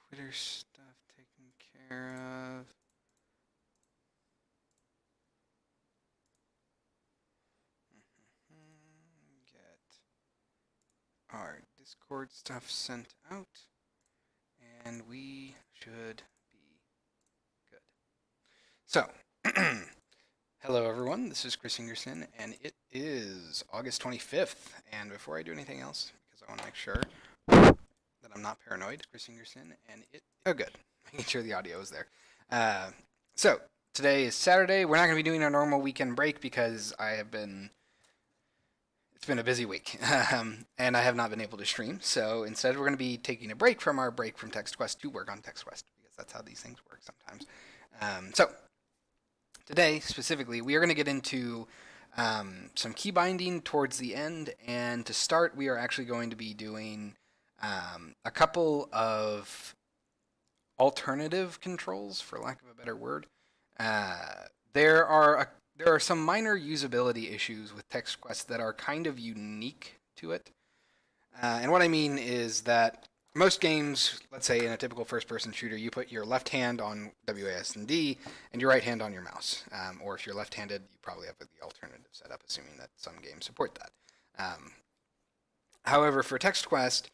Twitter stuff taken care of. Get our Discord stuff sent out, and we should be good. So, hello everyone, this is Chris Ingerson, and it is August 25th. And before I do anything else, because I want to make sure that I'm not paranoid, Chris Ingerson, and oh good, making sure the audio is there. So, today is Saturday. We're not going to be doing our normal weekend break because it's been a busy week, and I have not been able to stream. So instead, we're going to be taking a break from our break from TextQuest to work on TextQuest because that's how these things work sometimes. So today, specifically, we are going to get into some key binding towards the end, and to start, we are actually going to be doing a couple of alternative controls, for lack of a better word. Uh, there are there are some minor usability issues with TextQuest that are kind of unique to it. And what I mean is that most games, let's say in a typical first-person shooter, you put your left hand on WASD and your right hand on your mouse. Or if you're left-handed, you probably have the alternative setup, assuming that some games support that. However, for TextQuest,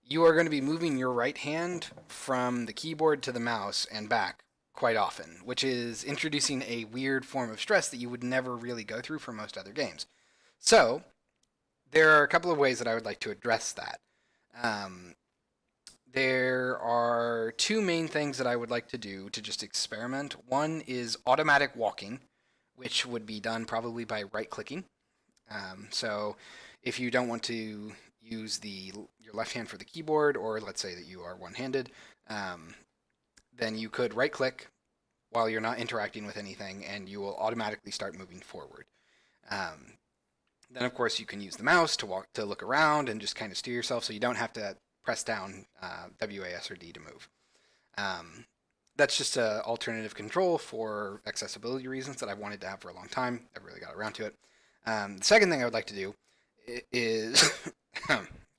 you are going to be moving your right hand from the keyboard to the mouse and back quite often, which is introducing a weird form of stress that you would never really go through for most other games. So, there are a couple of ways that I would like to address that. Um, there are two main things that I would like to do to just experiment. One is automatic walking, which would be done probably by right clicking. So if you don't want to use your left hand for the keyboard, or let's say that you are one-handed, then you could right click while you're not interacting with anything, and you will automatically start moving forward. Then of course you can use the mouse to look around and just kind of steer yourself, so you don't have to press down WAS or D to move. That's just an alternative control for accessibility reasons that I've wanted to have for a long time. I really got around to it. The second thing I would like to do is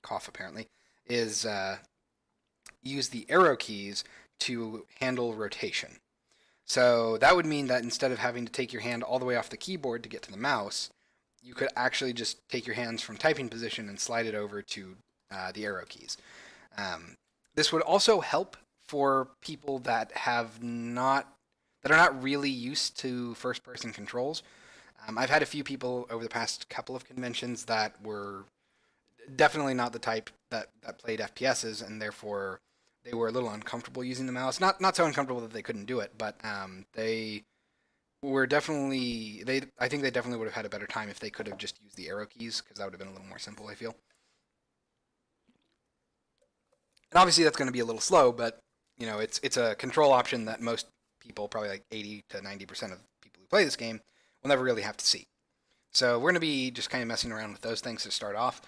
cough apparently is use the arrow keys to handle rotation. So that would mean that instead of having to take your hand all the way off the keyboard to get to the mouse, you could actually just take your hands from typing position and slide it over to the arrow keys. This would also help for people that are not really used to first-person controls. I've had a few people over the past couple of conventions that were definitely not the type that played FPSs, and therefore they were a little uncomfortable using the mouse. Not so uncomfortable that they couldn't do it, but they were definitely I think they definitely would have had a better time if they could have just used the arrow keys, because that would have been a little more simple, I feel. And obviously that's going to be a little slow, but it's a control option that most people, probably like 80 to 90% of people who play this game, will never really have to see. So we're going to be just kind of messing around with those things to start off.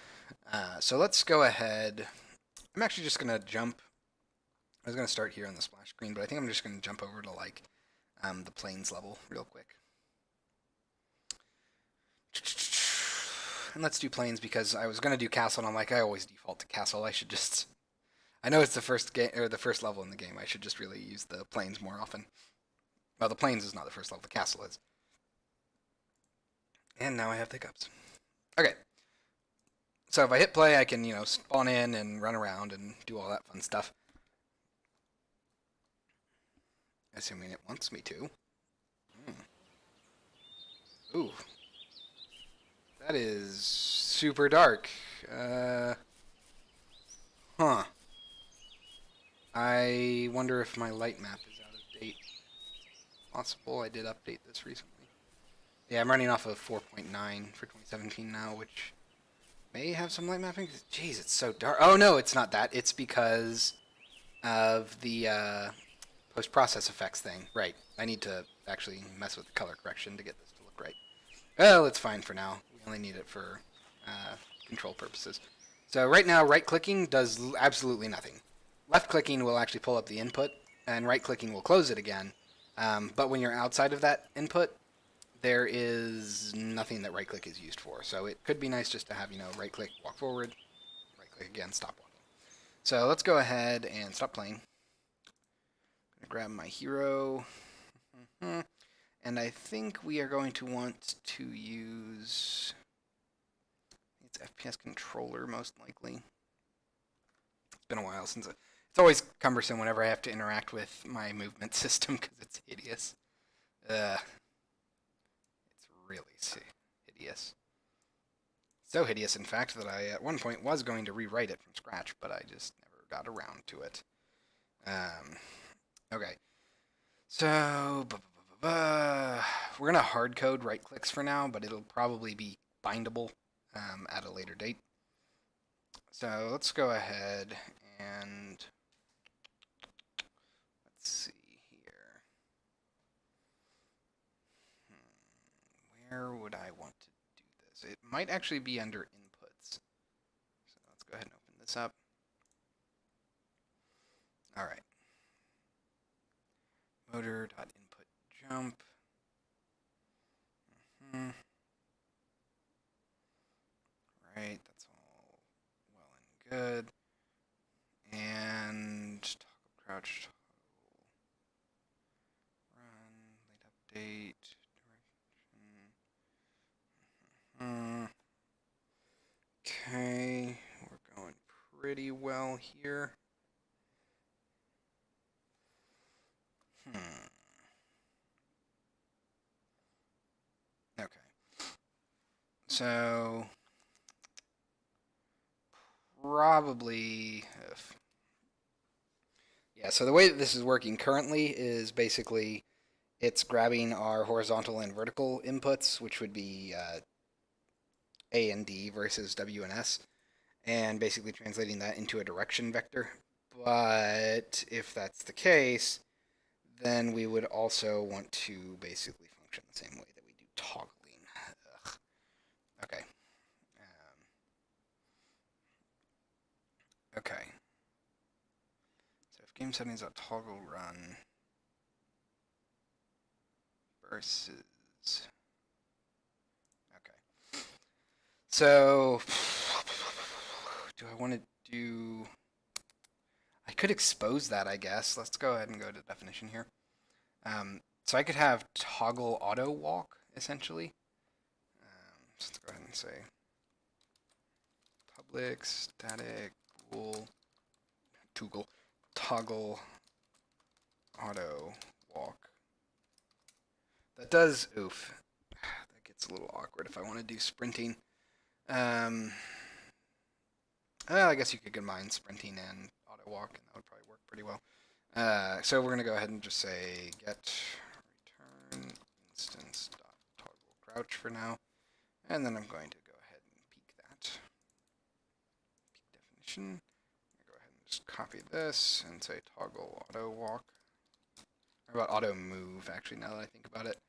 So let's go ahead. I'm actually just going to jump. I was going to start here on the splash screen, but I think I'm just going to jump over to like the plains level real quick. And let's do plains because I was going to do castle, and I'm like, I always default to castle. I know it's the first game or the first level in the game. I should just really use the plains more often. Well, the plains is not the first level. The castle is. And now I have the hiccups. Okay. So if I hit play, I can, spawn in and run around and do all that fun stuff. Assuming it wants me to. Ooh. That is super dark. Huh. I wonder if my light map is out of date. Possible. I did update this recently. Yeah, I'm running off of 4.9 for 2017 now, which may have some light mapping. Jeez, it's so dark. Oh no, it's not that. It's because of the post-process effects thing. Right. I need to actually mess with the color correction to get this to look right. Well, it's fine for now. We only need it for control purposes. So right now, right-clicking does absolutely nothing. Left-clicking will actually pull up the input, and right-clicking will close it again. But when you're outside of that input, there is nothing that right-click is used for. So it could be nice just to have, right-click, walk forward, right-click again, stop walking. So let's go ahead and stop playing. I'm gonna grab my hero. And I think we are going to want to use its FPS controller, most likely. It's been a while since it's always cumbersome whenever I have to interact with my movement system because it's hideous. It's really hideous. So hideous, in fact, that I at one point was going to rewrite it from scratch, but I just never got around to it. Okay. So, we're going to hard code right clicks for now, but it'll probably be bindable at a later date. So let's go ahead and let's see here. Where would I want to do this? It might actually be under inputs. So let's go ahead and open this up. All right. Motor.input jump. Right, that's all well and good. And toggle crouch, toggle run, late update, direction. Okay, we're going pretty well here. Okay. So probably yeah, so the way that this is working currently is basically it's grabbing our horizontal and vertical inputs, which would be A and D versus W and S, and basically translating that into a direction vector. But if that's the case, then we would also want to basically function the same way that we do toggling. Ugh. Okay. Okay. So if game settings are toggle run versus. Okay. So do I want to do? I could expose that, I guess. Let's go ahead and go to definition here. So I could have toggle auto walk essentially. So let's go ahead and say public static bool toggle auto walk. That does oof. That gets a little awkward if I want to do sprinting. Well, I guess you could combine sprinting and auto walk, and that would probably work pretty well. So we're going to go ahead and just say get return instance dot toggle crouch for now, and then I'm going to go ahead and peek that. Peek definition. Go ahead and just copy this and say toggle auto walk. Or about auto move, actually, now that I think about it.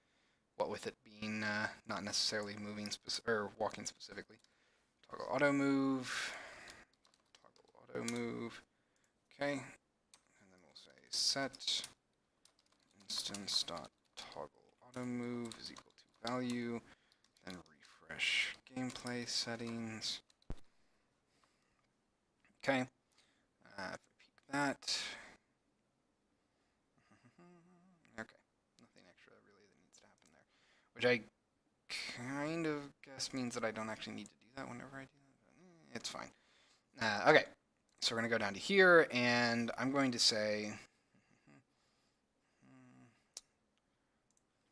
What with it being not necessarily moving or walking specifically. Toggle auto move. Toggle auto move. Okay. And then we'll say set instance dot toggle auto move is equal to value. Then refresh gameplay settings. Okay. If I peek that. Okay. Nothing extra really that needs to happen there. Which I kind of guess means that I don't actually need to do that whenever I do that. It's fine. Okay. So we're going to go down to here, and I'm going to say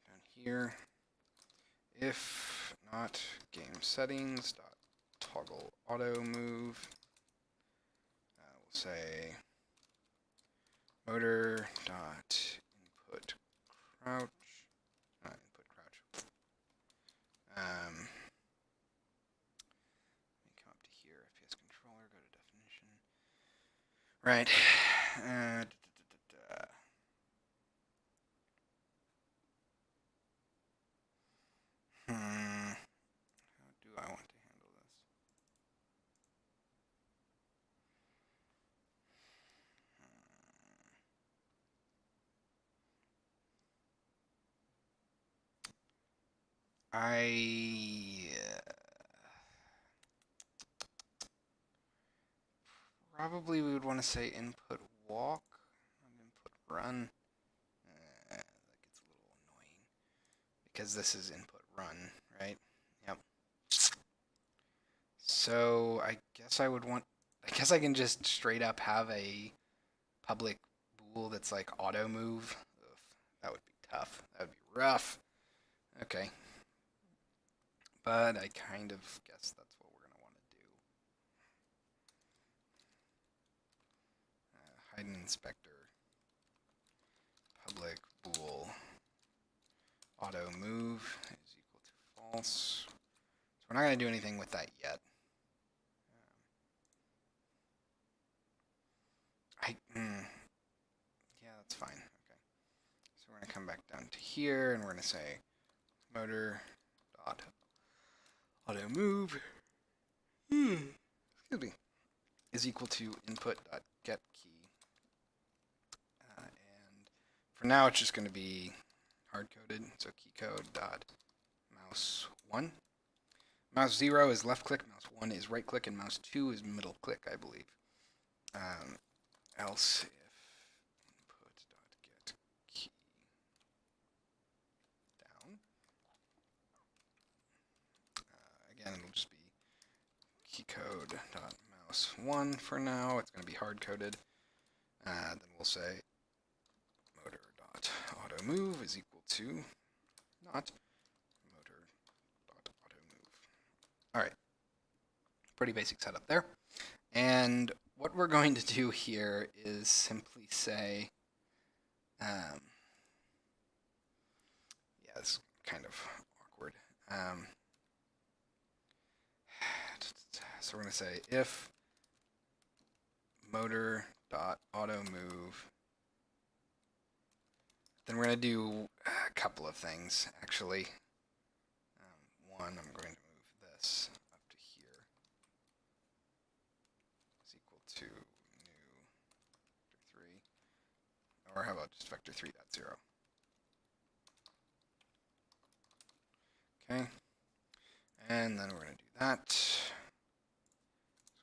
down here, if not game settings dot toggle auto move, we'll say motor dot input crouch, input crouch. Let me come up to here, FPS controller, go to definition. Right. How do I want to handle this? I probably we would want to say input walk, not input run. because this is input run, right? Yep. So I guess I guess I can just straight up have a public bool that's like auto move. Ugh, that would be tough. That would be rough. Okay. But I kind of guess that's what we're going to want to do. Hide an inspector. Public bool auto move is equal to false. So we're not going to do anything with that yet. Yeah, that's fine. Okay. So we're going to come back down to here, and we're going to say motor dot auto move excuse me, is equal to input dot get key. And for now, it's just going to be hard coded. So key code dot mouse 1. Mouse 0 is left click, mouse 1 is right click, and mouse 2 is middle click, I believe. Else if input.get key down, again it'll just be keycode.mouse1 for now. It's going to be hard coded. Then we'll say motor.automove is equal to not motor.automove. All right, pretty basic setup there. And what we're going to do here is simply say, yeah, this is kind of awkward. So we're going to say if motor.automove, then we're going to do a couple of things, actually. One, I'm going to move this up to here. Is equal to new vector 3. Or how about just vector 3.0? Okay. And then we're going to do that. So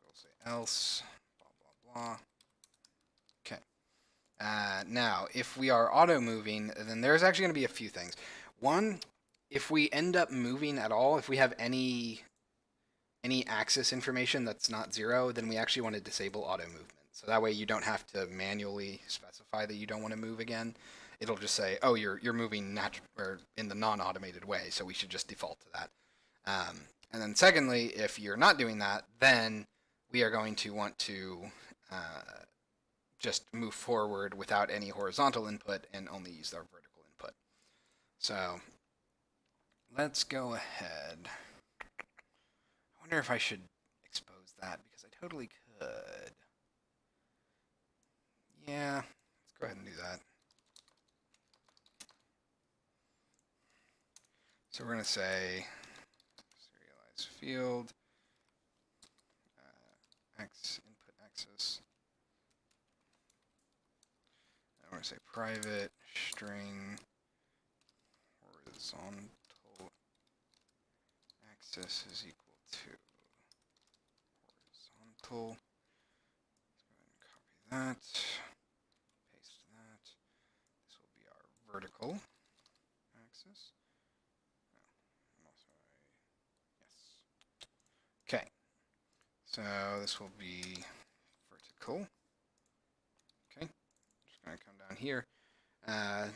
we'll say else, blah, blah, blah. Okay. Now, if we are auto moving, then there's actually going to be a few things. One, if we end up moving at all, if we have any axis information that's not 0, then we actually want to disable auto movement. So that way you don't have to manually specify that you don't want to move again. It'll just say, oh, you're moving or in the non-automated way, so we should just default to that. And then secondly, if you're not doing that, then we are going to want to just move forward without any horizontal input and only use our vertical input. So let's go ahead. I wonder if I should expose that, because I totally could. Yeah, let's go ahead and do that. So we're going to say serialize field, input axis. And we're going to say private string horizontal axis is equal to horizontal. Let's go ahead and copy that, paste that. This will be our vertical axis. Okay, so this will be vertical. Okay, just going to come down here and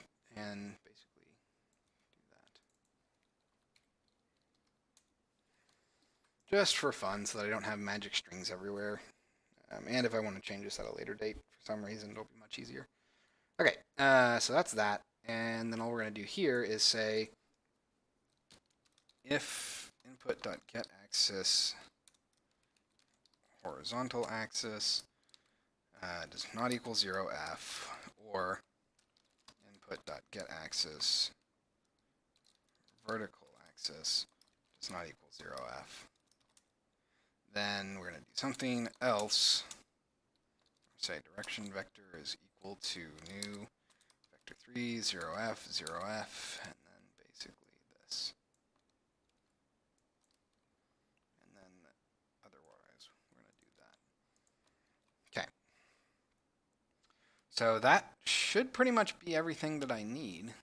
basically do that. Just for fun, so that I don't have magic strings everywhere. And if I want to change this at a later date, for some reason, it'll be much easier. Okay, so that's that. And then all we're going to do here is say if input.getAxis horizontal axis does not equal 0f, or input.getAxis vertical axis does not equal 0f, then we're going to do something else. Say direction vector is equal to new vector 3, 0f, 0f, and then basically this. And then otherwise, we're going to do that. Okay. So that should pretty much be everything that I need.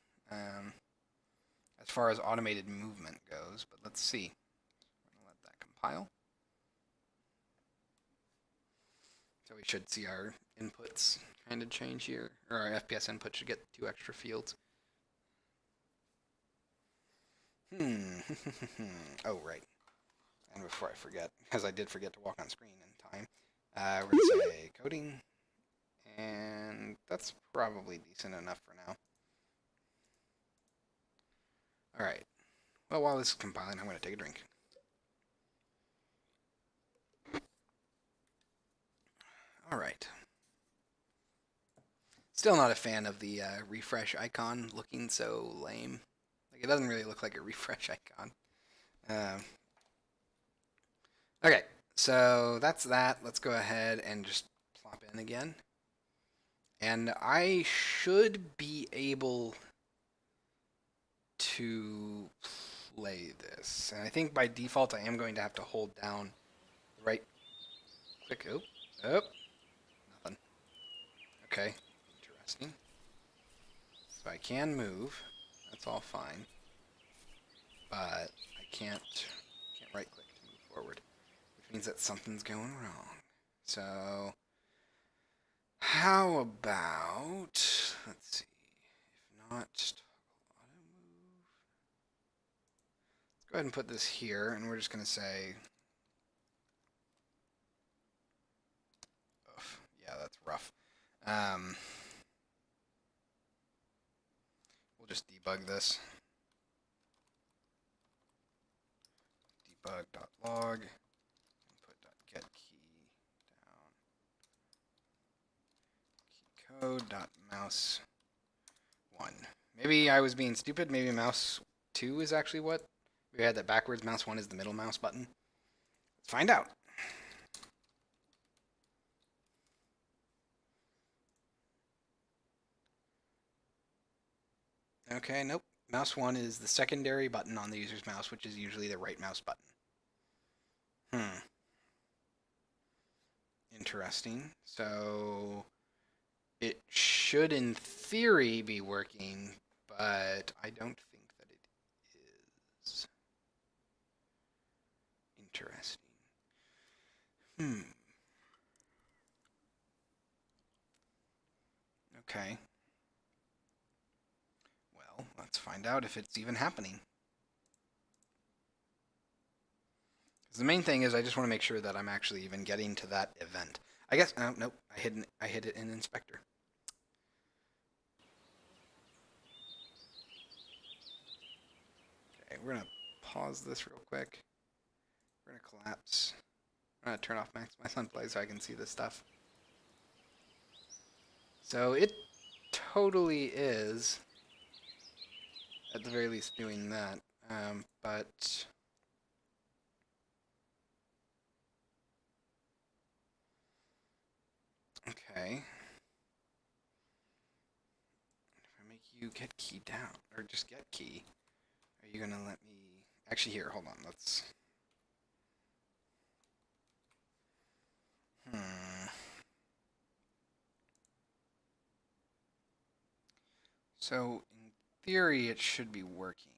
as far as automated movement goes, but let's see. I'm gonna let that compile. So we should see our inputs kind of change here, or our FPS input should get 2 extra fields. Oh, right. And before I forget, because I did forget to walk on screen in time, we're going to say coding, and that's probably decent enough for now. All right. Well, while this is compiling, I'm going to take a drink. All right. Still not a fan of the refresh icon looking so lame. Like, it doesn't really look like a refresh icon. Okay, so that's that. Let's go ahead and just plop in again. And I should be able to play this. And I think by default I am going to have to hold down the right click. Oh, nothing. Okay, interesting. So I can move. That's all fine. But I can't right click to move forward, which means that something's going wrong. So how about, let's see, if not, just auto move. Let's go ahead and put this here, and we're just going to say, oof, yeah, that's rough. We'll just debug this. Debug.log, input.getKey down, keycode.mouse1. Maybe I was being stupid. Maybe mouse 2 is actually what? We had that backwards. Mouse 1 is the middle mouse button. Let's find out. Okay, nope. Mouse 1 is the secondary button on the user's mouse, which is usually the right mouse button. Interesting. So it should, in theory, be working, but I don't think that it is. Interesting. Okay. Well, let's find out if it's even happening. The main thing is I just want to make sure that I'm actually even getting to that event. I guess, oh, nope, I hid it in Inspector. Okay, we're going to pause this real quick. We're going to collapse. I'm going to turn off my sun play so I can see this stuff. So it totally is, at the very least, doing that. But okay. If I make you get key down, or just get key, are you gonna let me? Actually, here, hold on. Let's. So in theory, it should be working.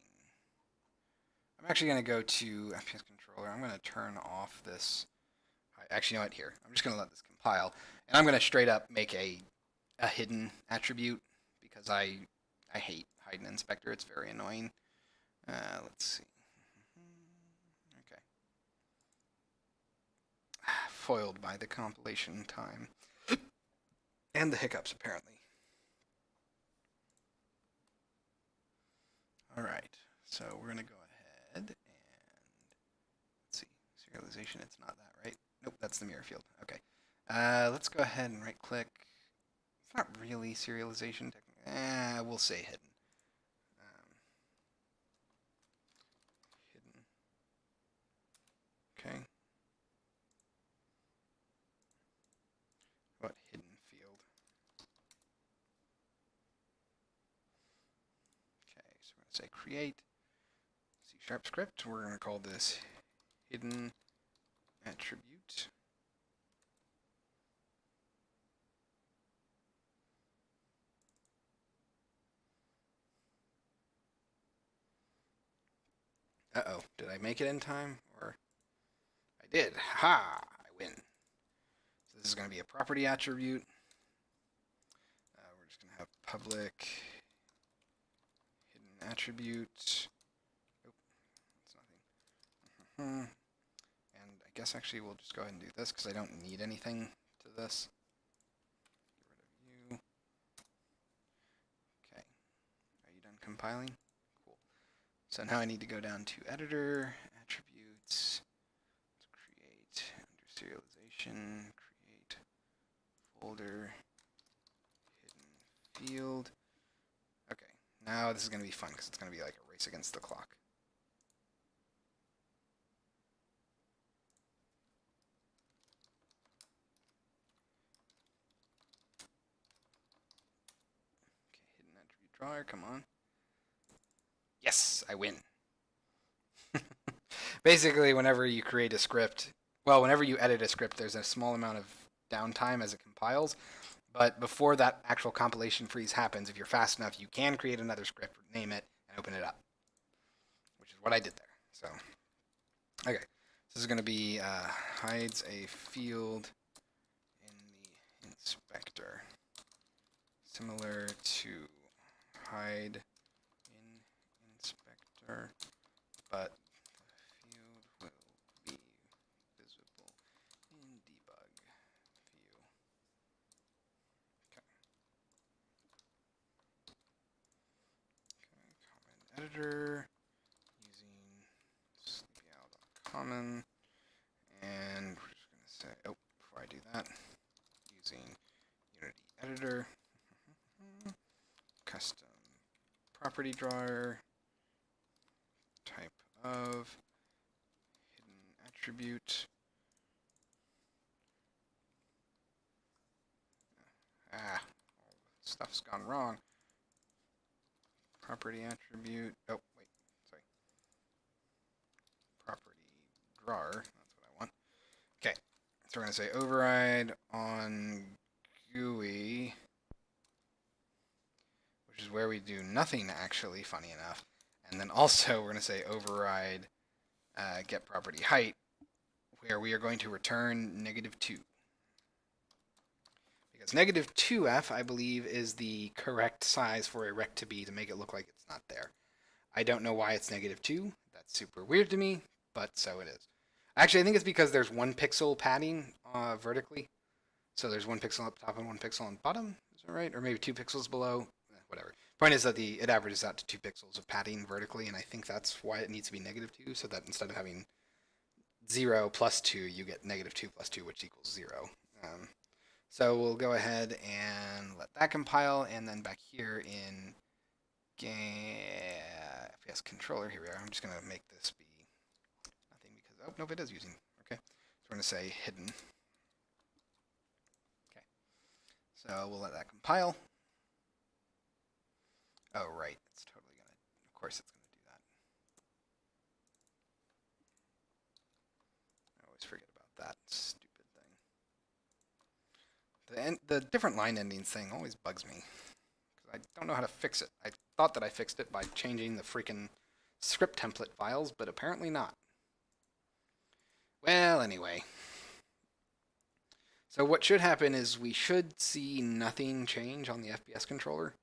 I'm actually gonna go to FPS controller. I'm gonna turn off this. Actually, you know what? Here, I'm just gonna let this compile, and I'm gonna straight up make a hidden attribute because I hate hidden inspector. It's very annoying. Let's see. Okay. Foiled by the compilation time and the hiccups apparently. All right. So we're gonna go ahead and let's see. Serialization. It's not that, right? Nope. That's the mirror field. Okay. Let's go ahead and right click. It's not really serialization. We'll say hidden. Hidden. Okay. What hidden field? Okay, so we're going to say create C# script. We're going to call this hidden attribute. Uh-oh, did I make it in time? Or I did. Ha! I win. So this is going to be a property attribute. We're just going to have public hidden attribute. Oh, that's nothing. And I guess actually we'll just go ahead and do this because I don't need anything to this. Get rid of you. Okay. Are you done compiling? Cool. So now I need to go down to editor, attributes, let's create under serialization, create folder, hidden field. Okay, now this is going to be fun because it's going to be like a race against the clock. Okay, hidden attribute drawer, come on. Yes, I win. Basically, whenever you create a script, well, whenever you edit a script, there's a small amount of downtime as it compiles. But before that actual compilation freeze happens, if you're fast enough, you can create another script, name it, and open it up, which is what I did there. So, okay, this is going to be hides a field in the inspector, similar to hide in inspector, but the field will be visible in debug view. Okay, comment editor using sleepyowl.common, and we're just going to say, oh, before I do that, using Unity editor, custom property drawer, type of hidden attribute. Ah, stuff's gone wrong. Property attribute. Oh, wait, sorry. Property drawer. That's what I want. Okay, so we're going to say override on GUI, which is where we do nothing actually, funny enough. And then also we're going to say override get property height, where we are going to return -2. Because -2f, I believe, is the correct size for a rect to be to make it look like it's not there. I don't know why it's -2. That's super weird to me, but so it is. Actually, I think it's because there's 1 pixel padding vertically. So there's 1 pixel up top and 1 pixel on bottom. Is that right? Or maybe 2 pixels below. Whatever. Point is that it averages out to 2 pixels of padding vertically, and I think that's why it needs to be -2, so that instead of having 0 plus 2, you get -2 plus 2, which equals 0. So we'll go ahead and let that compile, and then back here in FPS controller, here we are. I'm just going to make this be nothing because, oh, nope, it is using. Okay, so we're going to say hidden. Okay, so we'll let that compile. Oh, right, it's totally going to, of course it's going to do that. I always forget about that stupid thing. The different line endings thing always bugs me. I don't know how to fix it. I thought that I fixed it by changing the freaking script template files, but apparently not. Well, anyway. So what should happen is we should see nothing change on the FPS controller.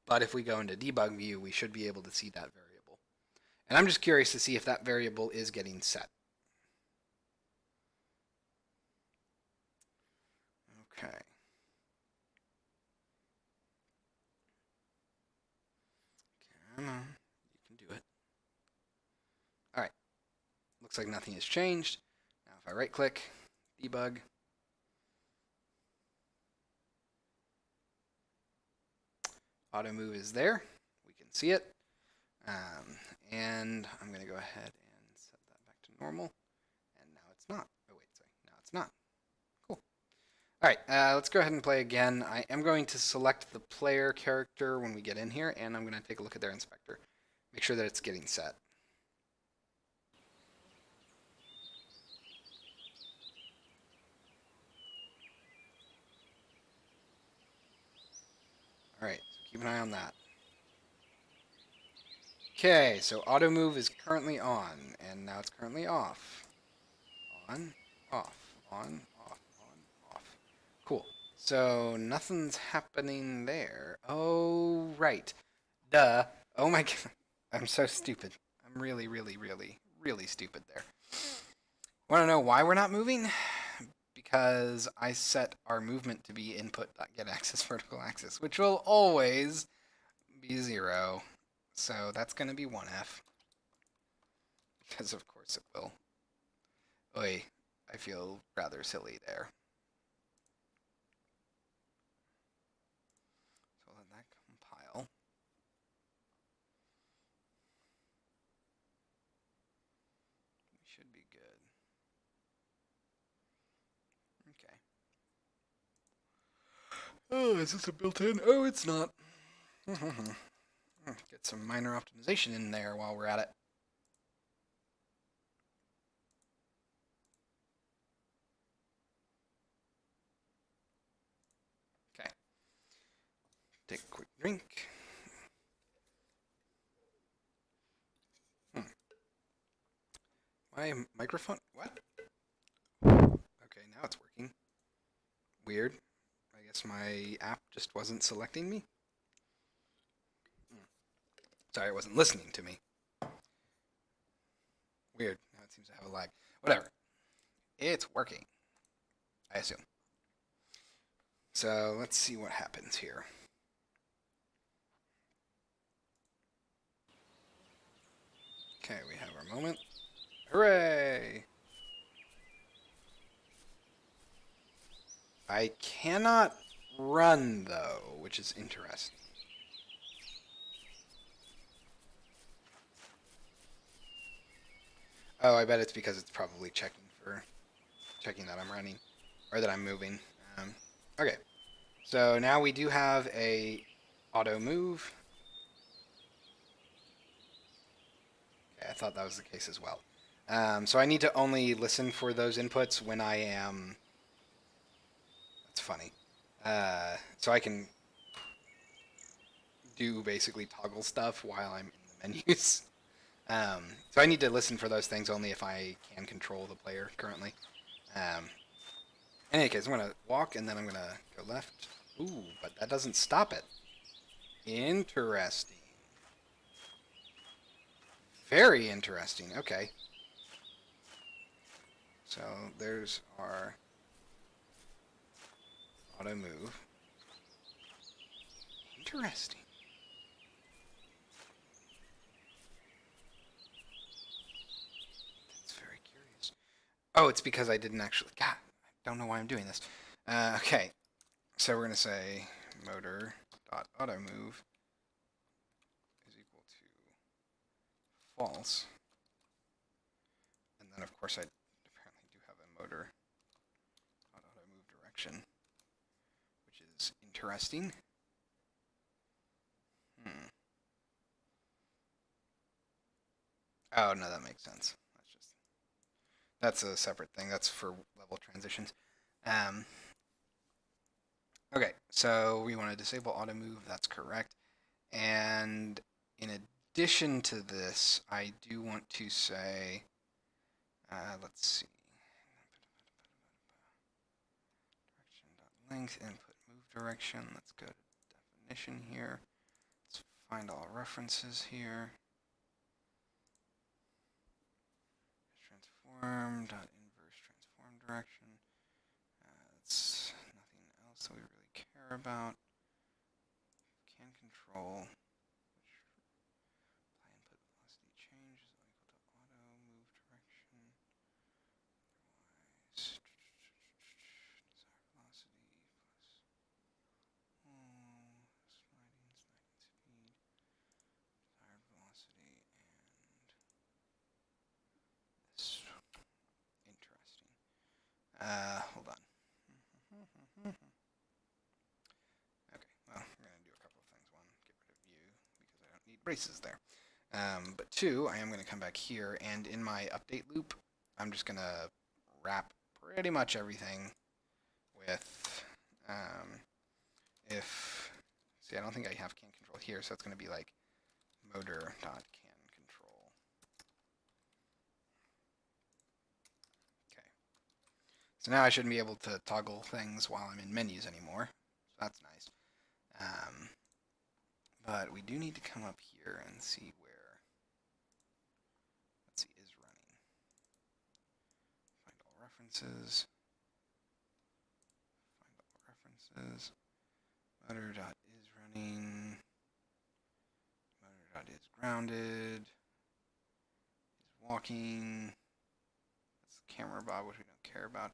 But if we go into debug view, we should be able to see that variable. And I'm just curious to see if that variable is getting set. Okay. Come on, you can do it. All right, looks like nothing has changed. Now if I right click, debug, auto move is there. We can see it. And I'm going to go ahead and set that back to normal. And now it's not. Oh, wait, sorry. Now it's not. Cool. All right, let's go ahead and play again. I am going to select the player character when we get in here, and I'm going to take a look at their inspector. Make sure that it's getting set. All right, so keep an eye on that. Okay, so auto move is currently on, and now it's currently off. On, off, on, off, on, off. Cool. So nothing's happening there. Oh, right. Duh. Oh my god. I'm so stupid. I'm really, really, really, really stupid there. Want to know why we're not moving? Because I set our movement to be input.getAxis vertical axis, which will always be 0. So that's going to be 1F. Because of course it will. Oy, I feel rather silly there. So let that compile. We should be good. Okay. Oh, is this a built-in? Oh, it's not. Get some minor optimization in there while we're at it. Okay. Take a quick drink. My microphone? What? Okay, now it's working. Weird. I guess my app just wasn't selecting me. Sorry, it wasn't listening to me. Weird. Now it seems to have a lag. Whatever. It's working. I assume. So let's see what happens here. Okay, we have our moment. Hooray! I cannot run, though, which is interesting. Oh, I bet it's because it's probably checking that I'm running, or that I'm moving. Okay, so now we do have a auto move. Okay, I thought that was the case as well. So I need to only listen for those inputs when I am. That's funny. So I can do basically toggle stuff while I'm in the menus. So I need to listen for those things only if I can control the player currently. In any case, I'm going to walk and then I'm going to go left. Ooh, but that doesn't stop it. Interesting. Very interesting. Okay. So there's our auto move. Interesting. That's very curious. Oh, it's because I didn't actually. God, I don't know why I'm doing this. Okay. So we're going to say motor.automove is equal to false. And then, of course, I apparently do have a motor.automove direction, which is interesting. Oh, no, that makes sense. That's a separate thing. That's for level transitions. Okay, so we want to disable auto move. That's correct. And in addition to this, I do want to say, let's see, direction.length input move direction. Let's go to definition here. Let's find all references here. Transform dot inverse transform direction. That's nothing else that we really care about. Can control which apply input velocity change is equal to auto move direction. Otherwise, desired velocity plus sliding speed, desired velocity, and this. Interesting. Hold on. Okay, well, we're going to do a couple of things. One, get rid of you, because I don't need braces there. But two, I am going to come back here, and in my update loop, I'm just going to wrap pretty much everything with, if, see, I don't think I have can control here, so it's going to be like motor.can So now I shouldn't be able to toggle things while I'm in menus anymore. So that's nice. But we do need to come up here and see where, let's see, is running. Find all references. Find all references. Motor.is running. Motor.is grounded. Is walking. That's the camera bob, which we don't care about.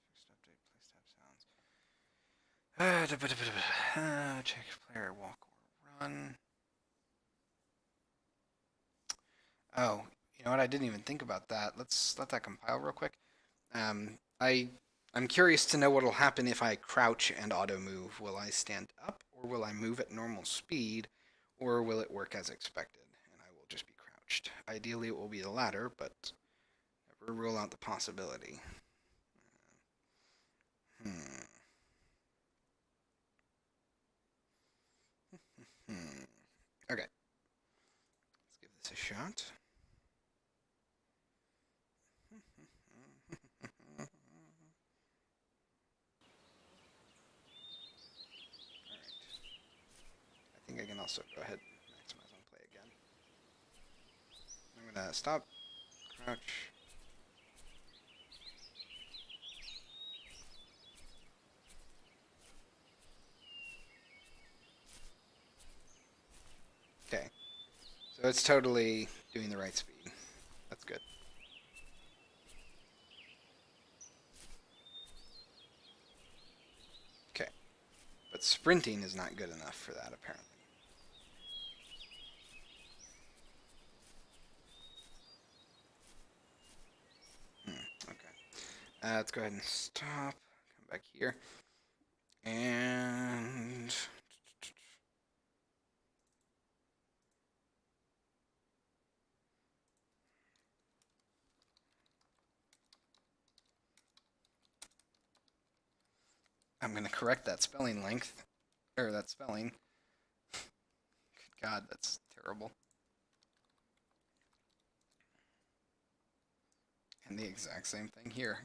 Fixed update, place tab sounds. Check player walk or run. Oh, you know what? I didn't even think about that. Let's let that compile real quick. I'm curious to know what'll happen if I crouch and auto move. Will I stand up, or will I move at normal speed, or will it work as expected and I will just be crouched? Ideally, it will be the latter, but never rule out the possibility. Hmm. Hmm. Okay. Let's give this a shot. I think I can also go ahead and maximize on play again. I'm gonna stop, crouch. Okay, so it's totally doing the right speed. That's good. Okay, but sprinting is not good enough for that apparently. Okay, let's go ahead and stop. Come back here, and I'm gonna correct that spelling length, or that spelling. Good God, that's terrible. And the exact same thing here.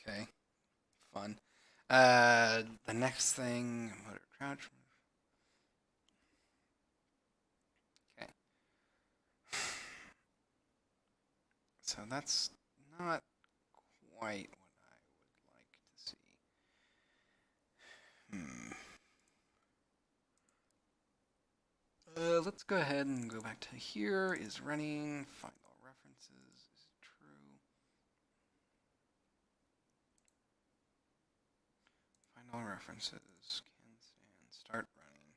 Okay, fun. The next thing, motor crouch. Okay. So that's not quite what I would like to see. Let's go ahead and go back to here. Is running. Find all references. Is it true? Find all references. Can stand. Start running.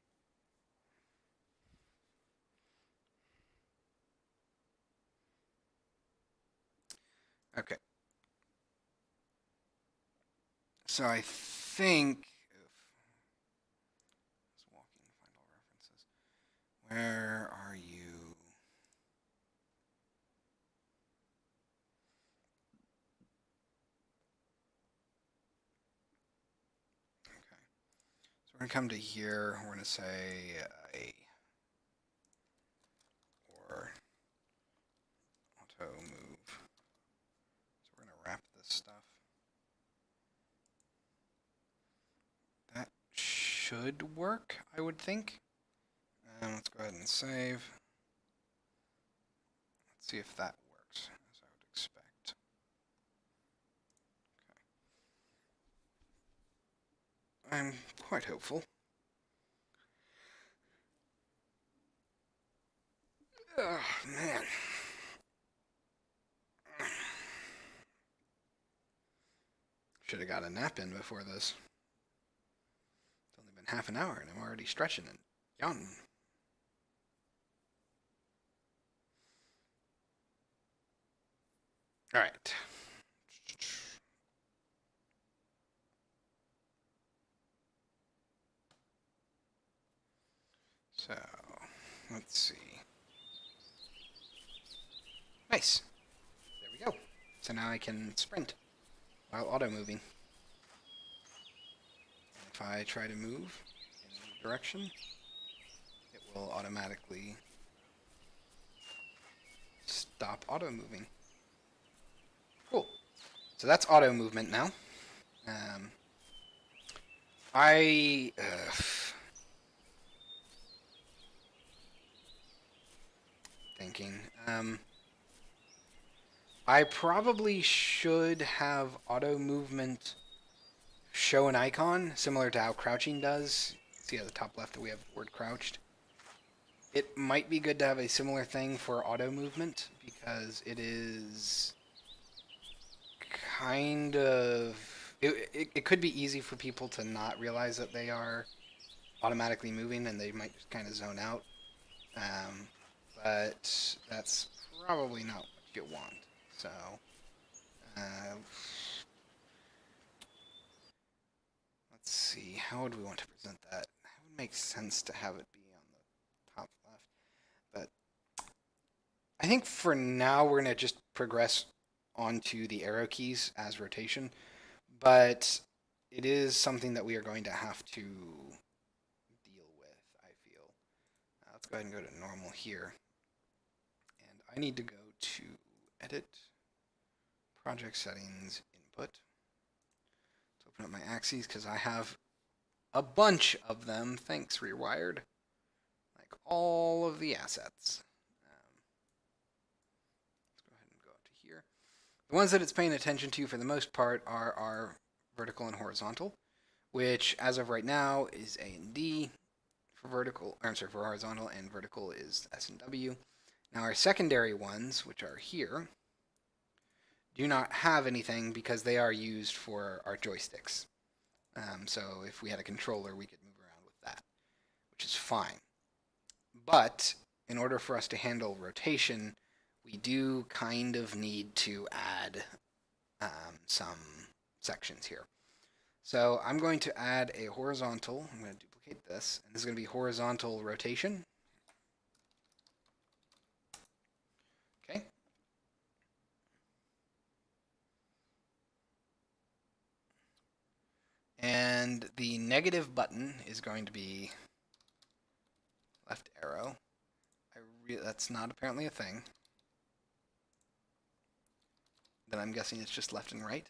Okay. So I think it's walking. Find all references. Where are you? Okay. So we're gonna come to here. We're gonna say a or auto move. So we're gonna wrap this stuff. That should work, I would think. And let's go ahead and save. Let's see if that works, as I would expect. Okay. I'm quite hopeful. Oh, man. Should have got a nap in before this. It's only been half an hour and I'm already stretching and yawning. All right. So, let's see. Nice. There we go. So now I can sprint while auto moving. if I try to move in any direction, it will automatically stop auto moving. Cool. So that's auto movement now. Um, I thinking. I probably should have auto movement show an icon similar to how crouching does. See at the top left that we have the word crouched. It might be good to have a similar thing for auto movement because it is kind of it could be easy for people to not realize that they are automatically moving and they might just kind of zone out. Um, but that's probably not what you want. So uh, let's see. How would we want to present that? It would make sense to have it be on the top left. But I think for now we're going to just progress onto the arrow keys as rotation. But it is something that we are going to have to deal with, I feel. Let's go ahead and go to normal here. And I need to go to edit, project settings, input. Let's open up my axes because I have a bunch of them. Thanks, Rewired. Like all of the assets. Let's go ahead and go up to here. The ones that it's paying attention to for the most part are our vertical and horizontal, which as of right now is A and D for vertical, or I'm sorry, for horizontal, and vertical is S and W. Now our secondary ones, which are here, do not have anything because they are used for our joysticks. So if we had a controller, we could move around with that, which is fine. But in order for us to handle rotation, we do kind of need to add some sections here. So I'm going to add a horizontal. I'm going to duplicate this, and this is going to be horizontal rotation. Okay. And the negative button is going to be left arrow. That's not apparently a thing. Then I'm guessing it's just left and right.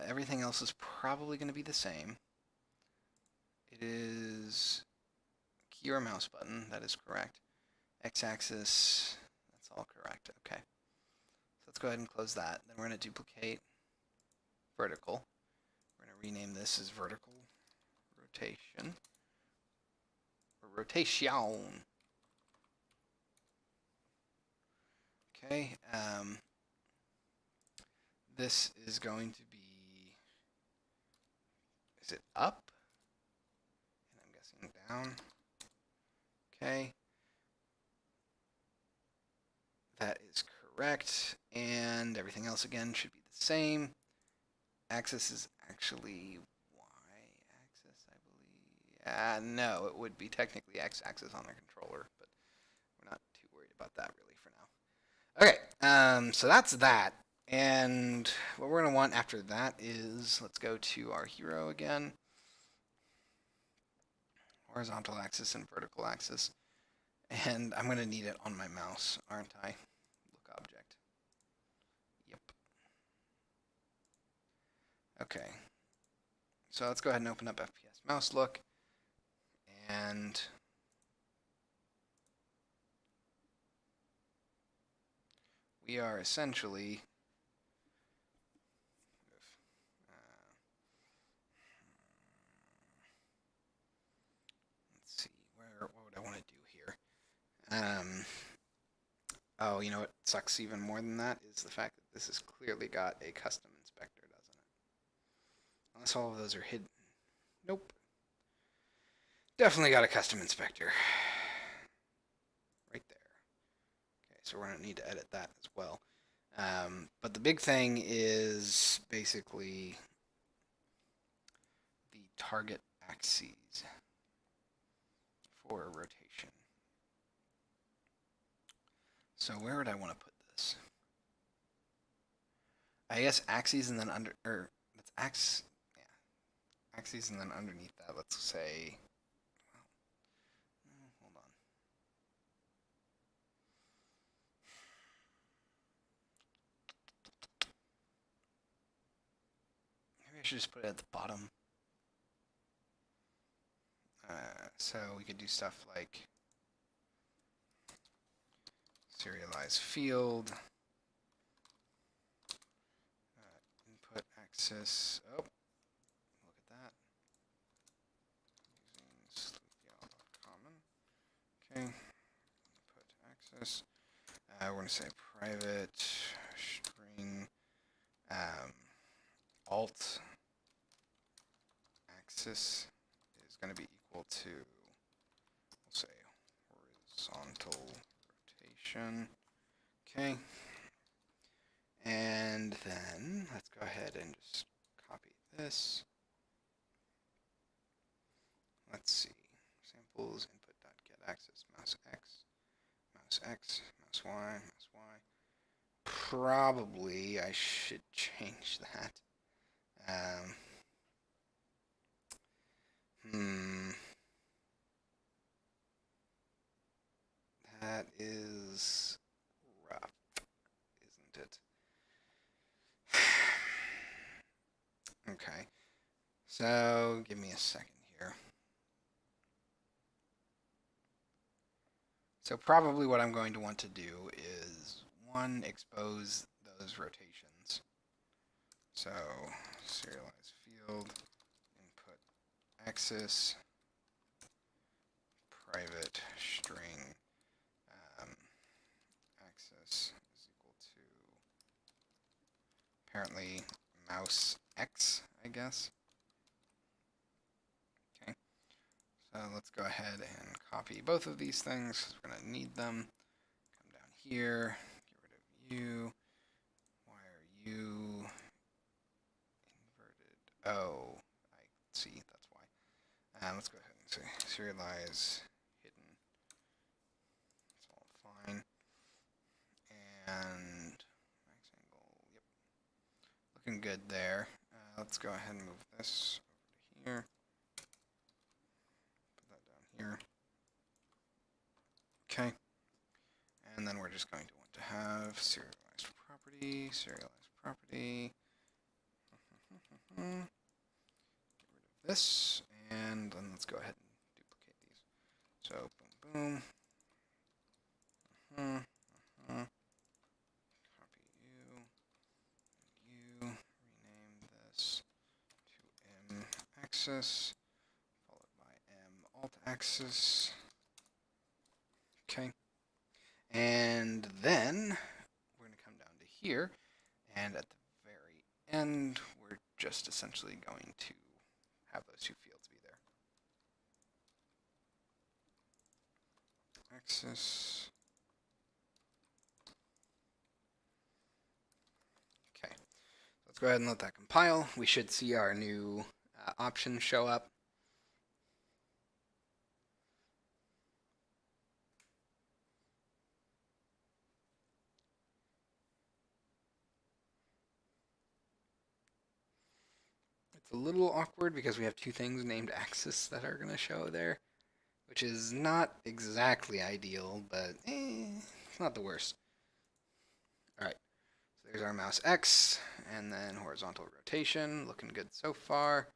Everything else is probably going to be the same. It is key or mouse button. That is correct. X-axis. That's all correct. Okay. So let's go ahead and close that. Then we're going to duplicate vertical. We're going to rename this as vertical rotation. Or rotation. Okay. This is going to be. Is it up? And I'm guessing down. Okay. That is correct. And everything else again should be the same. Axis is actually y-axis, I believe. No, it would be technically x-axis on the controller, but we're not too worried about that really for now. Okay, so that's that. And what we're going to want after that is, let's go to our hero again. Horizontal axis and vertical axis. And I'm going to need it on my mouse, aren't I? Look object. Yep. Okay. So let's go ahead and open up FPS mouse look. And we are essentially let's see, what would I want to do here? Oh, you know what sucks even more than that is the fact that this has clearly got a custom inspector, doesn't it? Unless all of those are hidden. Nope. Definitely got a custom inspector. Right there. Okay, so we're going to need to edit that as well. But the big thing is basically the target axes for rotation. So where would I want to put this? I guess axes and then under, or that's axes, and then underneath that, let's say, well, hold on. Maybe I should just put it at the bottom. So we could do stuff like serialize field, input axis. Oh, look at that. Using sleuthgal.common. Okay, input axis. We're going to say private string alt axis is going to be equal to, we'll say, horizontal rotation. Okay. And then let's go ahead and just copy this. Let's see. Samples input.getAxis mouse x, mouse x, mouse y, mouse y. Probably I should change that. That is rough, isn't it? Okay. So give me a second here. So probably what I'm going to want to do is, one, expose those rotations. So serialize field, input axis, private string axis is equal to apparently mouse x, I guess. Okay, so let's go ahead and copy both of these things. We're going to need them. Come down here, get rid of you. Why are you inverted? Oh, I see, that's why. Let's go ahead and say serialize hidden. It's all fine. And max angle, yep. Looking good there. Let's go ahead and move this over to here. Put that down here. Okay. And then we're just going to want to have serialized property, serialized property. Get rid of this, and then let's go ahead and duplicate these. So boom, boom. Copy you, and you. Rename this to M axis, followed by M alt axis. Okay. And then we're going to come down to here, and at the very end, we're just essentially going to have those two fields be there. Axis. Okay. So let's go ahead and let that compile. We should see our new options show up. It's a little awkward because we have two things named axis that are going to show there, which is not exactly ideal, but it's not the worst. All right, so there's our mouse X, and then horizontal rotation, looking good so far,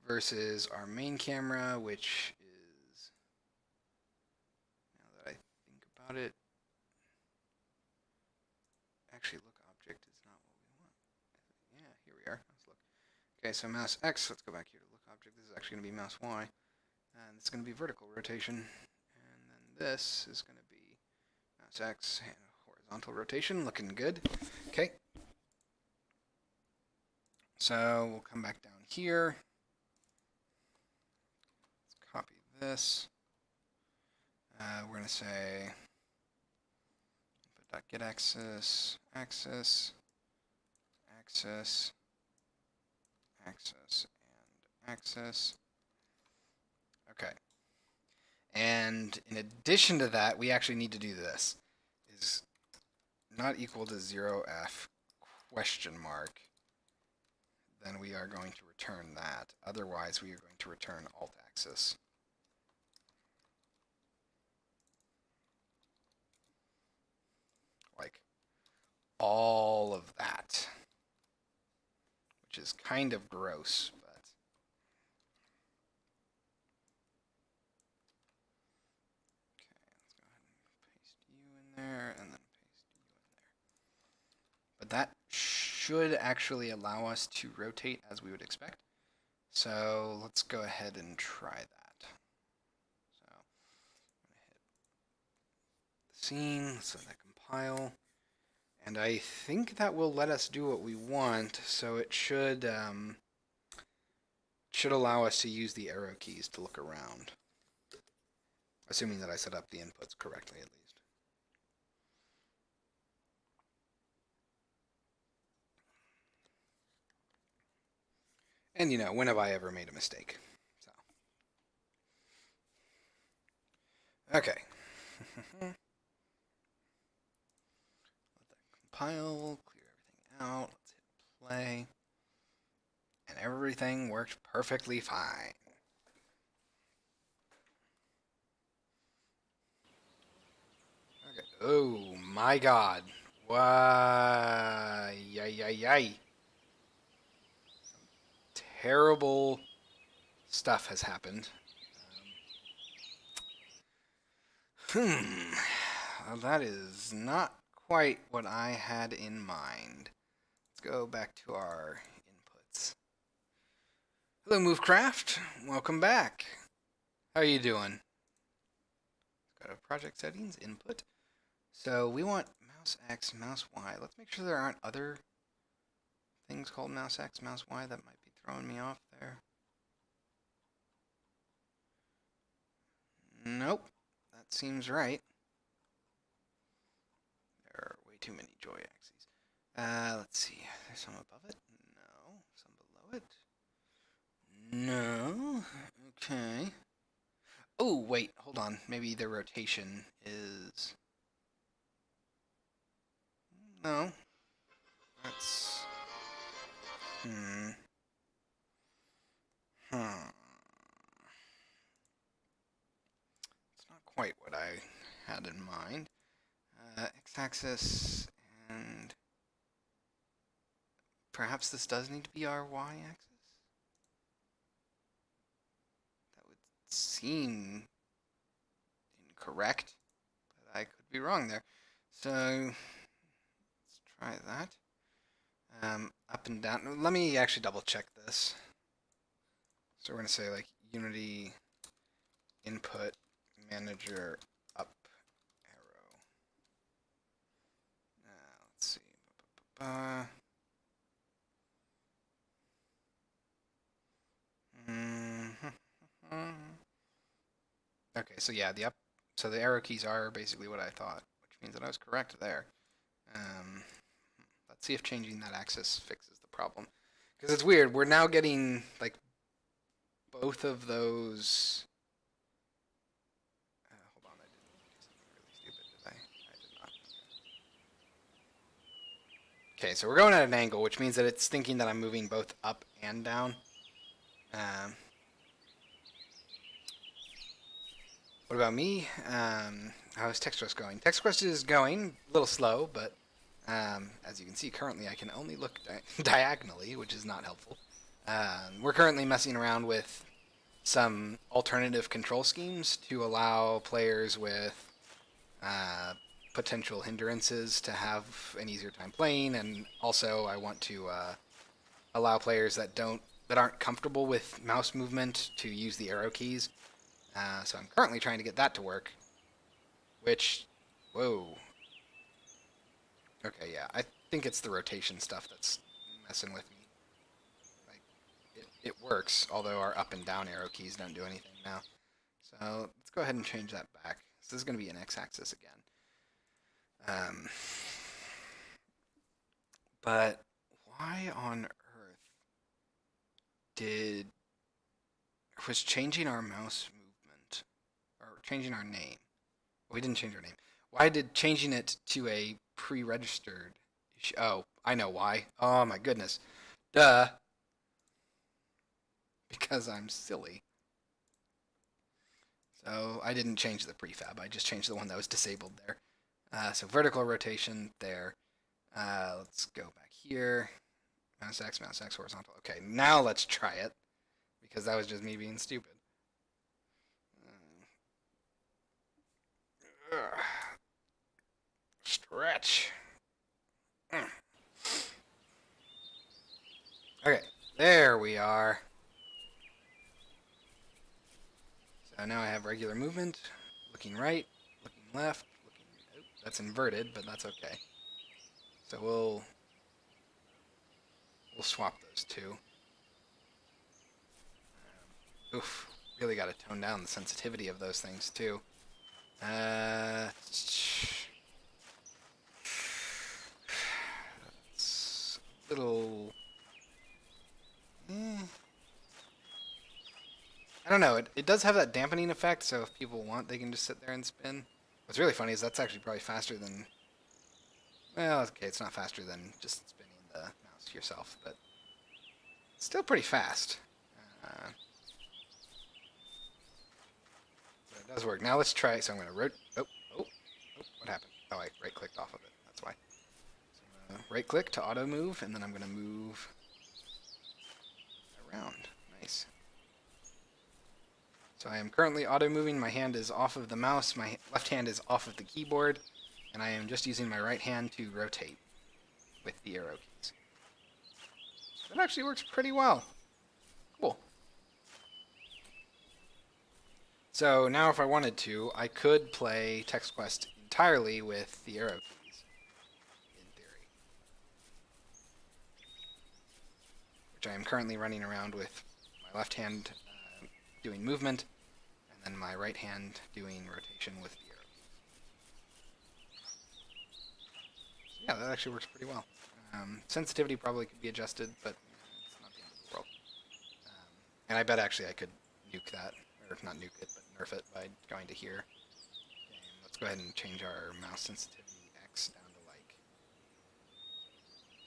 versus our main camera, which is, now that I think about it, actually look object is not what we want. Yeah, here we are. Let's look. Okay, so mouse X, let's go back here to look object. This is actually going to be mouse Y. And it's going to be vertical rotation. And then this is going to be mouse X and horizontal rotation. Looking good. Okay. So we'll come back down here. Let's copy this. We're going to say input.getAxis, axis, axis, axis, and axis. Okay. And in addition to that, we actually need to do this. Is not equal to 0f question mark. then we are going to return that. Otherwise, we are going to return alt-axis. Like all of that, which is kind of gross, but there, and then paste you in there. But that should actually allow us to rotate as we would expect. So let's go ahead and try that. So I'm going to hit the scene, let's let that compile. And I think that will let us do what we want, so it should allow us to use the arrow keys to look around. Assuming that I set up the inputs correctly, at least. And, you know, when have I ever made a mistake? So. Okay. Let that compile, clear everything out. Let's hit play. And everything worked perfectly fine. Okay. Oh my god. Why? Yay. Terrible stuff has happened. Well, that is not quite what I had in mind. Let's go back to our inputs. Hello, Movecraft. Welcome back. How are you doing? Go to project settings, input. So we want mouse X, mouse Y. Let's make sure there aren't other things called mouse X, mouse Y that might be throwing me off there. Nope. That seems right. There are way too many joy axes. Let's see. There's some above it? No. Some below it? No. Okay. Oh, wait. Hold on. Maybe the rotation is... No. That's... It's not quite what I had in mind. X-axis, and perhaps this does need to be our y-axis? That would seem incorrect, but I could be wrong there. So let's try that. Up and down. Let me actually double check this. So we're going to say like Unity input manager up arrow. Let's see. Okay, so yeah, so the arrow keys are basically what I thought, which means that I was correct there. Let's see if changing that axis fixes the problem. Because it's weird, we're now getting like both of those. Hold on, I didn't do something really stupid, did I? I did not. Okay, so we're going at an angle, which means that it's thinking that I'm moving both up and down. What about me? How is TextQuest going? TextQuest is going a little slow, but as you can see, currently I can only look diagonally, which is not helpful. We're currently messing around with some alternative control schemes to allow players with potential hindrances to have an easier time playing, and also I want to allow players that aren't comfortable with mouse movement to use the arrow keys. So I'm currently trying to get that to work, which, whoa. Okay, yeah, I think it's the rotation stuff that's messing with me. Like, it works, although our up and down arrow keys don't do anything now. So let's go ahead and change that back. So this is going to be an x-axis again. But why on earth was changing our mouse movement, or changing our name? We didn't change our name. Why did changing it to a pre-registered? Oh, I know why. Oh my goodness. Duh. because I'm silly. So I didn't change the prefab. I just changed the one that was disabled there. So vertical rotation there. Let's go back here. Mouse X, horizontal. Okay, now let's try it because that was just me being stupid. Stretch. Okay, there we are. So now I have regular movement, looking right, looking left, looking. Oh, that's inverted, but that's okay. So we'll swap those two. Oof, really got to tone down the sensitivity of those things too. It's a little. I don't know. It does have that dampening effect, so if people want, they can just sit there and spin. What's really funny is that's actually probably faster than. Well, okay, it's not faster than just spinning the mouse yourself, but it's still pretty fast. But it does work. Now let's try. So I'm going to rotate. Oh, what happened? Oh, I right-clicked off of it. That's why. So I'm going to right-click to auto-move, and then I'm going to move around. Nice. So I am currently auto-moving. My hand is off of the mouse. My left hand is off of the keyboard. And I am just using my right hand to rotate with the arrow keys. That actually works pretty well. Cool. So now if I wanted to, I could play Text Quest entirely with the arrow keys, in theory. Which I am currently running around with my left hand doing movement, and then my right hand doing rotation with the arrow keys. So yeah, that actually works pretty well. Sensitivity probably could be adjusted, but it's not the end of the world. And I bet actually I could nuke that, or not nuke it, but nerf it by going to here. And let's go ahead and change our mouse sensitivity X down to like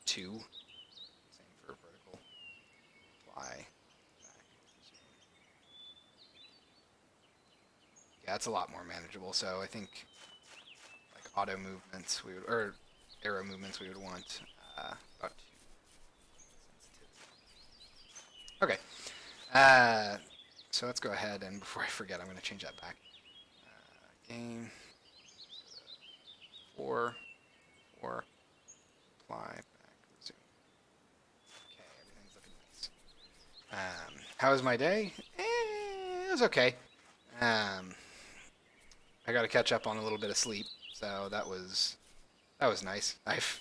2. Same for vertical. Apply. Back. Zoom. Yeah, it's a lot more manageable. So I think like auto movements we would, or arrow movements we would want about 2 sensitivity. Okay. So let's go ahead, and before I forget, I'm going to change that back. Game 4, apply, back, resume. Okay, everything's looking nice. How was my day? It was okay. I got to catch up on a little bit of sleep, so that was nice. I've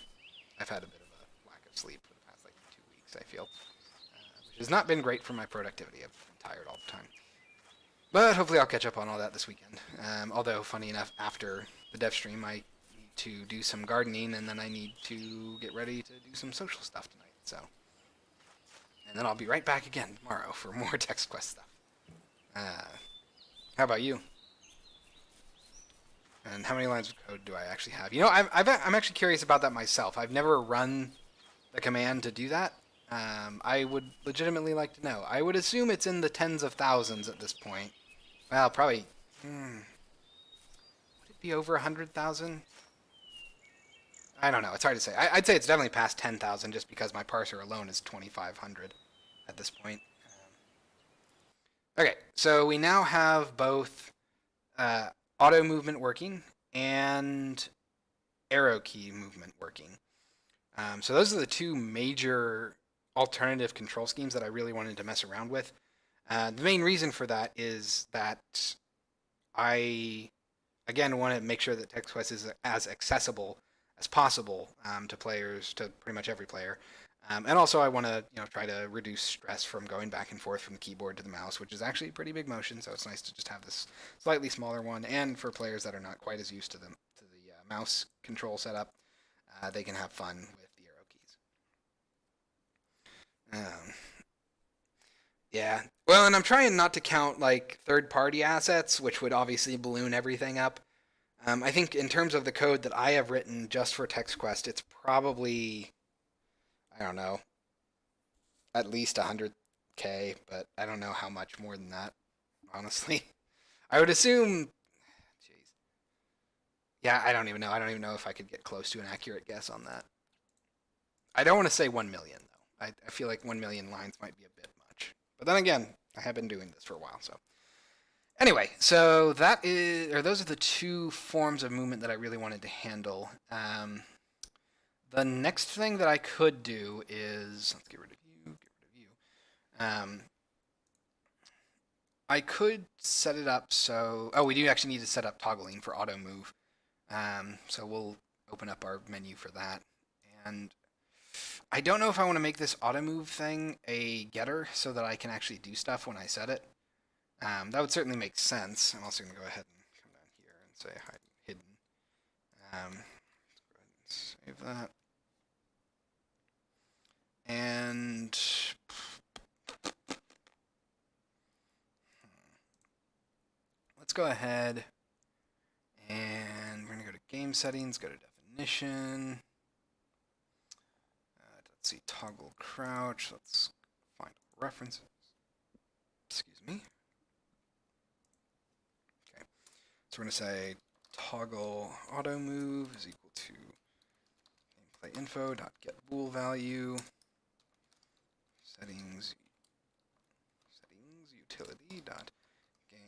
had a bit of a lack of sleep for the past like 2 weeks, I feel, which has not been great for my productivity. I've been tired all the time. But hopefully I'll catch up on all that this weekend. Although, funny enough, after the Devstream, I need to do some gardening, and then I need to get ready to do some social stuff tonight. So, and then I'll be right back again tomorrow for more Text Quest stuff. How about you? And how many lines of code do I actually have? You know, I'm actually curious about that myself. I've never run the command to do that. I would legitimately like to know. I would assume it's in the tens of thousands at this point. Well, probably. Would it be over 100,000? I don't know. It's hard to say. I'd say it's definitely past 10,000 just because my parser alone is 2,500 at this point. Okay, so we now have both auto movement working and arrow key movement working. So those are the two major alternative control schemes that I really wanted to mess around with. The main reason for that is that I, again, want to make sure that Text Quest is as accessible as possible to players, to pretty much every player. And also I want to try to reduce stress from going back and forth from the keyboard to the mouse, which is actually a pretty big motion, so it's nice to just have this slightly smaller one. And for players that are not quite as used to the mouse control setup, they can have fun with the arrow keys. Yeah. Well, and I'm trying not to count like third-party assets, which would obviously balloon everything up. I think in terms of the code that I have written just for Text Quest, it's probably, I don't know, at least 100 K, but I don't know how much more than that, honestly. I would assume, jeez. Yeah, I don't even know. I don't even know if I could get close to an accurate guess on that. I don't want to say 1 million, though. I feel like 1 million lines might be a bit much. But then again, I have been doing this for a while, so. Anyway, so those are the two forms of movement that I really wanted to handle. The next thing that I could do is, let's get rid of you, get rid of you. I could set it up so, oh, we do actually need to set up toggling for auto move. So we'll open up our menu for that. And I don't know if I want to make this auto move thing a getter so that I can actually do stuff when I set it. That would certainly make sense. I'm also going to go ahead and come down here and say hide hidden. Let's go ahead and save that. And let's go ahead and we're going to go to game settings, go to definition. Let's see, toggle crouch. Let's find references. Excuse me. Okay, so we're going to say toggle auto move is equal to gameplay info dot get bool value settings utility dot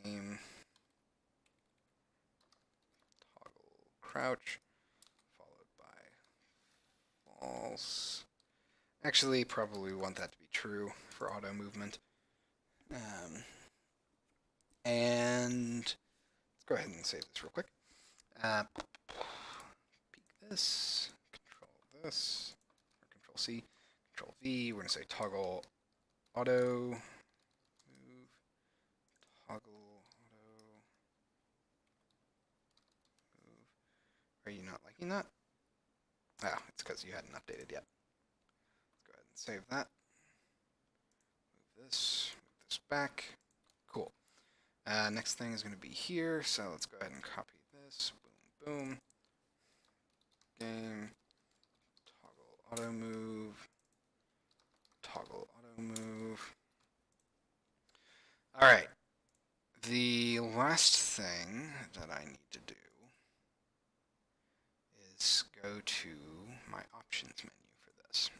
game toggle crouch followed by false. Actually, probably want that to be true for auto movement. And let's go ahead and save this real quick. Peek this, control this, or control C, control V. We're going to say toggle auto move, toggle auto move. Are you not liking that? Ah, it's because you hadn't updated yet. Let's go ahead and save that. Move this back. Cool. Next thing is going to be here, so let's go ahead and copy this. Boom, boom. Game, toggle auto move, toggle auto move. All right. The last thing that I need to do is go to my options menu for this.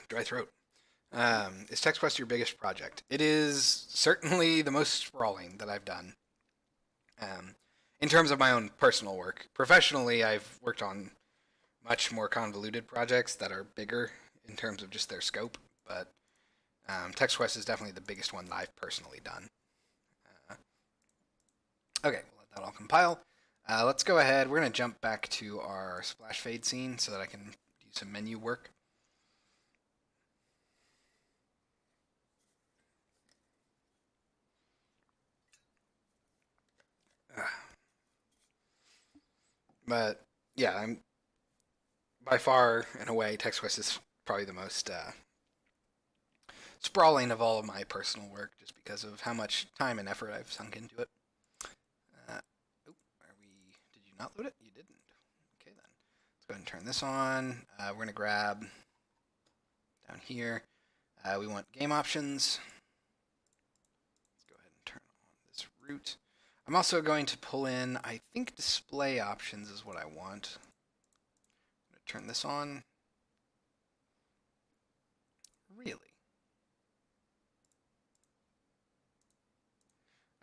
Dry throat. Is TextQuest your biggest project? It is certainly the most sprawling that I've done. In terms of my own personal work. Professionally, I've worked on much more convoluted projects that are bigger in terms of just their scope, but TextQuest is definitely the biggest one that I've personally done. Okay, we'll let that all compile. Let's go ahead. We're going to jump back to our splash fade scene so that I can do some menu work. But yeah, I'm by far and away TextQuest is probably the most sprawling of all of my personal work, just because of how much time and effort I've sunk into it. Did you not load it? You didn't. Okay then. Let's go ahead and turn this on. We're gonna grab down here. We want game options. Let's go ahead and turn on this root. I'm also going to pull in, I think display options is what I want. I'm going to turn this on. Really?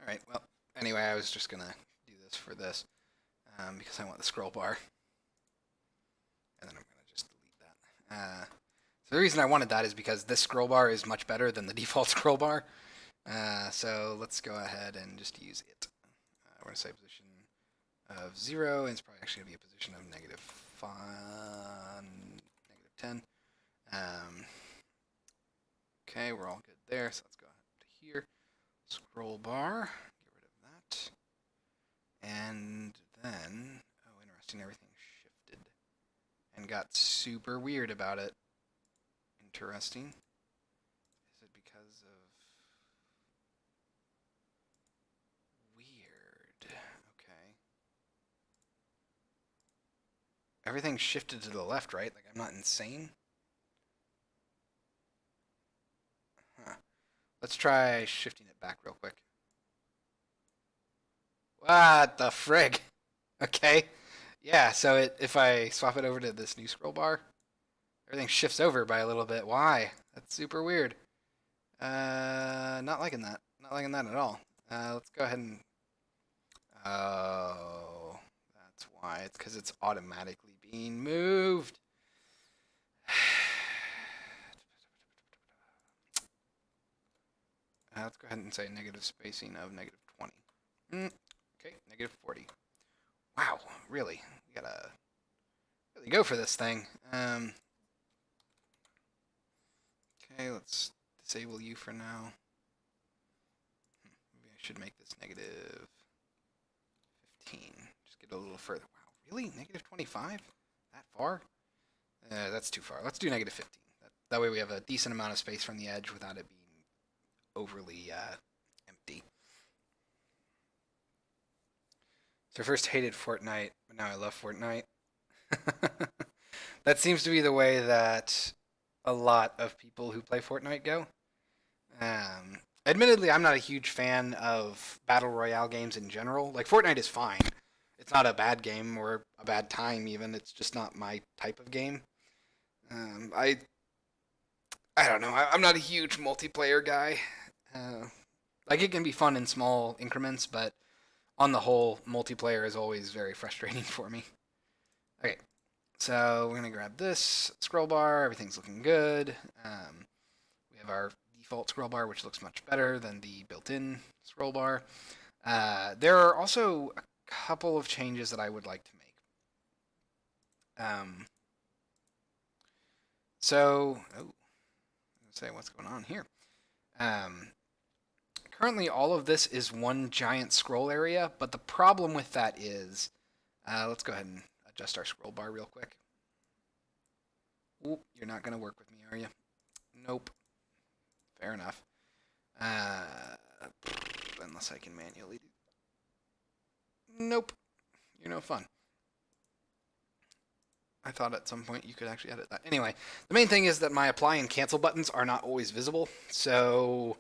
All right, well, anyway, I was just going to do this for this because I want the scroll bar. And then I'm going to just delete that. So the reason I wanted that is because this scroll bar is much better than the default scroll bar. So let's go ahead and just use it. We're going to say position of 0, and it's probably actually going to be a position of -10. Okay, we're all good there, so let's go up to here. Scroll bar, get rid of that. And then, oh, interesting, everything shifted and got super weird about it. Interesting. Is it because of... Weird. Okay. everything shifted to the left, right? Like I'm not insane. Huh. Let's try shifting it back real quick. What the frig? Okay. Yeah, so if I swap it over to this new scroll bar, everything shifts over by a little bit. Why? That's super weird. Not liking that. Not liking that at all. Let's go ahead and... Oh, that's why. It's because it's automatically being moved. Let's go ahead and say negative spacing of negative 20. Okay, negative 40. Wow, really? We gotta really go for this thing. Okay, let's disable you for now. Maybe I should make this negative 15. Just get a little further. Wow, really? Negative 25? That far? That's too far. Let's do negative 15. That way we have a decent amount of space from the edge without it being overly empty. So I first hated Fortnite, but now I love Fortnite. That seems to be the way that a lot of people who play Fortnite go. Admittedly, I'm not a huge fan of battle royale games in general. Like Fortnite is fine. It's not a bad game or a bad time even. It's just not my type of game. Um, I I don't know. I'm not a huge multiplayer guy. Like it can be fun in small increments, but on the whole, multiplayer is always very frustrating for me. Okay, so we're gonna grab this scroll bar. Everything's looking good. We have our default scroll bar, which looks much better than the built-in scroll bar. There are also a couple of changes that I would like to make. Say what's going on here. Currently, all of this is one giant scroll area, but the problem with that is, let's go ahead and adjust our scroll bar real quick. Oop, you're not going to work with me, are you? Nope. Fair enough. Unless I can manually do. Nope. You're no fun. I thought at some point you could actually edit that. Anyway, the main thing is that my apply and cancel buttons are not always visible, so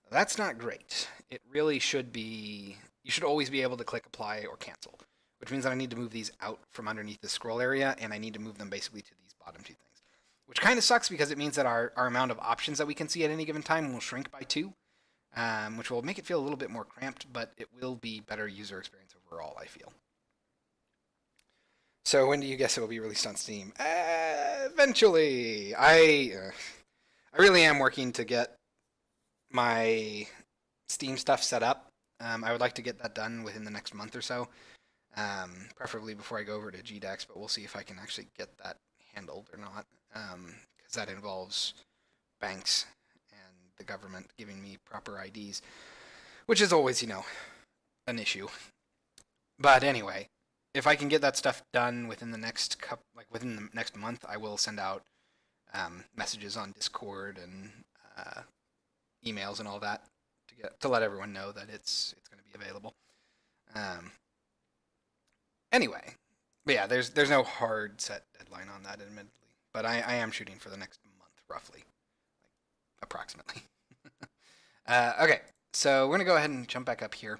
that's not great. It really should be, you should always be able to click apply or cancel, which means that I need to move these out from underneath the scroll area, and I need to move them basically to these bottom two things, which kind of sucks because it means that our amount of options that we can see at any given time will shrink by 2, which will make it feel a little bit more cramped, but it will be better user experience overall, I feel. So when do you guess it will be released on Steam? Eventually. I really am working to get my Steam stuff set up. I would like to get that done within the next month or so, preferably before I go over to GDEX, but we'll see if I can actually get that handled or not, because that involves banks and the government giving me proper IDs, which is always, an issue. But anyway, if I can get that stuff done within the next within the next month, I will send out messages on Discord and emails and all that to let everyone know that it's going to be available. Anyway, but yeah, there's no hard set deadline on that, admittedly, but I am shooting for the next month, roughly, like approximately. Okay, so we're gonna go ahead and jump back up here.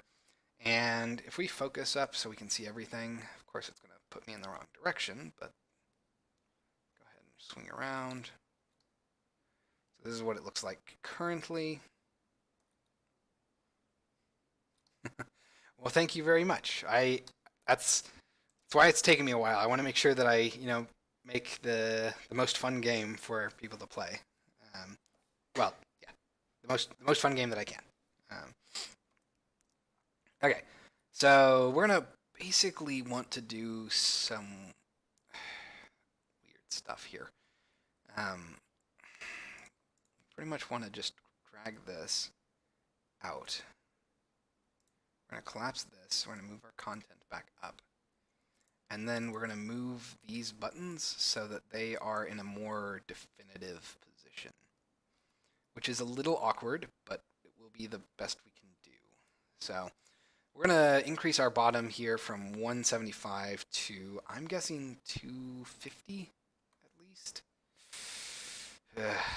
And if we focus up so we can see everything, of course it's going to put me in the wrong direction, but go ahead and swing around. So this is what it looks like currently. Well, thank you very much. That's why it's taken me a while. I want to make sure that I, make the most fun game for people to play. Well, yeah, the most fun game that I can. Okay, so we're gonna basically want to do some weird stuff here. Pretty much want to just drag this out. We're gonna collapse this. We're gonna move our content back up, and then we're gonna move these buttons so that they are in a more definitive position, which is a little awkward, but it will be the best we can do. So We're going to increase our bottom here from 175 to, I'm guessing, 250 at least.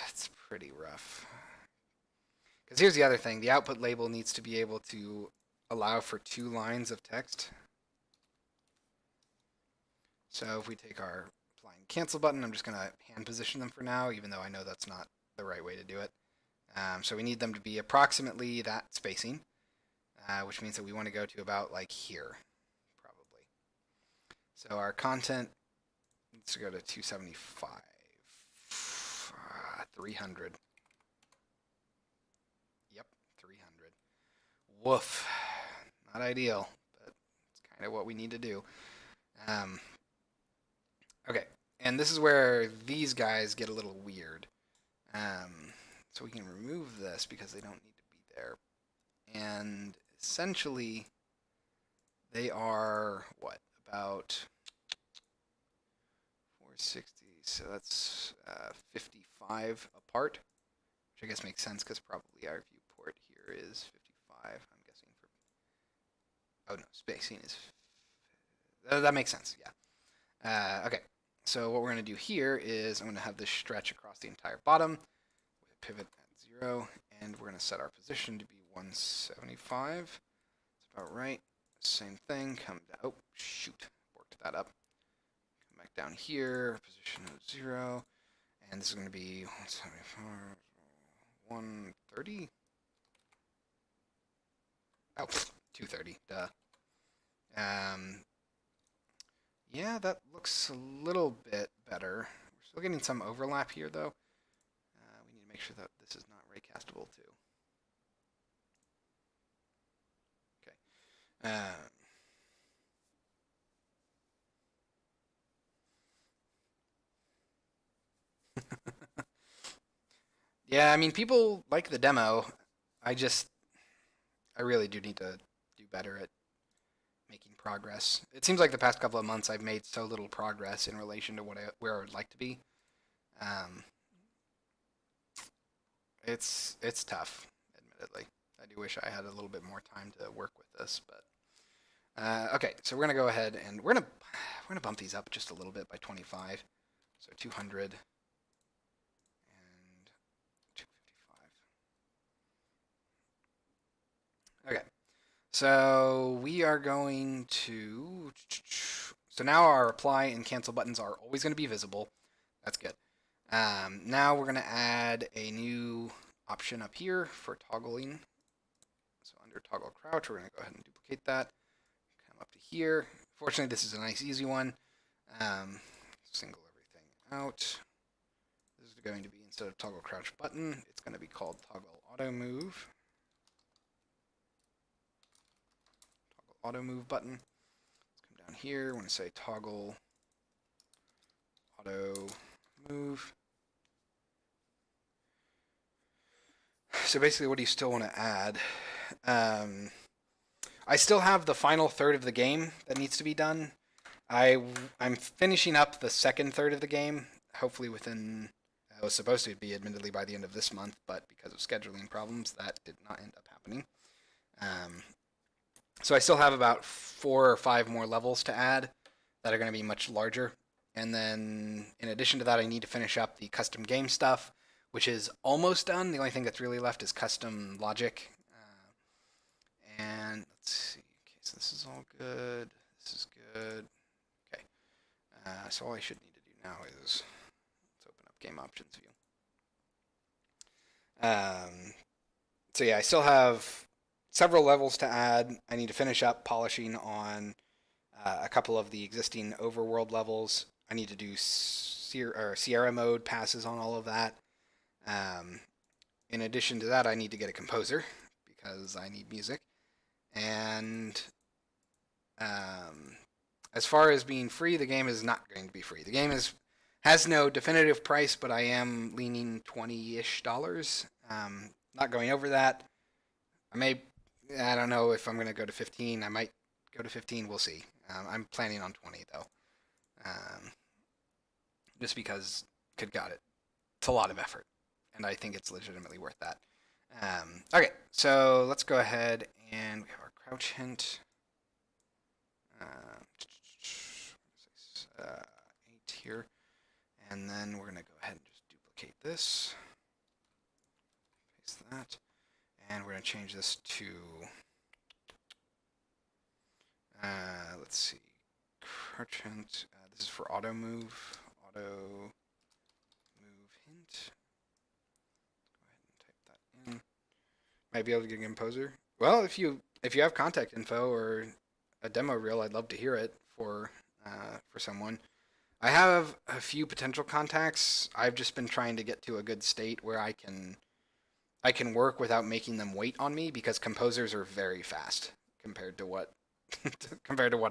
It's pretty rough. Because here's the other thing. The output label needs to be able to allow for 2 lines of text. So if we take our apply and cancel button, I'm just going to hand position them for now, even though I know that's not the right way to do it. So we need them to be approximately that spacing, which means that we want to go to about like here, probably. So our content needs to go to 275, 300. Yep, 300. Woof. Not ideal, but it's kind of what we need to do. Okay, and this is where these guys get a little weird. So we can remove this because they don't need to be there. And essentially, they are, what, about 460, so that's 55 apart, which I guess makes sense because probably our viewport here is 55, I'm guessing. Oh no, spacing is, that makes sense, yeah. Okay, so what we're going to do here is I'm going to have this stretch across the entire bottom with a pivot at 0, and we're going to set our position to be 175. That's about right. Same thing, come down, oh shoot, worked that up. Come back down here, position of 0, and this is going to be 175, 130? Oh, 230, duh. Yeah, that looks a little bit better. We're still getting some overlap here, though. We need to make sure that this is not raycastable, too. Okay. Yeah, I mean, people like the demo. I really do need to do better at making progress. It seems like the past couple of months I've made so little progress in relation to where I would like to be. Um, it's tough, admittedly. I do wish I had a little bit more time to work with this, but okay. So we're gonna go ahead and we're gonna bump these up just a little bit by 25. So 200 and 255. Okay. So we are going to. So now our apply and cancel buttons are always going to be visible. That's good. Now we're going to add a new option up here for toggling. So under toggle crouch, we're going to go ahead and duplicate that. Come up to here. Fortunately, this is a nice, easy one. Single everything out. This is going to be, instead of toggle crouch button, it's going to be called toggle auto move. Auto move button. Let's come down here. I want to say toggle auto move. So basically, what do you still want to add? I still have the final third of the game that needs to be done. I'm finishing up the second third of the game, hopefully within, it was supposed to be admittedly by the end of this month, but because of scheduling problems, that did not end up happening. So I still have about 4 or 5 more levels to add that are going to be much larger. And then in addition to that, I need to finish up the custom game stuff, which is almost done. The only thing that's really left is custom logic. And let's see. Okay, so this is all good. This is good. Okay. So all I should need to do now is let's open up game options view. So yeah, I still have several levels to add. I need to finish up polishing on a couple of the existing overworld levels. I need to do Sierra mode passes on all of that. In addition to that, I need to get a composer because I need music. And as far as being free, the game is not going to be free. The game has no definitive price, but I am leaning $20-ish. Not going over that. I don't know if I'm going to go to 15. I might go to 15. We'll see. I'm planning on 20 though. Just because, good God, it's a lot of effort, and I think it's legitimately worth that. Okay, so let's go ahead and we have our crouch hint. 8 here. And then we're going to go ahead and just duplicate this. Paste that. And we're going to change this to, let's see, crouch hint. This is for auto move. Auto move hint. Go ahead and type that in. Might be able to get a composer. Well, if you have contact info or a demo reel, I'd love to hear it for someone. I have a few potential contacts. I've just been trying to get to a good state where I can work without making them wait on me, because composers are very fast compared to what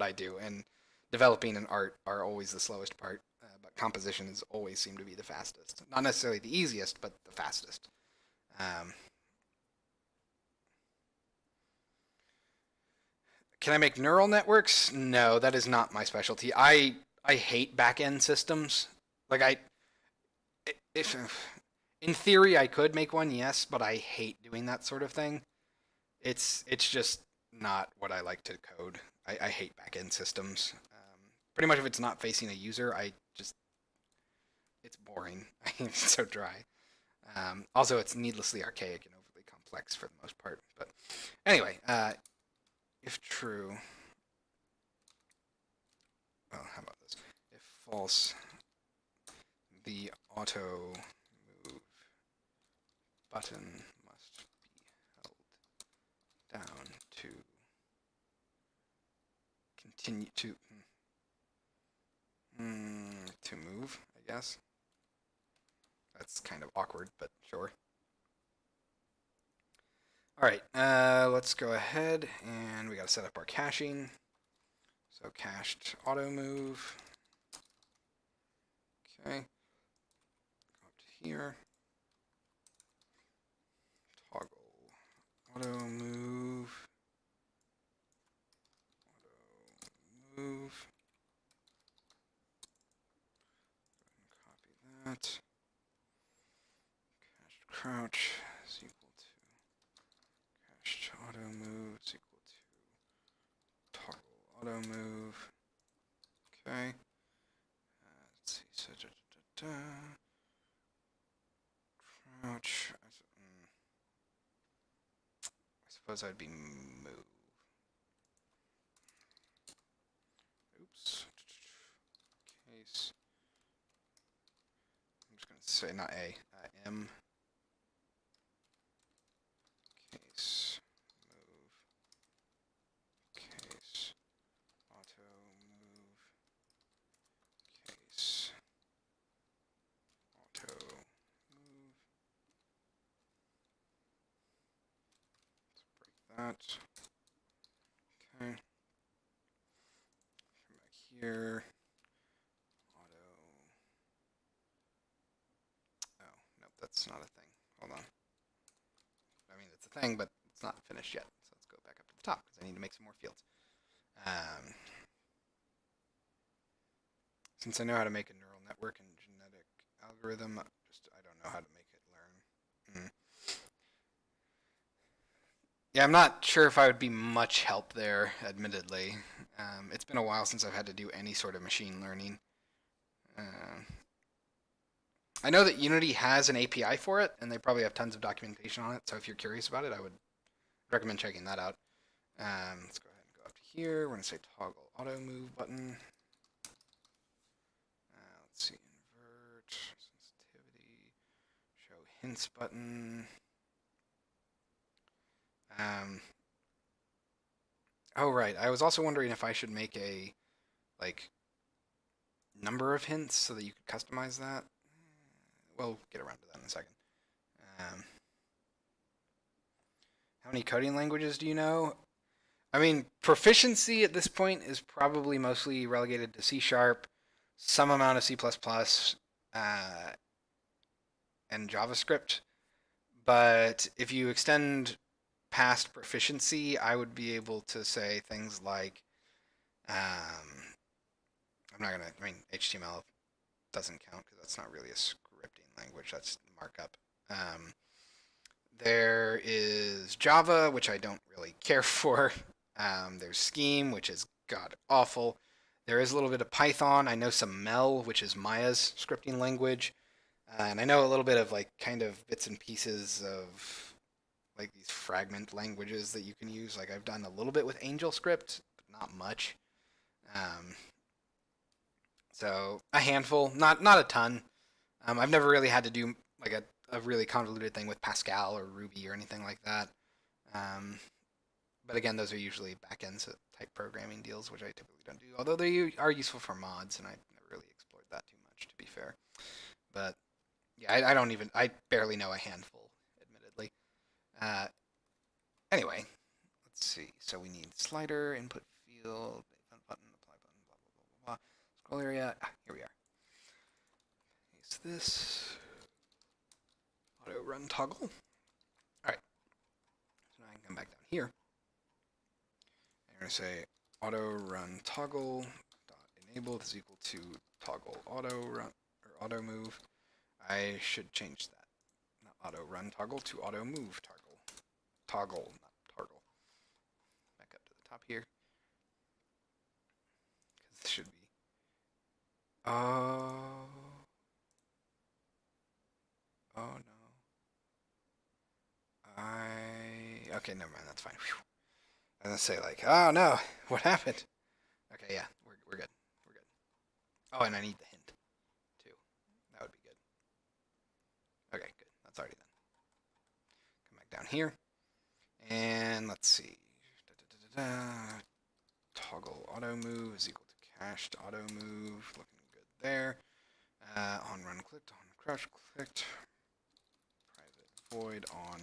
I do, and developing an art are always the slowest part. But composition has always seemed to be the fastest. Not necessarily the easiest, but the fastest. Can I make neural networks? No, that is not my specialty. I hate back-end systems. Like if in theory I could make one, yes, but I hate doing that sort of thing. It's just not what I like to code. I hate back-end systems. Pretty much if it's not facing a user, it's boring. It's so dry. Also, it's needlessly archaic and overly complex for the most part. But anyway, if true, well, how about this? If false, the auto move button must be held down to continue to move, I guess. That's kind of awkward, but sure. All right, let's go ahead and we got to set up our caching. So cached auto move. Okay. Go up to here. Toggle auto move. Auto move. Copy that. Cached crouch is equal to cached auto move is equal to toggle auto move. Okay. Let's see. So crouch. I suppose I'd be move. Oops. Case. I'm just going to say not A. M. Case. Move. Case. Auto move. Case. Auto move. Let's break that. Okay. Come back here. Auto. Oh, nope, that's not a thing. Hold on. I mean, it's a thing, but it's not finished yet. So let's go back up to the top because I need to make some more fields. Since I know how to make a neural network and genetic algorithm, I don't know how to make it learn. Yeah, I'm not sure if I would be much help there, admittedly. It's been a while since I've had to do any sort of machine learning. I know that Unity has an API for it, and they probably have tons of documentation on it, so if you're curious about it, I would recommend checking that out. Let's go ahead and go up to here. We're going to say toggle auto move button. Let's see, invert, sensitivity, show hints button. Oh, right. I was also wondering if I should make a, number of hints so that you could customize that. We'll get around to that in a second. How many coding languages do you know? I mean, proficiency at this point is probably mostly relegated to C#, some amount of C++, and JavaScript. But if you extend past proficiency, I would be able to say things like, HTML doesn't count because that's not really a scripting language, that's markup. There is Java, which I don't really care for. There's Scheme, which is god awful. There is a little bit of Python. I know some Mel, which is Maya's scripting language. And I know a little bit of like kind of bits and pieces of like these fragment languages that you can use. Like I've done a little bit with AngelScript, but not much. Um, so a handful, not a ton. I've never really had to do like a really convoluted thing with Pascal or Ruby or anything like that. Um, but again, those are usually backend type programming deals, which I typically don't do. Although they are useful for mods, and I've never really explored that too much, to be fair. But yeah, I barely know a handful, admittedly. Uh, anyway, let's see. So we need slider, input field, button, apply button, blah, blah, blah, blah, blah. Scroll area. Here we are. Paste this. Auto run toggle. All right. So now I can come back down here. And we're going to say auto run toggle dot enabled is equal to toggle auto run or auto move. I should change that. Not auto run toggle to auto move toggle. Toggle, not toggle. Back up to the top here. Because this should be. Oh. Oh no. Okay, never mind. That's fine. Whew. I was gonna say like, oh no, what happened? Okay, yeah, we're good. We're good. Oh, and I need the hint too. That would be good. Okay, good. That's already done. Come back down here, and let's see. Toggle auto move is equal to cached auto move. Looking good there. On run clicked, on crouch clicked. Private void on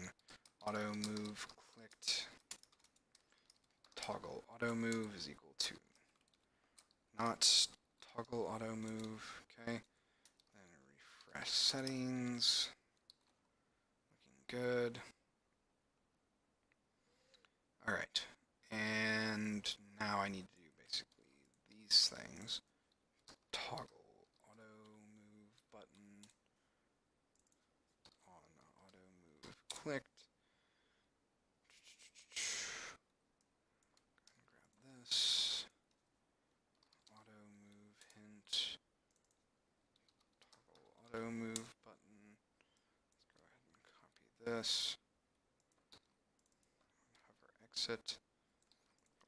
auto move clicked. Toggle auto move is equal to not toggle auto move. Okay. Then refresh settings. Looking good. All right. And now I need to do basically these things. Toggle auto move button on auto move clicked. Grab this. Auto move hint. Toggle auto move button. Let's go ahead and copy this. Hover exit.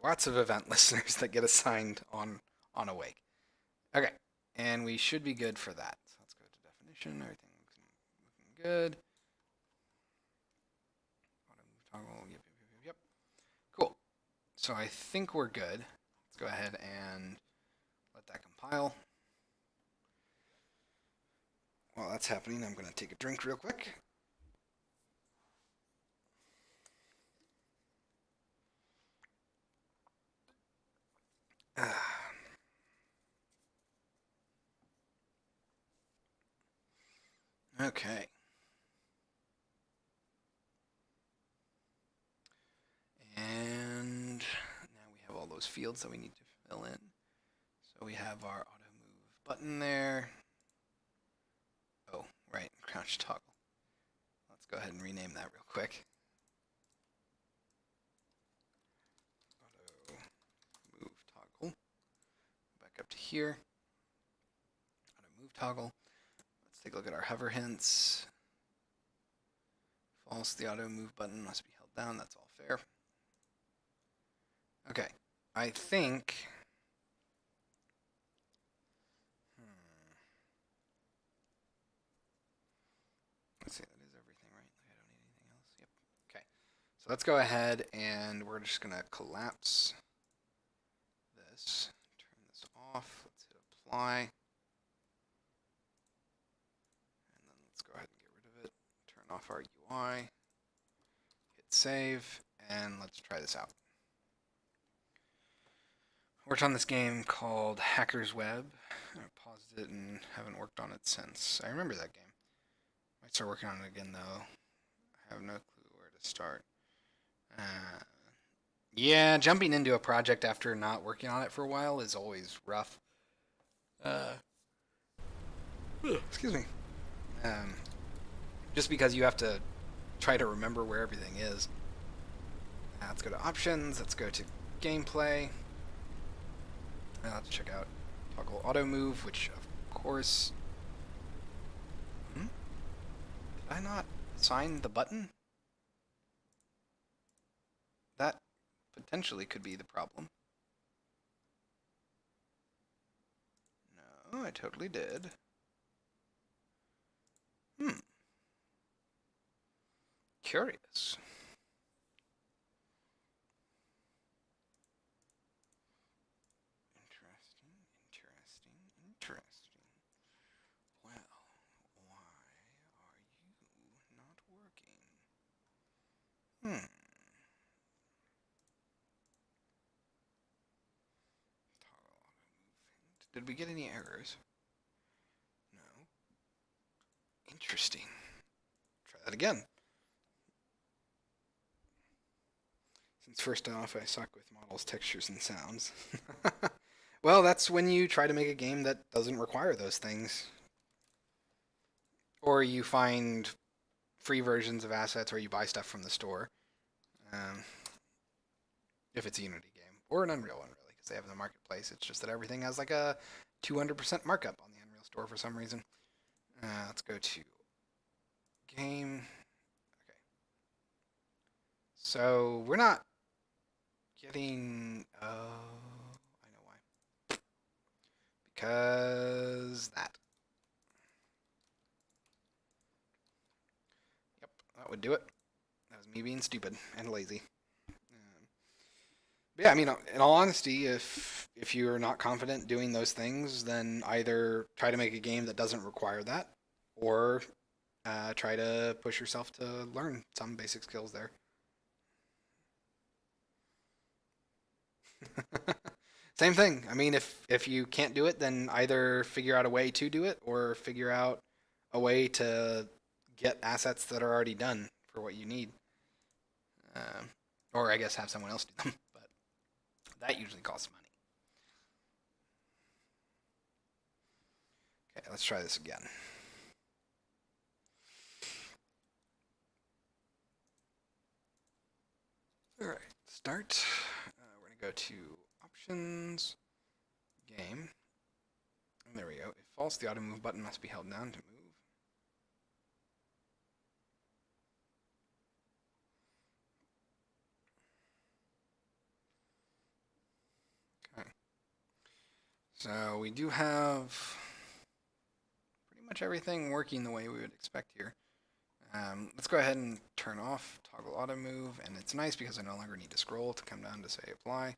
Lots of event listeners that get assigned on awake. Okay, and we should be good for that. So let's go to definition. Everything's looking good. Auto move toggle. Yep. Cool. So I think we're good. Let's go ahead and let that compile. While that's happening, I'm going to take a drink real quick. Okay. And now we have all those fields that we need to fill in. So we have our auto move button there. Oh, right, crouch toggle. Let's go ahead and rename that real quick. Auto move toggle. Back up to here. Auto move toggle. Let's take a look at our hover hints. False, the auto move button must be held down. That's all fair. Okay, I think. Let's see, that is everything, right? I don't need anything else. Yep. Okay, so let's go ahead and we're just gonna collapse this. Turn this off. Let's hit apply. And then let's go ahead and get rid of it. Turn off our UI. Hit save, and let's try this out. Worked on this game called Hacker's Web. I paused it and haven't worked on it since. I remember that game. Might start working on it again though. I have no clue where to start. Yeah, jumping into a project after not working on it for a while is always rough. Excuse me. Just because you have to try to remember where everything is. Let's go to options. Let's go to gameplay. Let's check out toggle auto move, which of course. Did I not assign the button? That potentially could be the problem. No, I totally did. Curious. Interesting. Well, why are you not working? Did we get any errors? No. Interesting. Try that again. Since first off, I suck with models, textures, and sounds. Well, that's when you try to make a game that doesn't require those things. Or you find free versions of assets, or you buy stuff from the store. If it's a Unity game. Or an Unreal one, really, because they have in the marketplace. It's just that everything has like a 200% markup on the Unreal store for some reason. Let's go to game. Okay. So we're not getting. Oh, I know why. Because that. Yep, that would do it. That was me being stupid and lazy. Yeah, I mean, in all honesty, if you're not confident doing those things, then either try to make a game that doesn't require that, or try to push yourself to learn some basic skills there. Same thing. I mean, if you can't do it, then either figure out a way to do it, or figure out a way to get assets that are already done for what you need. Or I guess have someone else do them, but that usually costs money. Okay, let's try this again. All right, start. We're going to go to options, game. And there we go. If false, the auto move button must be held down to move. Okay. So we do have pretty much everything working the way we would expect here. Let's go ahead and turn off toggle auto move, and it's nice because I no longer need to scroll to come down to say apply.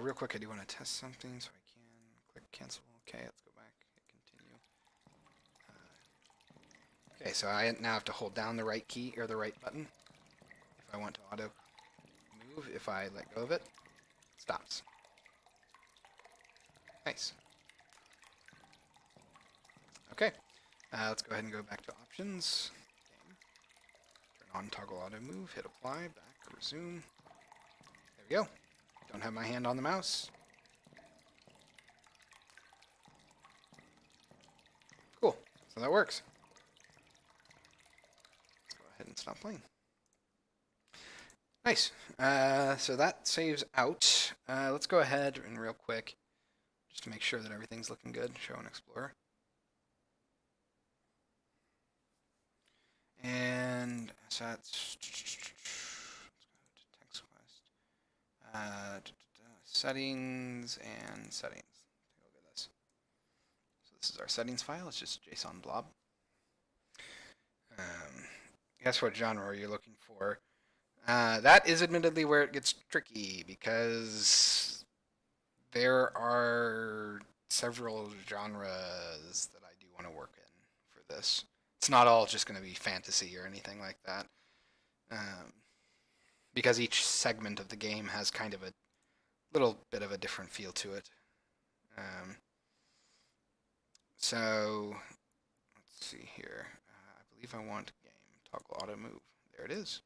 Real quick, I do want to test something, so I can click cancel. Okay, let's go back, hit continue. Okay, so I now have to hold down the right key or the right button if I want to auto move. If I let go of it, it stops. Nice. Okay, let's go ahead and go back to options. Turn on toggle auto move, hit apply, back, resume. There we go. Don't have my hand on the mouse. Cool, so that works. Let's go ahead and stop playing. Nice. So that saves out. Let's go ahead and real quick, just to make sure that everything's looking good, show and explore. And assets. Let's go to text quest. Settings and settings. Take a look at this. So this is our settings file. It's just JSON blob. Guess what genre are you looking for? That is admittedly where it gets tricky because there are several genres that I do want to work in for this. It's not all just going to be fantasy or anything like that. Because each segment of the game has kind of a little bit of a different feel to it. So, let's see here. I believe I want game. Toggle auto move. There it is.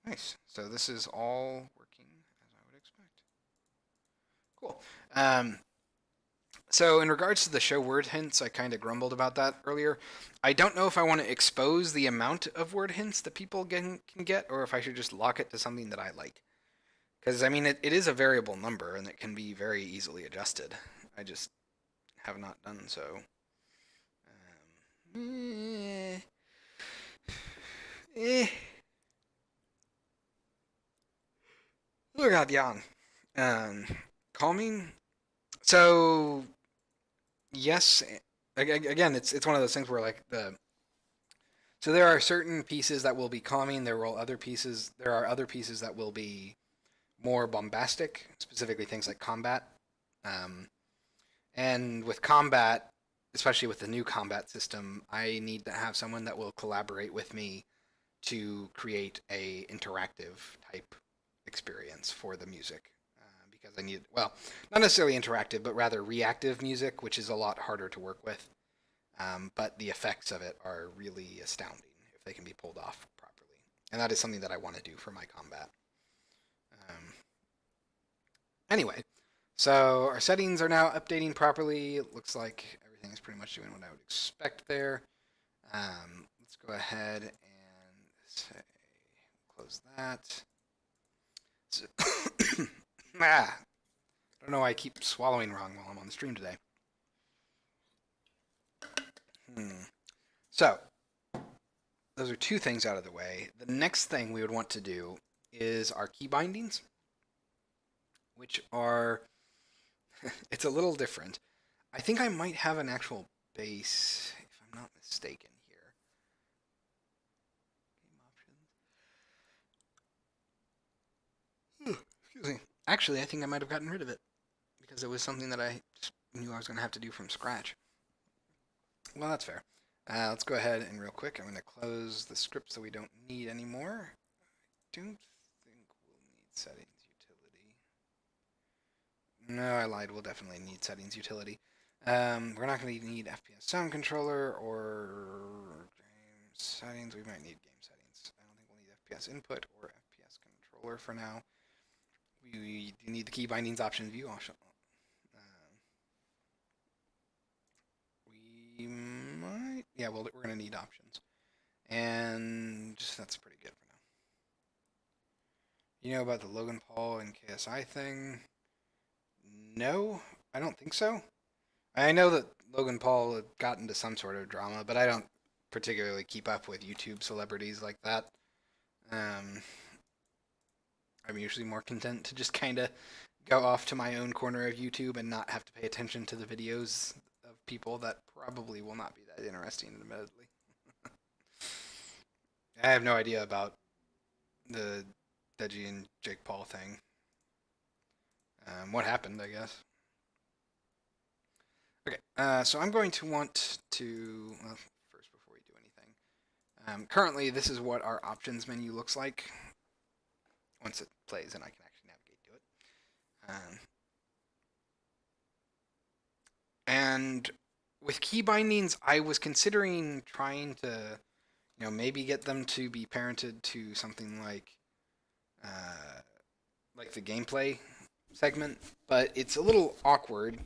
Nice. So this is all working as I would expect. Cool. So in regards to the show word hints, I kind of grumbled about that earlier. I don't know if I want to expose the amount of word hints that people can get, or if I should just lock it to something that I like. Because, I mean, it is a variable number and it can be very easily adjusted. I just have not done so. Um, eh. Oh, God, yawn. Um, Calming. So, yes. Again, it's one of those things where, like, so there are certain pieces that will be calming. There are other pieces that will be more bombastic, specifically things like combat. Um, and with combat, especially with the new combat system, I need to have someone that will collaborate with me to create a interactive type experience for the music. Because I need, well, not necessarily interactive, but rather reactive music, which is a lot harder to work with. But the effects of it are really astounding if they can be pulled off properly. And that is something that I want to do for my combat. Um, anyway, so our settings are now updating properly. It looks like everything is pretty much doing what I would expect there. Let's go ahead and say, close that. So, I don't know why I keep swallowing wrong while I'm on the stream today. So, those are two things out of the way. The next thing we would want to do is our key bindings, which are, it's a little different. I think I might have an actual base, if I'm not mistaken here. Game options. Excuse me. Actually, I think I might have gotten rid of it because it was something that I just knew I was going to have to do from scratch. Well, that's fair. Let's go ahead and real quick, I'm going to close the scripts that we don't need anymore. I don't think we'll need settings utility. No, I lied. We'll definitely need settings utility. We're not going to need FPS sound controller or game settings. We might need game settings. I don't think we'll need FPS input or FPS controller for now. We do need the key bindings option view option. We might, yeah, well, we're going to need options. And that's pretty good for now. You know about the Logan Paul and KSI thing? No, I don't think so. I know that Logan Paul had gotten into some sort of drama, but I don't particularly keep up with YouTube celebrities like that. Um, I'm usually more content to just kind of go off to my own corner of YouTube and not have to pay attention to the videos of people that probably will not be that interesting, admittedly. I have no idea about the Deji and Jake Paul thing. What happened, I guess. Okay, so I'm going to want to, well, first before we do anything, currently this is what our options menu looks like once it plays and I can actually navigate to it. And with key bindings, I was considering trying to, maybe get them to be parented to something like the gameplay segment, but it's a little awkward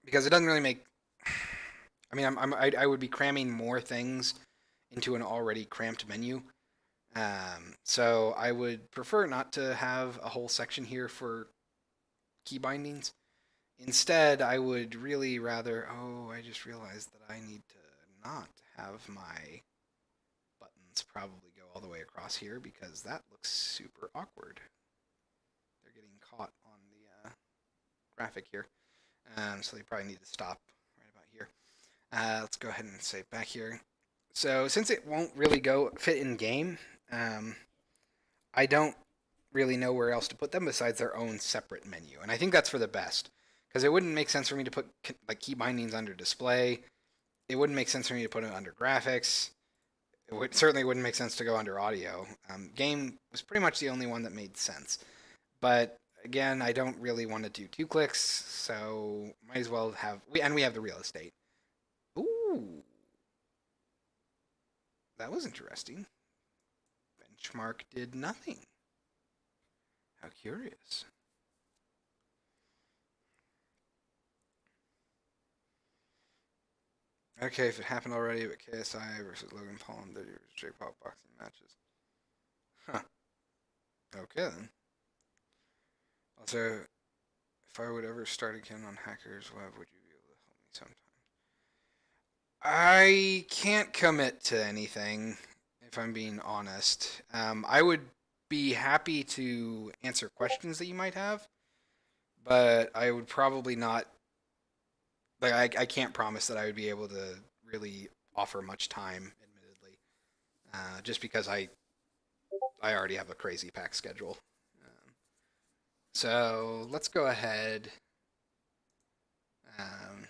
because it doesn't really make. I mean, I would be cramming more things into an already cramped menu. So I would prefer not to have a whole section here for key bindings. Instead, I would really rather. Oh, I just realized that I need to not have my buttons probably go all the way across here because that looks super awkward. They're getting caught on the graphic here. So they probably need to stop right about here. Let's go ahead and save back here. So since it won't really fit in game, I don't really know where else to put them besides their own separate menu, and I think that's for the best because it wouldn't make sense for me to put like key bindings under display. It wouldn't make sense for me to put it under graphics. Certainly wouldn't make sense to go under audio. Game was pretty much the only one that made sense, but again, I don't really want to do 2 clicks, so might as well have we have the real estate. Ooh, that was interesting. Benchmark did nothing. How curious. Okay, if it happened already with KSI versus Logan Paul and the Jake Paul boxing matches. Huh. Okay then. Also, if I would ever start again on Hackers Web, would you be able to help me sometime? I can't commit to anything, if I'm being honest. I would be happy to answer questions that you might have, but I would probably not. Like, I can't promise that I would be able to really offer much time, admittedly, just because I already have a crazy packed schedule. Um, so let's go ahead um,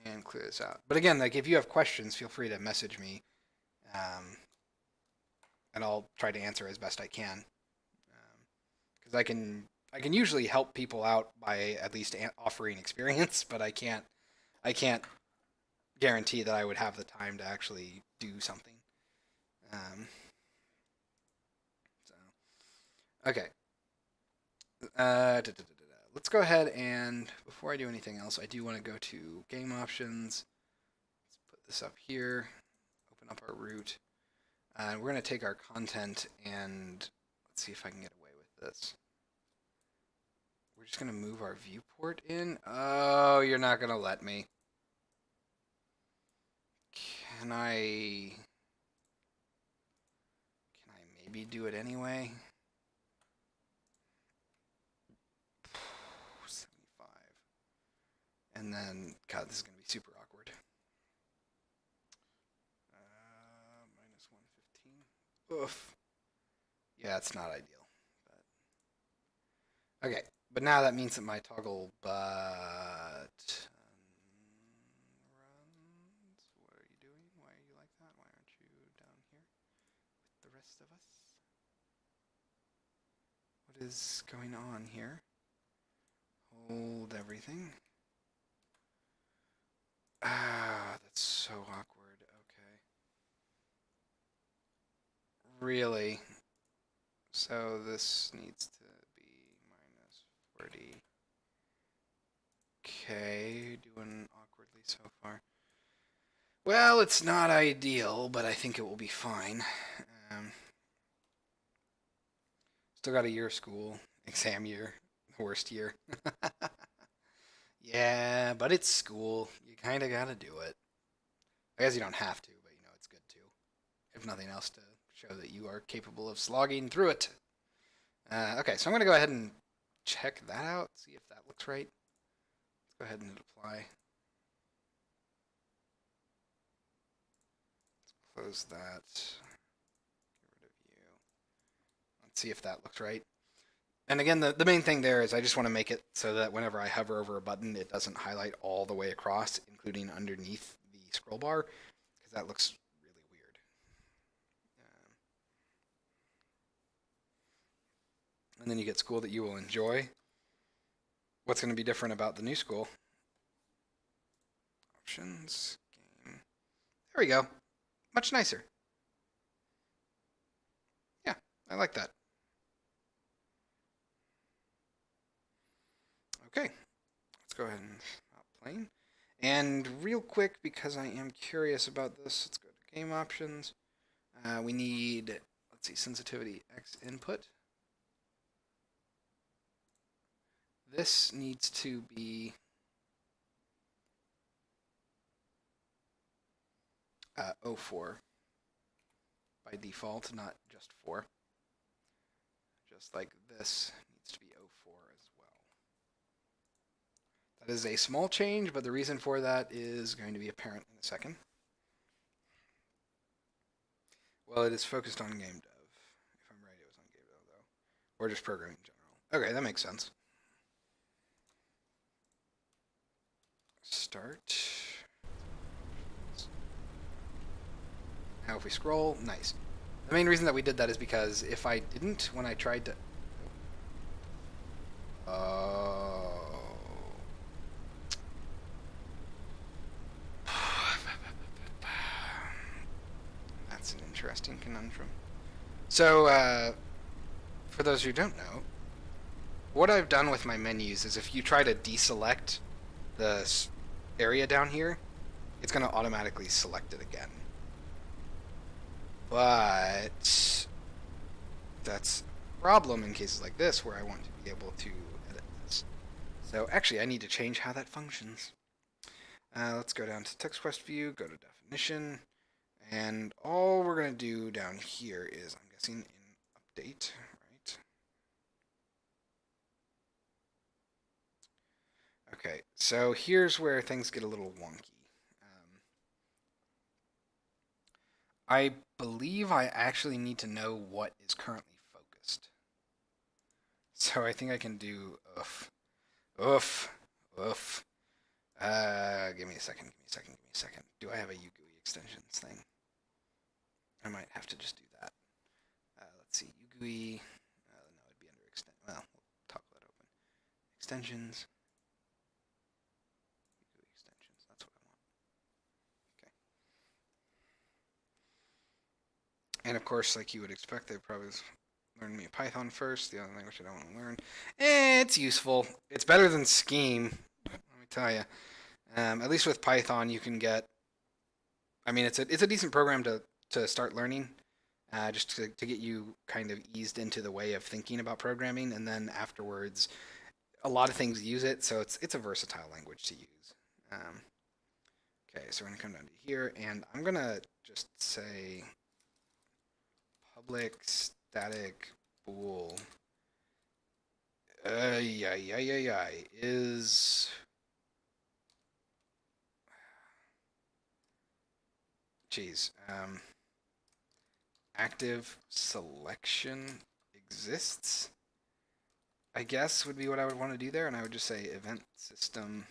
and clear this out. But again, like if you have questions, feel free to message me, and I'll try to answer as best I can. Because I can usually help people out by at least offering experience, but I can't guarantee that I would have the time to actually do something. Um, so okay, let's go ahead and before I do anything else, I do want to go to game options. Let's put this up here. Open up our root. We're going to take our content and let's see if I can get away with this. We're just going to move our viewport in. Oh, you're not going to let me. Can I maybe do it anyway? 75. And then, God, this is going to be super awkward. Minus 115. Oof. Yeah, it's not ideal. Okay, but now that means that my toggle but runs. What are you doing? Why are you like that? Why aren't you down here with the rest of us? What is going on here? Hold everything. Ah, that's so awkward. Okay. Really? So this needs to be minus 40. Okay, doing awkwardly so far. Well, it's not ideal, but I think it will be fine. Um, Still got a year of school, exam year, the worst year. Yeah, but it's school. You kind of got to do it. I guess you don't have to, but it's good to. If nothing else, to show that you are capable of slogging through it. Okay, so I'm going to go ahead and check that out, see if that looks right. Let's go ahead and hit apply. Let's close that. Get rid of you. Let's see if that looks right. And again, the main thing there is I just want to make it so that whenever I hover over a button, it doesn't highlight all the way across, including underneath the scroll bar, because that looks really weird. And then you get school that you will enjoy. What's going to be different about the new school? Options, game. There we go. Much nicer. Yeah, I like that. Okay, let's go ahead and stop playing. And real quick, because I am curious about this, let's go to game options. We need, let's see, sensitivity X input. This needs to be 04 by default, not just 4. Just like this needs to be 04 as well. That is a small change, but the reason for that is going to be apparent in a second. Well, it is focused on game dev. If I'm right, it was on game dev, though. Or just programming in general. Okay, that makes sense. Start. Now if we scroll, nice. The main reason that we did that is because if I didn't, when I tried to... Oh... That's an interesting conundrum. So, for those who don't know, what I've done with my menus is if you try to deselect the area down here, it's going to automatically select it again. But that's problem in cases like this where I want to be able to edit this. So actually, I need to change how that functions. Let's go down to text request view, go to definition, and all we're going to do down here is, I'm guessing, in update, right? Okay, so here's where things get a little wonky. I believe I actually need to know what is currently focused. So I think I can do oof, oof, oof. Give me a second, give me a second, give me a second. Do I have a UGUI extensions thing? I might have to just do that. Let's see, UGUI. No, it'd be under extent. Well, we'll toggle that open. Extensions. UGUI extensions. That's what I want. Okay. And of course, like you would expect, they probably learn me Python first. The other language I don't want to learn. It's useful. It's better than Scheme. Let me tell you. At least with Python, you can get. I mean, it's a decent program to start learning, just to get you kind of eased into the way of thinking about programming, and then afterwards, a lot of things use it, so it's a versatile language to use. Okay, so we're gonna come down to here, and I'm gonna just say public static bool. Is geez, active selection exists, I guess, would be what I would want to do there, and I would just say event system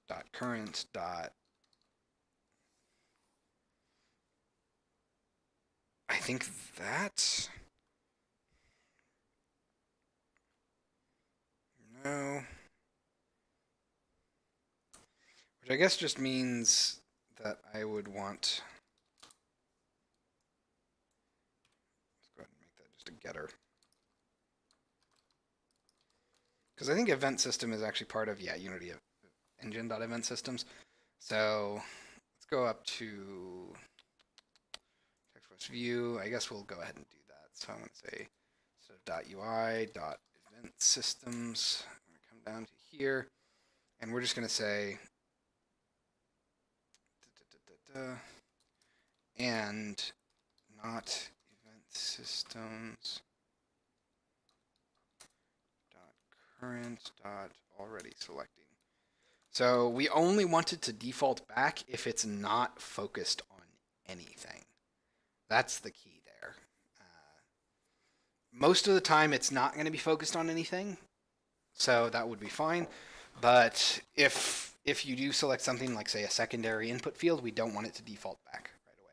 dot current dot. I think that. No. Which I guess just means that I would want. Let's go ahead and make that just a getter. Because I think event system is actually part of, Unity engine.event systems. So let's go up to text view. I guess we'll go ahead and do that. So I'm going to say instead of .ui, .event systems. I'm going to come down to here, and we're just going to say and not event systems current dot already selecting. So we only want it to default back if it's not focused on anything. That's the key there. Most of the time, it's not going to be focused on anything, so that would be fine. But if you do select something like, say, a secondary input field, we don't want it to default back right away.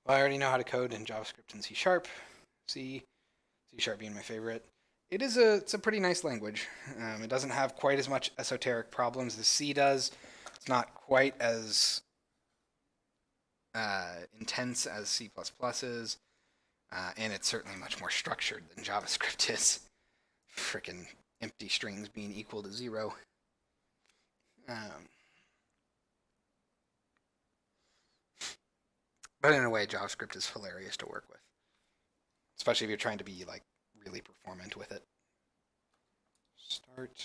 Well, I already know how to code in JavaScript and C#. C being my favorite. It's a pretty nice language. It doesn't have quite as much esoteric problems as C does. It's not quite as intense as C++ is, and it's certainly much more structured than JavaScript is. Frickin' empty strings being equal to 0. But in a way, JavaScript is hilarious to work with, especially if you're trying to be like really performant with it. Start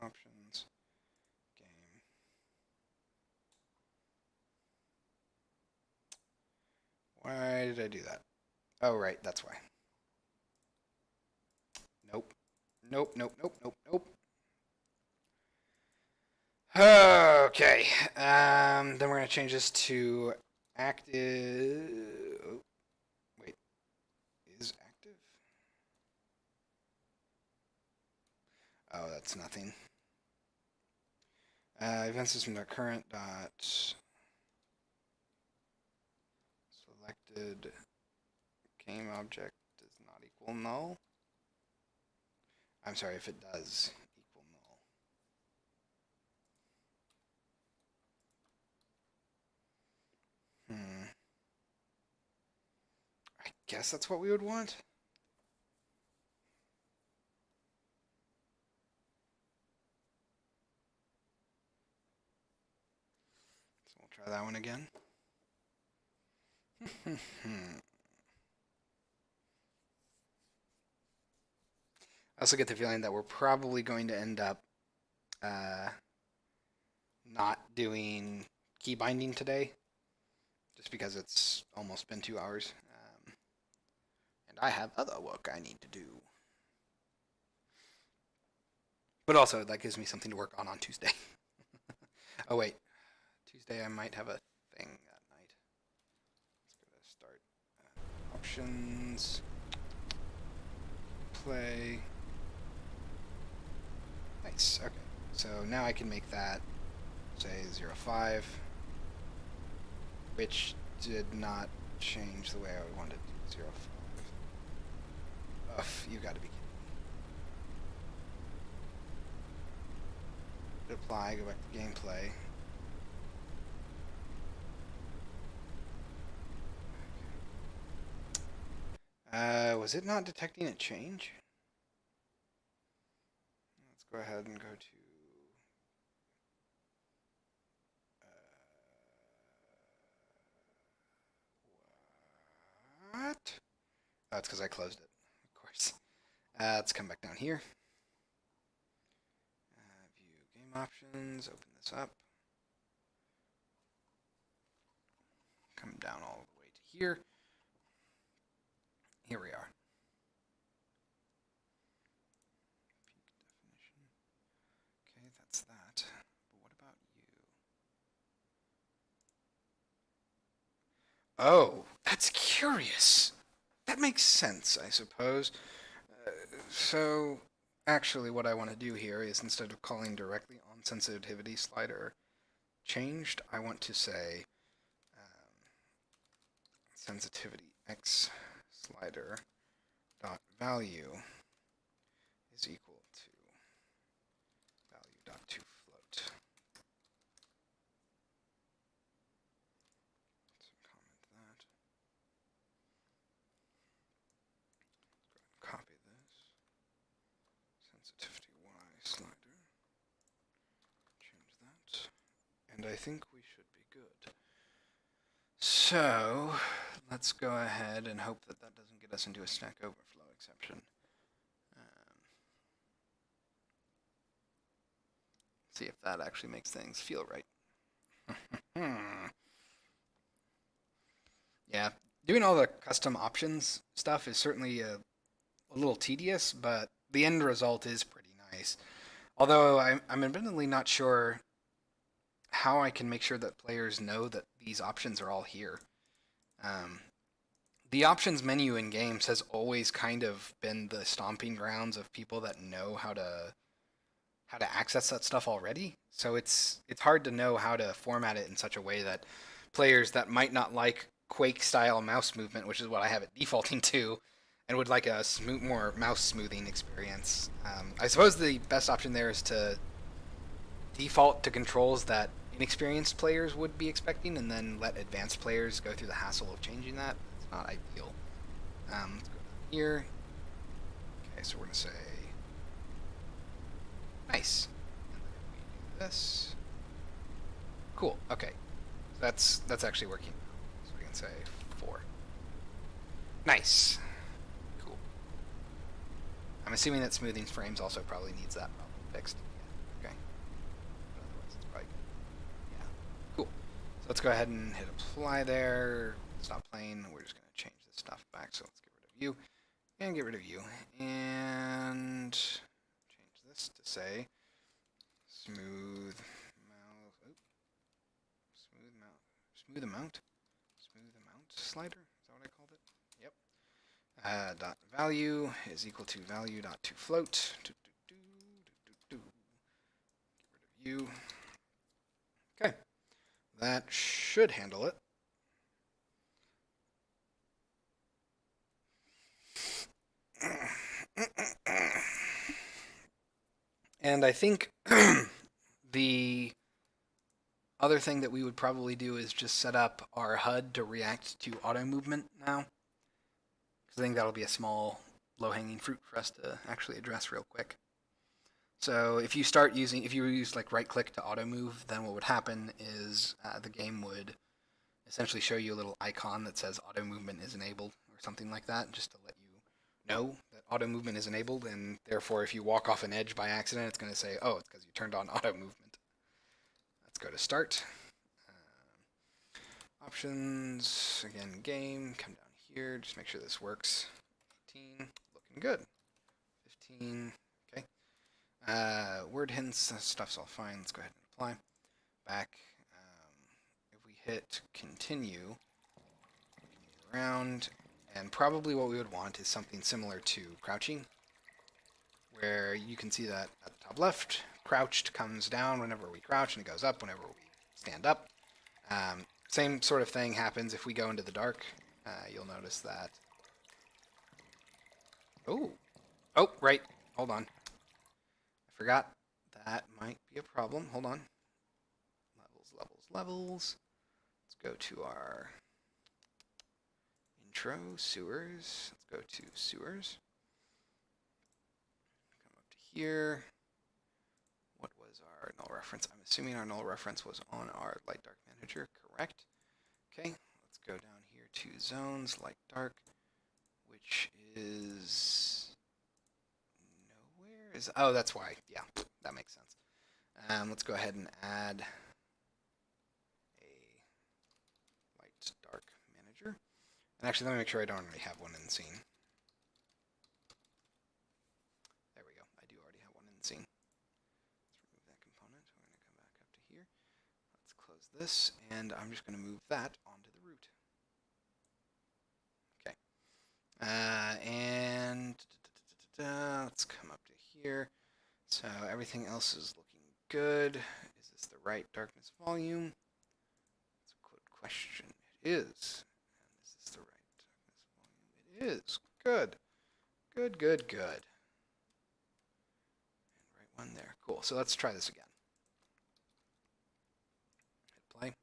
options game. Why did I do that? Oh, right, that's why. Nope. Nope, nope, nope, nope, nope. Okay. Then we're going to change this to active. Oh, wait. Is active? Oh, that's nothing. Event system.current dot selected game object does not equal null. I'm sorry, if it does equal null. I guess that's what we would want. So we'll try that one again. I also get the feeling that we're probably going to end up uh, not doing key binding today, just because it's almost been 2 hours, and I have other work I need to do. But also, that gives me something to work on Tuesday. Oh wait, Tuesday I might have a thing that night. Let's go to start options, play. Nice. Okay, so now I can make that say 0.5, which did not change the way I wanted to do 0.5. Ugh, you got to be kidding. Apply, go back to gameplay. Was it not detecting a change? Let's go ahead and go to what? Oh, it's because I closed it, of course. Let's come back down here. View game options, open this up. Come down all the way to here. Here we are. Peak definition. Okay, that's that. But what about you? Oh, that's curious. That makes sense, I suppose. So, actually, what I want to do here is instead of calling directly on sensitivity slider changed, I want to say sensitivity x slider dot value is equal to value dot to float. So comment that. Let's go ahead and copy this. Sensitivity y slider. Change that. And I think we should be good. So let's go ahead and hope that that doesn't get us into a Stack Overflow exception. See if that actually makes things feel right. Yeah, doing all the custom options stuff is certainly a little tedious, but the end result is pretty nice. Although I'm admittedly not sure how I can make sure that players know that these options are all here. Um, the options menu in games has always kind of been the stomping grounds of people that know how to access that stuff already. So it's hard to know how to format it in such a way that players that might not like Quake style mouse movement, which is what I have it defaulting to, and would like a more mouse smoothing experience. I suppose the best option there is to default to controls that inexperienced players would be expecting, and then let advanced players go through the hassle of changing that. It's not ideal. Let's go down here. Okay, so we're gonna say nice. And then if we do this, cool. Okay, that's actually working. So we can say 4. Nice. Cool. I'm assuming that smoothing frames also probably needs that problem fixed. Yeah. Okay. But otherwise, it's probably good. Yeah. Cool. So let's go ahead and hit apply there. Stop playing. We're just going to change this stuff back. So let's get rid of you and get rid of you and change this to say smooth mouse. Smooth amount slider. Is that what I called it? Yep. Dot value is equal to value dot to float. Get rid of you. Okay. That should handle it. And I think the other thing that we would probably do is just set up our HUD to react to auto movement now. Because I think that'll be a small, low-hanging fruit for us to actually address real quick. So if you use like right-click to auto move, then what would happen is the game would essentially show you a little icon that says auto movement is enabled or something like that, just to let you know that auto movement is enabled, and therefore if you walk off an edge by accident, it's going to say, oh, it's because you turned on auto movement. Let's go to start. Options, again, game, come down here, just make sure this works. 18, looking good. 15, okay. Word hints, stuff's all fine. Let's go ahead and apply. Back. If we hit continue, we can move around, and probably what we would want is something similar to crouching, where you can see that at the top left, crouched comes down whenever we crouch, and it goes up whenever we stand up. Same sort of thing happens if we go into the dark. You'll notice that. Oh, right. Hold on. I forgot. That might be a problem. Hold on. Levels. Let's go to our intro, sewers. Let's go to sewers. Come up to here. What was our null reference? I'm assuming our null reference was on our light dark manager, correct? Okay, let's go down here to zones, light dark, which is nowhere. Oh, that's why. Yeah, that makes sense. Let's go ahead and add a light dark manager. And actually, let me make sure I don't already have one in the scene. There we go. I do already have one in the scene. Let's remove that component. We're going to come back up to here. Let's close this, and I'm just going to move that onto the root. Okay. And let's come up to here. So everything else is looking good. Is this the right darkness volume? That's a good question. It is. And is this the right darkness volume? It is. Good. Good. And right one there. Cool. So let's try this again. Hit play.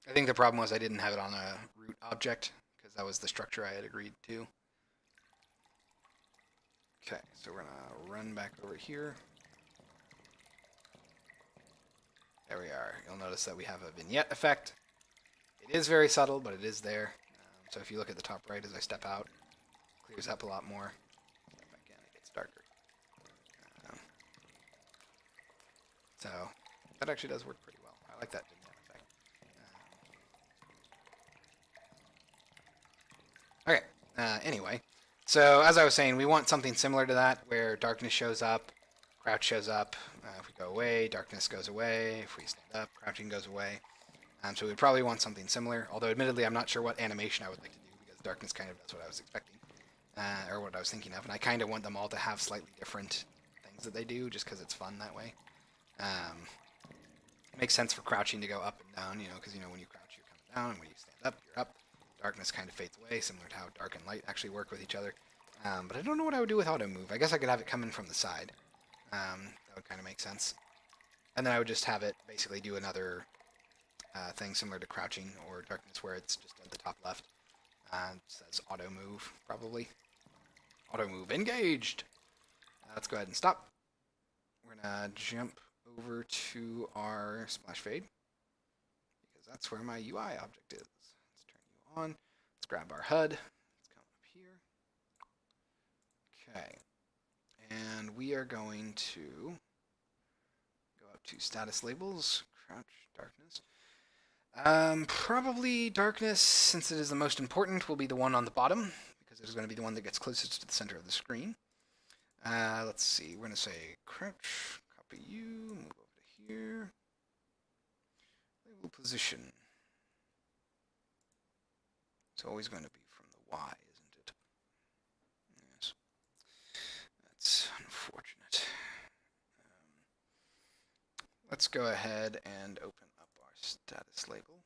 I think the problem was I didn't have it on a root object, because that was the structure I had agreed to. Okay, so we're going to run back over here. There we are. You'll notice that we have a vignette effect. It is very subtle, but it is there. So if you look at the top right as I step out, it clears up a lot more. Step back in, it gets darker. So that actually does work pretty well. I like that vignette effect. Okay, anyway. So as I was saying, we want something similar to that, where darkness shows up, crouch shows up. If we go away, darkness goes away. If we stand up, crouching goes away. So we'd probably want something similar, although admittedly I'm not sure what animation I would like to do, because darkness kind of does what I was expecting, or what I was thinking of, and I kind of want them all to have slightly different things that they do, just because it's fun that way. It makes sense for crouching to go up and down, because when you crouch you're coming down, and when you stand up you're up. Darkness kind of fades away, similar to how dark and light actually work with each other. But I don't know what I would do with auto move. I guess I could have it come in from the side. That would kind of make sense. And then I would just have it basically do another thing similar to crouching or darkness, where it's just at the top left. It says auto move, probably. Auto move engaged! Let's go ahead and stop. We're going to jump over to our splash fade, because that's where my UI object is. On. Let's grab our HUD. Let's come up here. Okay. And we are going to go up to status labels, crouch, darkness. Probably darkness, since it is the most important, will be the one on the bottom, because it is going to be the one that gets closest to the center of the screen. Let's see. We're going to say crouch, copy you, move over to here. Label position. It's always going to be from the Y, isn't it? Yes. That's unfortunate. Let's go ahead and open up our status label.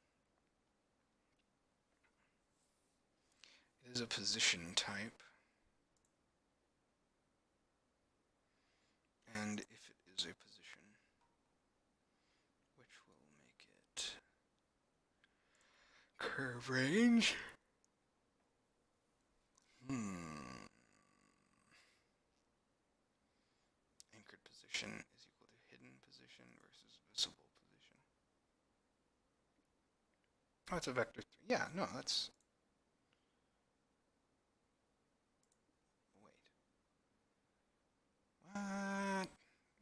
It is a position type. And if it is a position, which will make it curve range. Anchored position is equal to hidden position versus visible position. Oh, it's a vector 3. Yeah, no, that's... Wait.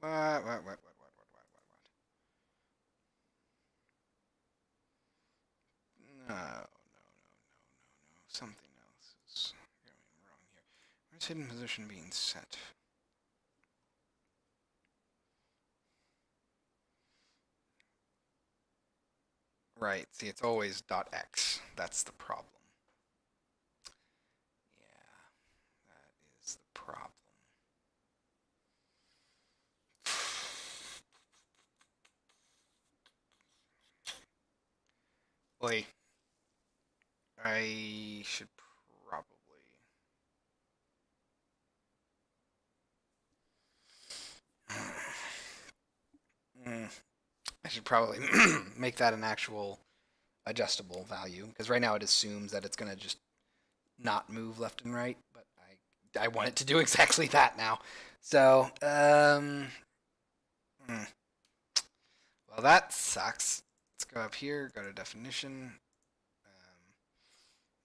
What? What? No, no, no, no, no, no. Something else is going wrong here. Where's hidden position being set? Right, see, it's always .x. That's the problem. Yeah, that is the problem. Boy, I should probably... I should probably make that an actual adjustable value, because right now it assumes that it's going to just not move left and right, but I want it to do exactly that now. So, well, that sucks. Let's go up here, go to definition.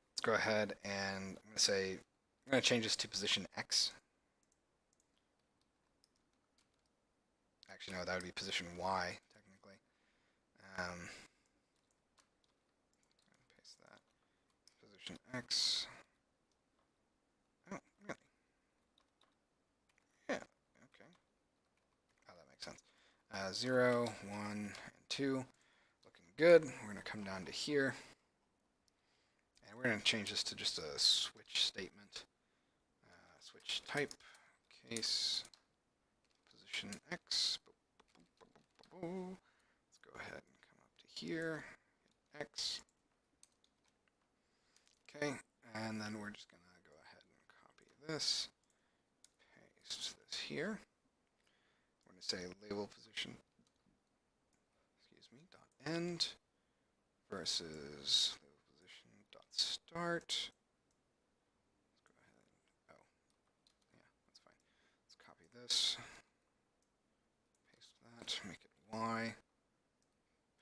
Let's go ahead and I'm going to change this to position X. Actually, no, that would be position Y, technically. Paste that. Position X. Oh, really? Yeah, okay. Oh, that makes sense. 0, 1, and 2. Looking good. We're going to come down to here. And we're going to change this to just a switch statement. Switch type, case, position X. Let's go ahead and come up to here. X. Okay, and then we're just going to go ahead and copy this. Paste this here. We're going to say label position, dot end versus label position dot start. Let's go ahead. Oh, yeah, that's fine. Let's copy this. Paste that. Make it Y.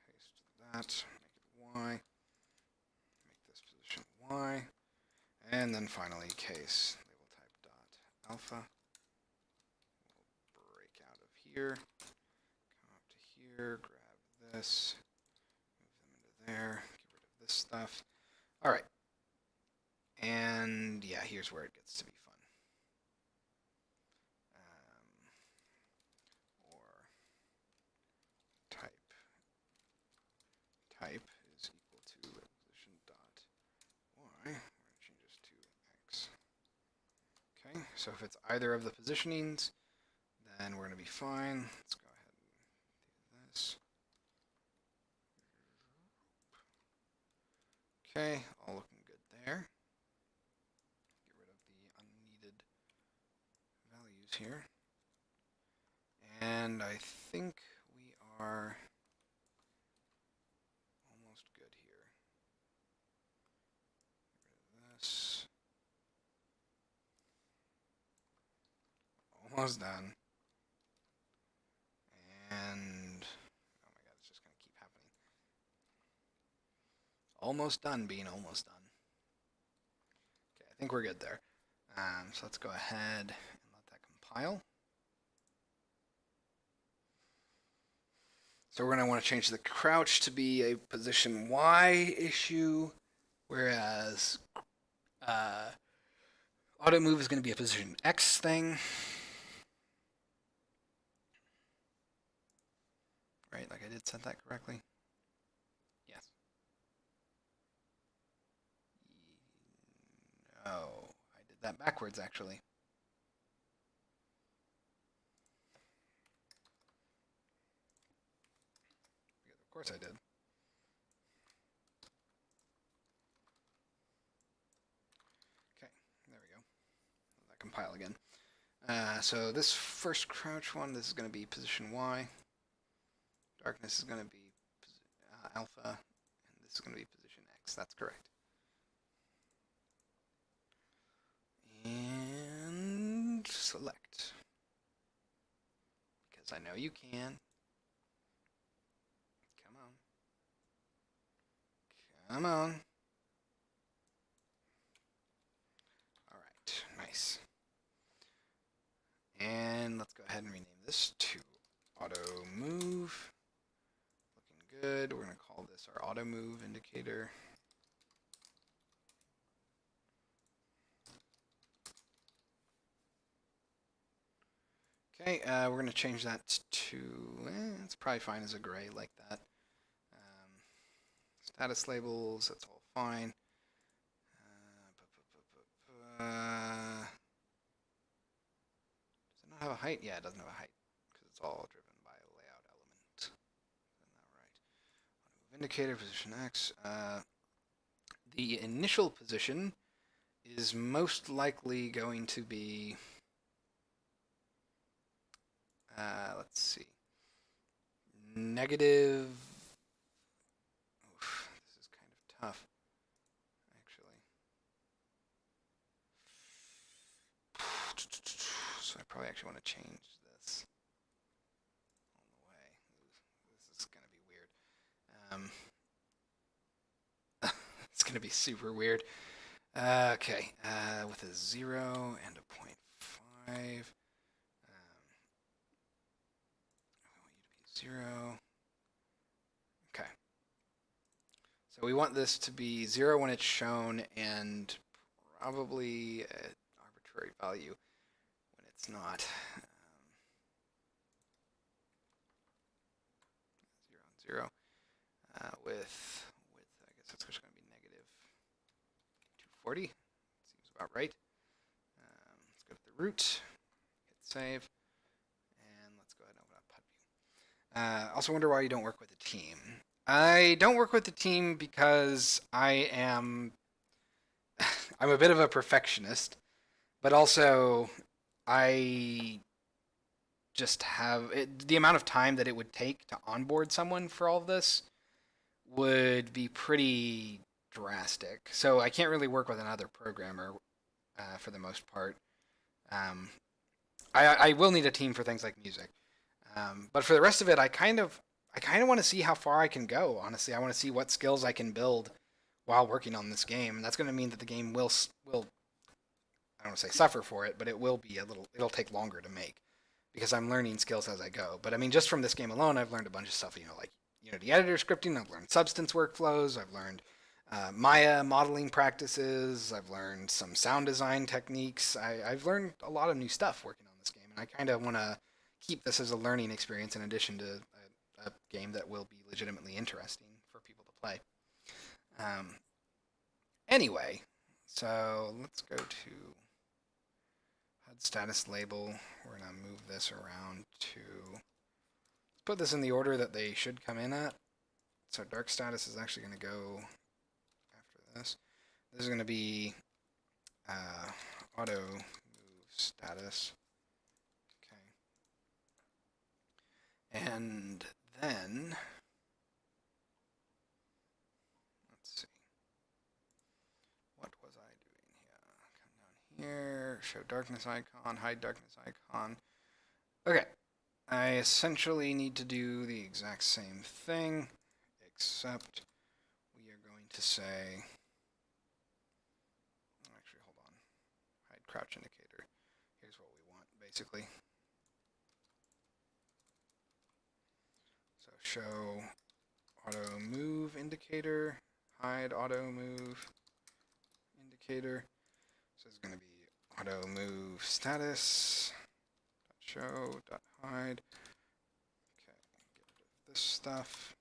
Paste that. Make it Y. Make this position Y. And then finally case label type dot alpha. We'll break out of here. Come up to here. Grab this. Move them into there. Get rid of this stuff. All right. And yeah, here's where it gets to be fun. Or type is equal to position dot y. We're going to change this to x. Okay, so if it's either of the positionings, then we're going to be fine. Let's go ahead and do this. Okay, all looking good there. Get rid of the unneeded values here. And I think we are almost good here. Get rid of this. Almost done. And oh my god, it's just going to keep happening. Almost done being almost done. Okay, I think we're good there. So let's go ahead and let that compile. So we're going to want to change the crouch to be a position Y issue, whereas auto move is going to be a position X thing. Right, like I did set that correctly. Yes. No, I did that backwards actually. Of course I did. Okay, there we go. Let that compile again. So this first crouch one, this is going to be position Y. Darkness is going to be alpha, and this is going to be position X. That's correct. And select. Because I know you can. Come on. All right, nice. And let's go ahead and rename this to auto move. Looking good. We're going to call this our auto move indicator. Okay, we're going to change that to, it's probably fine as a gray like that. Status labels, that's all fine. Does it not have a height? Yeah, it doesn't have a height because it's all driven by a layout element. Isn't that right? Move indicator, position X. The initial position is most likely going to be, let's see, negative. Oof, this is kind of tough, actually. So I probably actually want to change this on the way. This is going to be weird. It's going to be super weird. Okay, with a 0 and a 0.5. I want you to be 0. Okay. So we want this to be 0 when it's shown and probably an arbitrary value when it's not. 0 and 0. With I guess that's going to be negative 240. Seems about right. Let's go to the root, hit save, and let's go ahead and open up PUDView. Also wonder why you don't work with a team. I don't work with the team because I'm a bit of a perfectionist, but also I just have the amount of time that it would take to onboard someone for all of this would be pretty drastic. So I can't really work with another programmer for the most part. I will need a team for things like music, but for the rest of it, I kind of want to see how far I can go. Honestly, I want to see what skills I can build while working on this game, and that's going to mean that the game will I don't want to say suffer for it, but it will be it'll take longer to make because I'm learning skills as I go. But I mean, just from this game alone, I've learned a bunch of stuff. Like Unity editor scripting. I've learned Substance workflows. I've learned Maya modeling practices. I've learned some sound design techniques. I've learned a lot of new stuff working on this game, and I kind of want to keep this as a learning experience in addition to a game that will be legitimately interesting for people to play. Anyway, so let's go to HUD status label. We're going to move this around to, let's put this in the order that they should come in at. So dark status is actually going to go after this. This is going to be auto move status. Okay. And then, let's see. What was I doing here? Come down here, show darkness icon, hide darkness icon. Okay. I essentially need to do the exact same thing, except we are going to say, actually, hold on, hide crouch indicator. Here's what we want, basically. So show auto move indicator, hide auto move indicator. So it's going to be auto move status. Show hide. Okay, get rid of this stuff.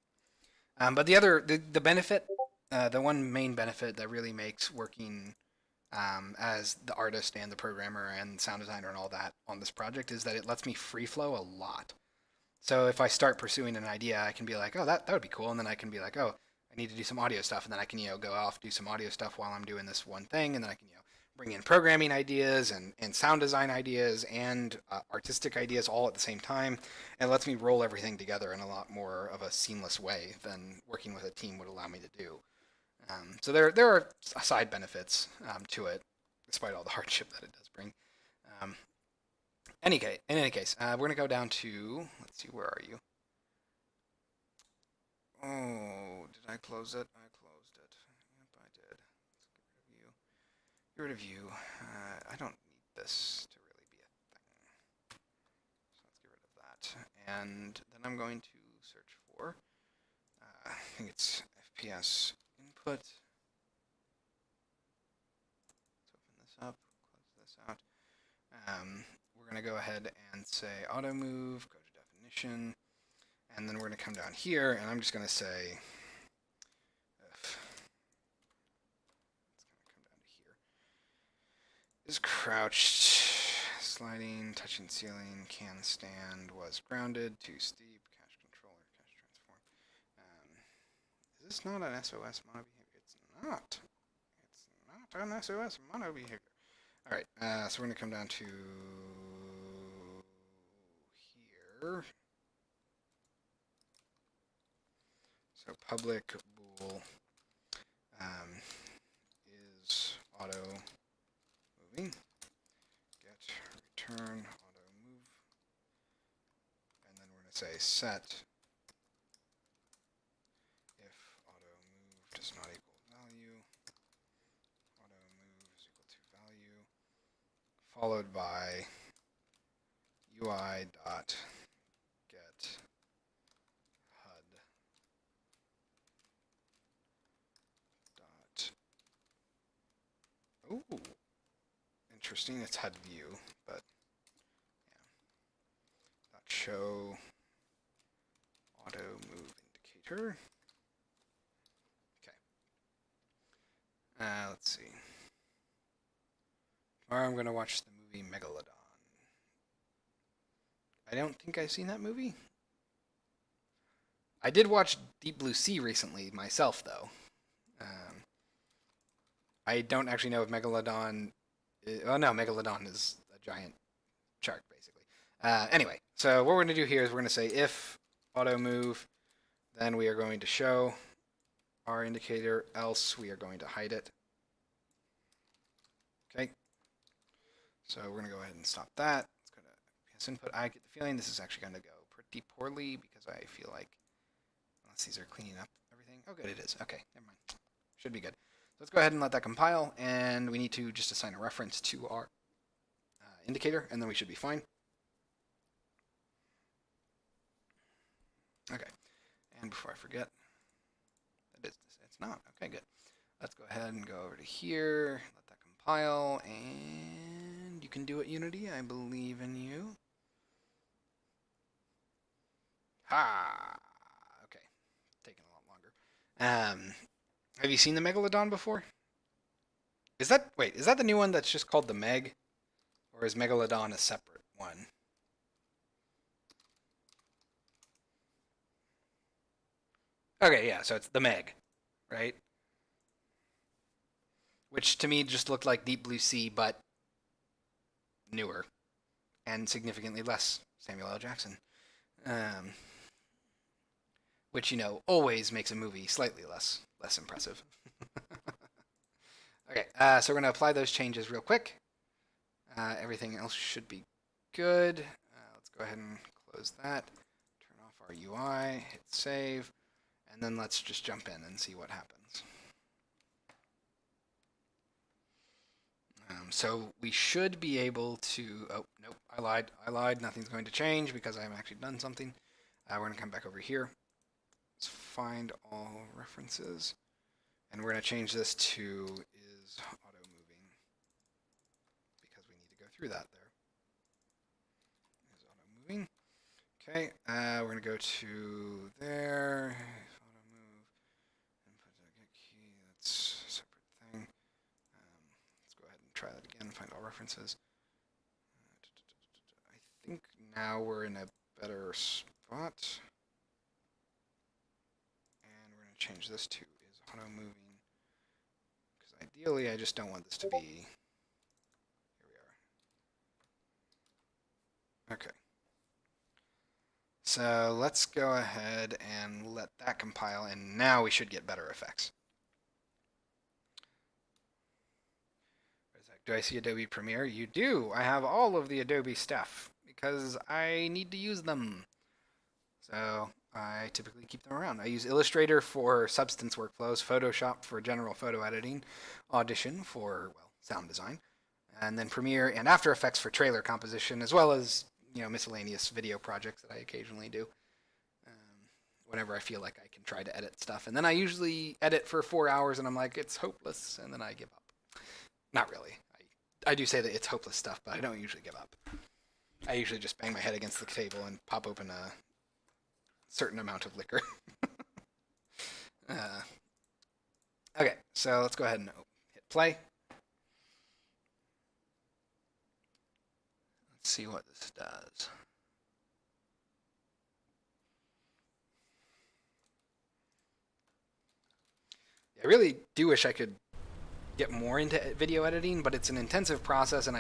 But the benefit, the one main benefit that really makes working as the artist and the programmer and sound designer and all that on this project is that it lets me free flow a lot. So if I start pursuing an idea, I can be like, oh, that would be cool, and then I can be like, oh, I need to do some audio stuff, and then I can go off do some audio stuff while I'm doing this one thing, and then I can bring in programming ideas and sound design ideas and artistic ideas all at the same time. And it lets me roll everything together in a lot more of a seamless way than working with a team would allow me to do. So there are side benefits to it, despite all the hardship that it does bring. In any case, we're going to go down to, let's see, where are you? Oh, did I close it? I closed it. Get rid of you. I don't need this to really be a thing. So let's get rid of that. And then I'm going to search for, I think it's FPS input. Let's open this up, close this out. We're going to go ahead and say auto move, go to definition, and then we're going to come down here, and I'm just going to say, it's going to come down to here. Is crouched, sliding, touching ceiling, can stand, was grounded, too steep, cache controller, cache transform. Is this not an SOS mono behavior? It's not. It's not an SOS mono behavior. All right, so we're going to come down to here. So public bool is auto moving. Get return auto move. And then we're going to say set if auto move does not equal value. Auto move is equal to value. Followed by UI dot get HUD dot. Ooh, interesting. It's HUD view, but yeah. Dot show auto move indicator. Okay. Let's see. Tomorrow I'm going to watch the movie Megalodon. I don't think I've seen that movie. I did watch Deep Blue Sea recently myself, though. I don't actually know if Megalodon. Oh no, Megalodon is a giant shark, basically. Anyway, so what we're going to do here is we're going to say if auto move, then we are going to show our indicator, else we are going to hide it. Okay. So we're going to go ahead and stop that. Let's go to PS input. I get the feeling this is actually going to go pretty poorly because I feel like, unless these are cleaning up everything. Oh, good, it is. Okay, never mind. Should be good. So let's go ahead and let that compile, and we need to just assign a reference to our indicator, and then we should be fine. Okay, and before I forget, it's not. Okay, good. Let's go ahead and go over to here, let that compile, and you can do it, Unity. I believe in you. Ha! Okay, taking a lot longer. Have you seen the Megalodon before? Is that the new one that's just called the Meg? Or is Megalodon a separate one? Okay, yeah, so it's the Meg, right? Which to me just looked like Deep Blue Sea, but newer and significantly less Samuel L. Jackson. Which, you know, always makes a movie slightly less impressive. Okay, so we're going to apply those changes real quick. Everything else should be good. Let's go ahead and close that. Turn off our UI, hit save, and then let's just jump in and see what happens. So we should be able to, oh, nope, I lied, nothing's going to change because I haven't actually done something. We're going to come back over here. Let's find all references, and we're going to change this to is auto moving because we need to go through that there. Is auto moving. Okay, we're going to go to there, auto move, input get key, that's a separate thing. Let's go ahead and try that again, find all references. I think now we're in a better spot. And we're going to change this to is auto moving, because ideally I just don't want this to be, here we are. Okay. So let's go ahead and let that compile, and now we should get better effects. Do I see Adobe Premiere? You do. I have all of the Adobe stuff because I need to use them. So I typically keep them around. I use Illustrator for substance workflows, Photoshop for general photo editing, Audition for, well, sound design, and then Premiere and After Effects for trailer composition, as well as miscellaneous video projects that I occasionally do. Whenever I feel like I can try to edit stuff, and then I usually edit for 4 hours, and I'm like, it's hopeless, and then I give up. Not really. I do say that it's hopeless stuff, but I don't usually give up. I usually just bang my head against the table and pop open a certain amount of liquor. Okay, so let's go ahead and hit play. Let's see what this does. I really do wish I could get more into video editing, but it's an intensive process, and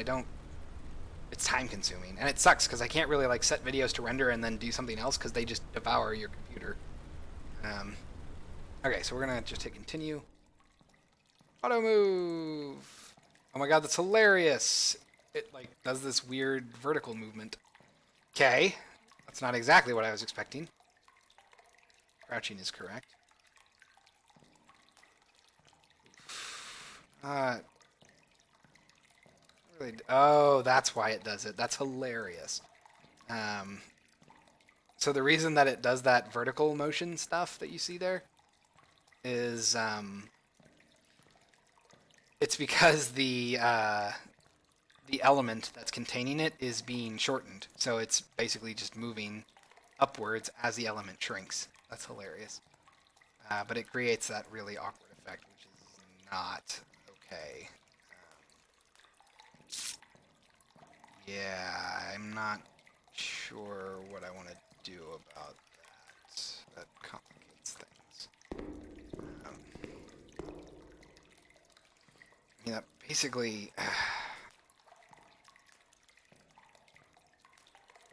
it's time consuming, and it sucks because I can't really like set videos to render and then do something else because they just devour your computer. Okay, so we're gonna just hit continue. Auto move. Oh my god, that's hilarious. It like does this weird vertical movement. Okay, that's not exactly what I was expecting. Crouching is correct. Really, oh, that's why it does it. That's hilarious. So the reason that it does that vertical motion stuff that you see there is it's because the element that's containing it is being shortened. So it's basically just moving upwards as the element shrinks. That's hilarious. But it creates that really awkward effect, which is not okay. Yeah, I'm not sure what I want to do about that. That complicates things. Yeah, basically...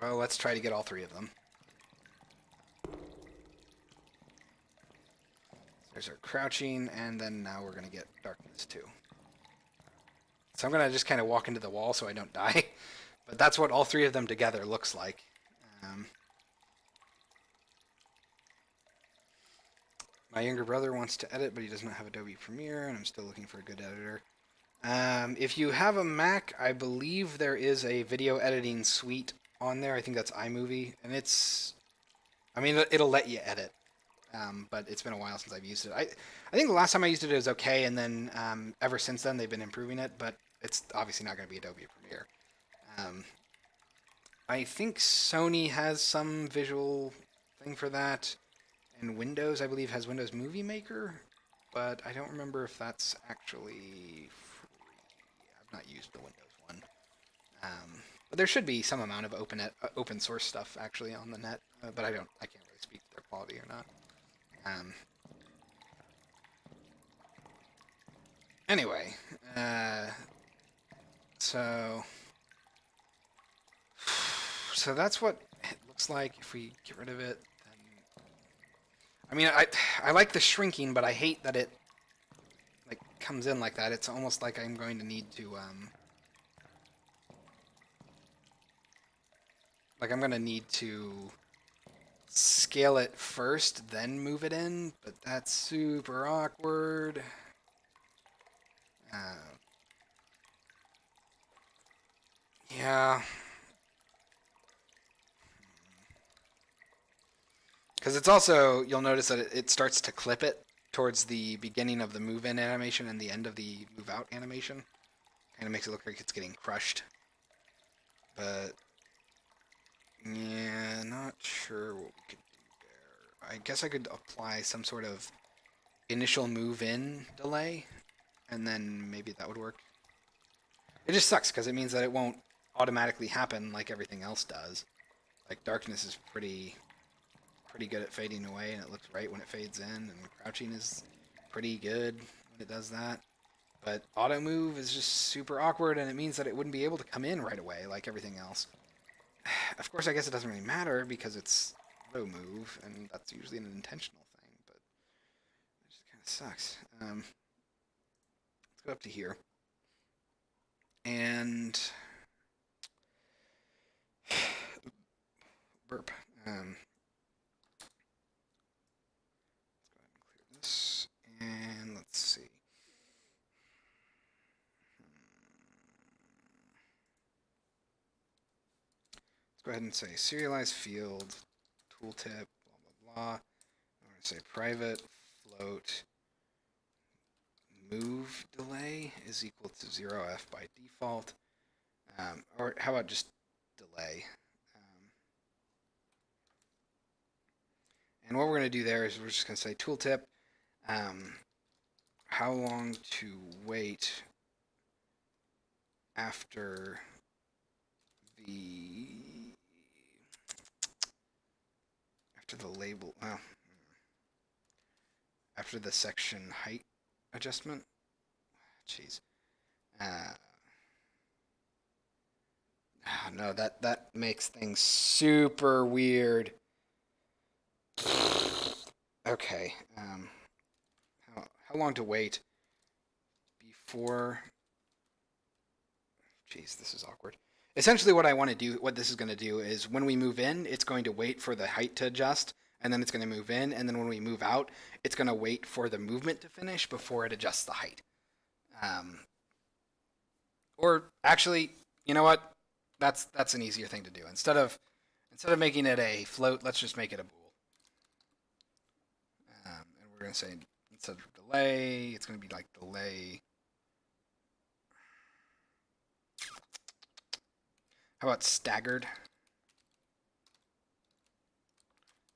well, let's try to get all three of them. There's our crouching, and then now we're going to get darkness too. So I'm going to just kind of walk into the wall so I don't die. But that's what all three of them together looks like. My younger brother wants to edit, but he does not have Adobe Premiere, and I'm still looking for a good editor. If you have a Mac, I believe there is a video editing suite on there. I think that's iMovie, and it's... I mean, it'll let you edit. But it's been a while since I've used it. I think the last time I used it was okay, and then ever since then they've been improving it, but it's obviously not going to be Adobe Premiere. I think Sony has some visual thing for that, and Windows, I believe, has Windows Movie Maker, but I don't remember if that's actually free. I've not used the Windows one. But there should be some amount of open source stuff actually on the net, but I can't really speak to their quality or not. Anyway, so that's what it looks like if we get rid of it. Then, I mean, I like the shrinking, but I hate that it like comes in like that. It's almost like I'm going to need to scale it first, then move it in, but that's super awkward. Yeah. Because it's also, you'll notice that it starts to clip it towards the beginning of the move-in animation and the end of the move-out animation. Kind of makes it look like it's getting crushed. But, yeah, not sure what we could do there. I guess I could apply some sort of initial move-in delay, and then maybe that would work. It just sucks, because it means that it won't automatically happen like everything else does. Like, darkness is pretty good at fading away, and it looks right when it fades in, and crouching is pretty good when it does that. But auto move is just super awkward, and it means that it wouldn't be able to come in right away like everything else. Of course, I guess it doesn't really matter because it's auto move, and that's usually an intentional thing, but it just kind of sucks. Let's go up to here. And burp. Let's go ahead and clear this, and let's see. go ahead and say serialize field, tooltip, blah, blah, blah. I'm going to say private float move delay is equal to 0f by default. Or how about just delay? And what we're going to do there is we're just going to say tooltip, how long to wait after the label, after the section height adjustment. Jeez. No, that makes things super weird. Okay. How long to wait before? Jeez, this is awkward. Essentially, what I want to do, what this is going to do, is when we move in, it's going to wait for the height to adjust, and then it's going to move in, and then when we move out, it's going to wait for the movement to finish before it adjusts the height. Or actually, you know what? That's an easier thing to do. Instead of making it a float, let's just make it a bool. And we're going to say instead of delay, it's going to be like delay. How about staggered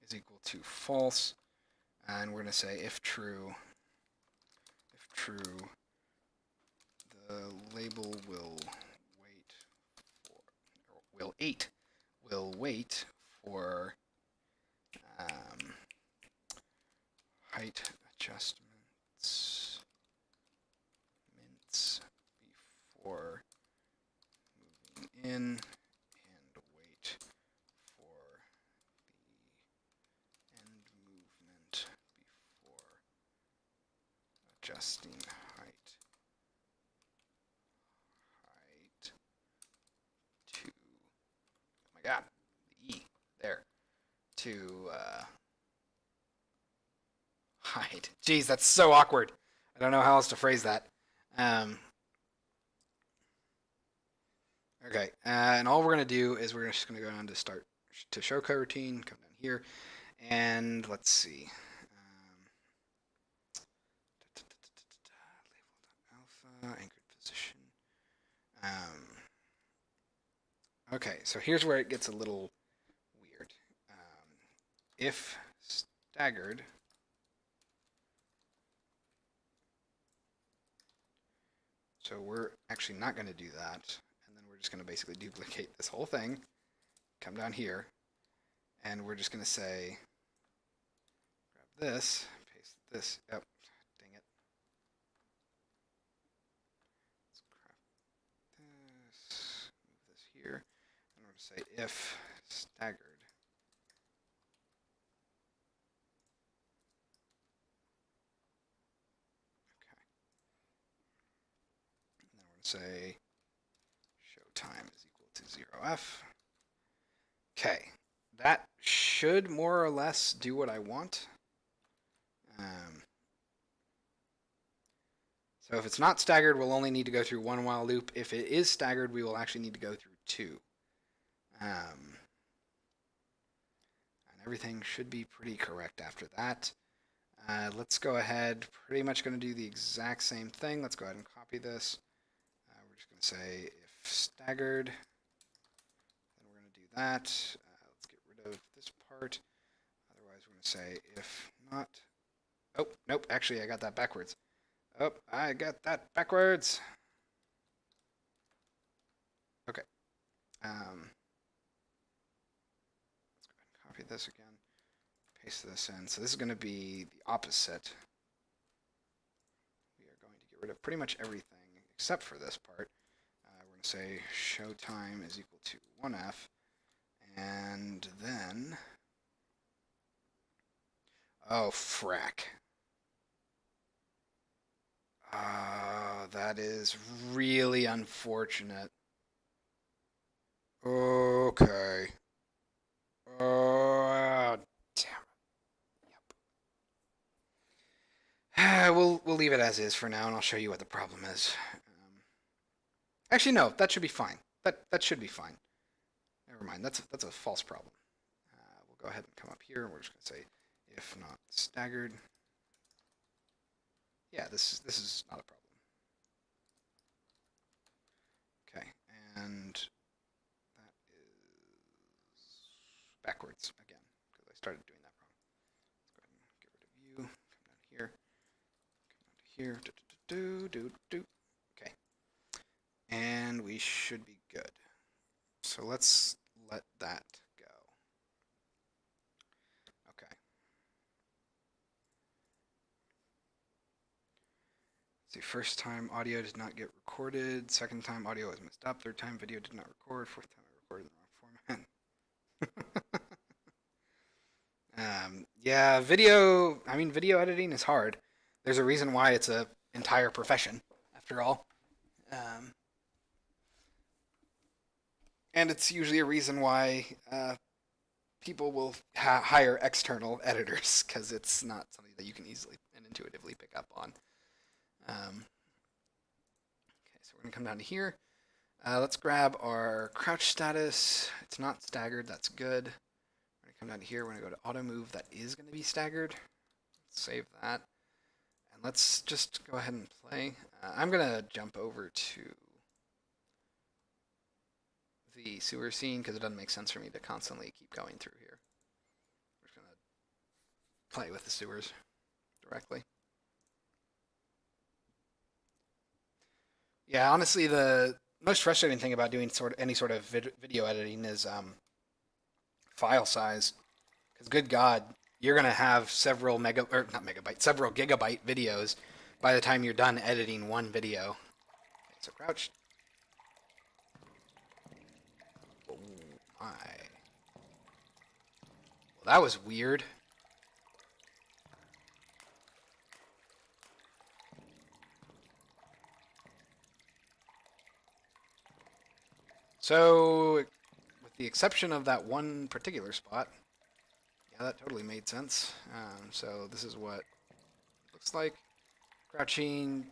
is equal to false, and we're going to say if true, the label will wait for height adjustments before moving in, and wait for the end movement before adjusting height to, oh my god, the E there, to height. Jeez, that's so awkward. I don't know how else to phrase that. Okay, and all we're going to do is we're just going to go down to start to show coroutine, come down here, and let's see. Alpha, anchored position. Okay, so here's where it gets a little weird. If staggered, so we're actually not going to do that. We're just going to basically duplicate this whole thing, come down here, and we're just going to say, grab this, paste this, oh, dang it. Let's grab this, move this here, and we're going to say if staggered. Okay. And then we're going to say time is equal to 0f. Okay, that should more or less do what I want. So if it's not staggered, we'll only need to go through one while loop. If it is staggered, we will actually need to go through two. And everything should be pretty correct after that. Let's go ahead, pretty much going to do the exact same thing. Let's go ahead and copy this. We're just going to say if staggered, then we're going to do that. Let's get rid of this part. Otherwise, we're going to say if not. Oh, nope, actually, I got that backwards. Oh, I got that backwards. Okay. Let's go ahead and copy this again. Paste this in. So this is going to be the opposite. We are going to get rid of pretty much everything except for this part. We're going to say show time is equal to 1f. And then, oh, frack. That is really unfortunate. Okay. Oh, damn it. Yep. We'll leave it as is for now, and I'll show you what the problem is. Actually, no, that should be fine. That should be fine. There never mind. That's a false problem. We'll go ahead and come up here, and we're just going to say if not staggered. Yeah, this is not a problem. Okay, and that is backwards again because I started doing that wrong. Let's go ahead and get rid of you. Come down here. Come down to here. Do. Okay, and we should be good. So let's let that go. Okay. See, first time audio did not get recorded. Second time audio was messed up. Third time video did not record. Fourth time I recorded in the wrong format. Yeah, video. I mean, video editing is hard. There's a reason why it's a entire profession, after all. And it's usually a reason why people will hire external editors because it's not something that you can easily and intuitively pick up on. Okay, so we're going to come down to here. Let's grab our crouch status. It's not staggered. That's good. We're going to come down to here. We're going to go to auto move. That is going to be staggered. Let's save that. And let's just go ahead and play. I'm going to jump over to the sewer scene because it doesn't make sense for me to constantly keep going through here. We're just going to play with the sewers directly. Yeah, honestly, the most frustrating thing about doing any sort of video editing is file size. Because good God, you're gonna have several several gigabyte videos by the time you're done editing one video. Okay, so crouched. Oh my. Well, that was weird. So, with the exception of that one particular spot, yeah, that totally made sense. So this is what it looks like. Crouching,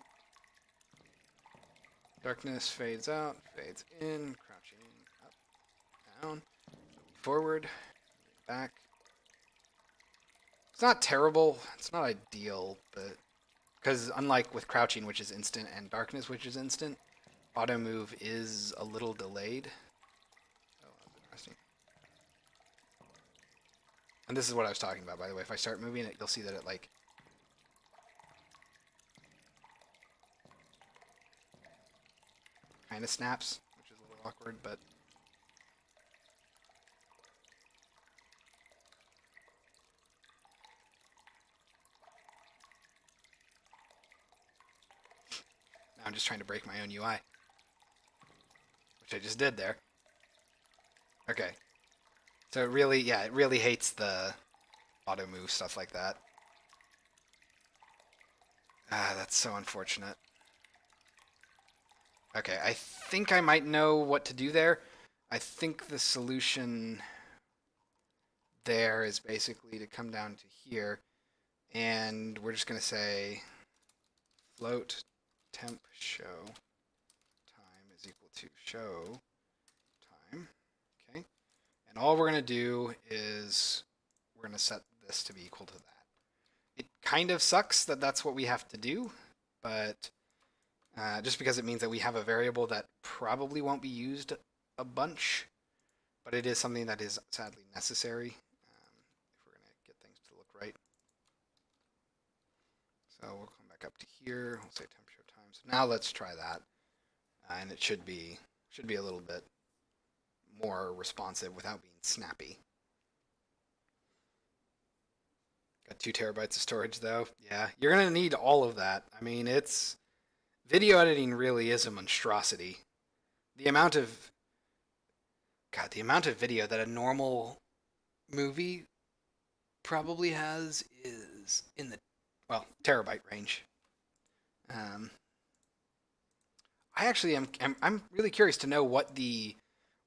darkness fades out, fades in, crouching up, down, forward, back. It's not terrible, it's not ideal, but because unlike with crouching, which is instant, and darkness, which is instant, auto move is a little delayed. Oh, that's interesting. And this is what I was talking about, by the way. If I start moving it, you'll see that it like kind of snaps, which is a little awkward, but now I'm just trying to break my own UI, which I just did there. Okay. So it really, yeah, it really hates the auto move stuff like that. Ah, that's so unfortunate. Okay, I think I might know what to do there. I think the solution there is basically to come down to here, and we're just going to say float temp show time is equal to show time. Okay, and all we're going to do is we're going to set this to be equal to that. It kind of sucks that that's what we have to do, but just because it means that we have a variable that probably won't be used a bunch, but it is something that is sadly necessary if we're going to get things to look right. So we'll come back up to here. We'll say temp show time. So now let's try that, and it should be a little bit more responsive without being snappy. Got 2 terabytes of storage though. Yeah, you're gonna need all of that. I mean, it's video editing really is a monstrosity. The amount of video that a normal movie probably has is in the terabyte range. I actually I'm really curious to know what the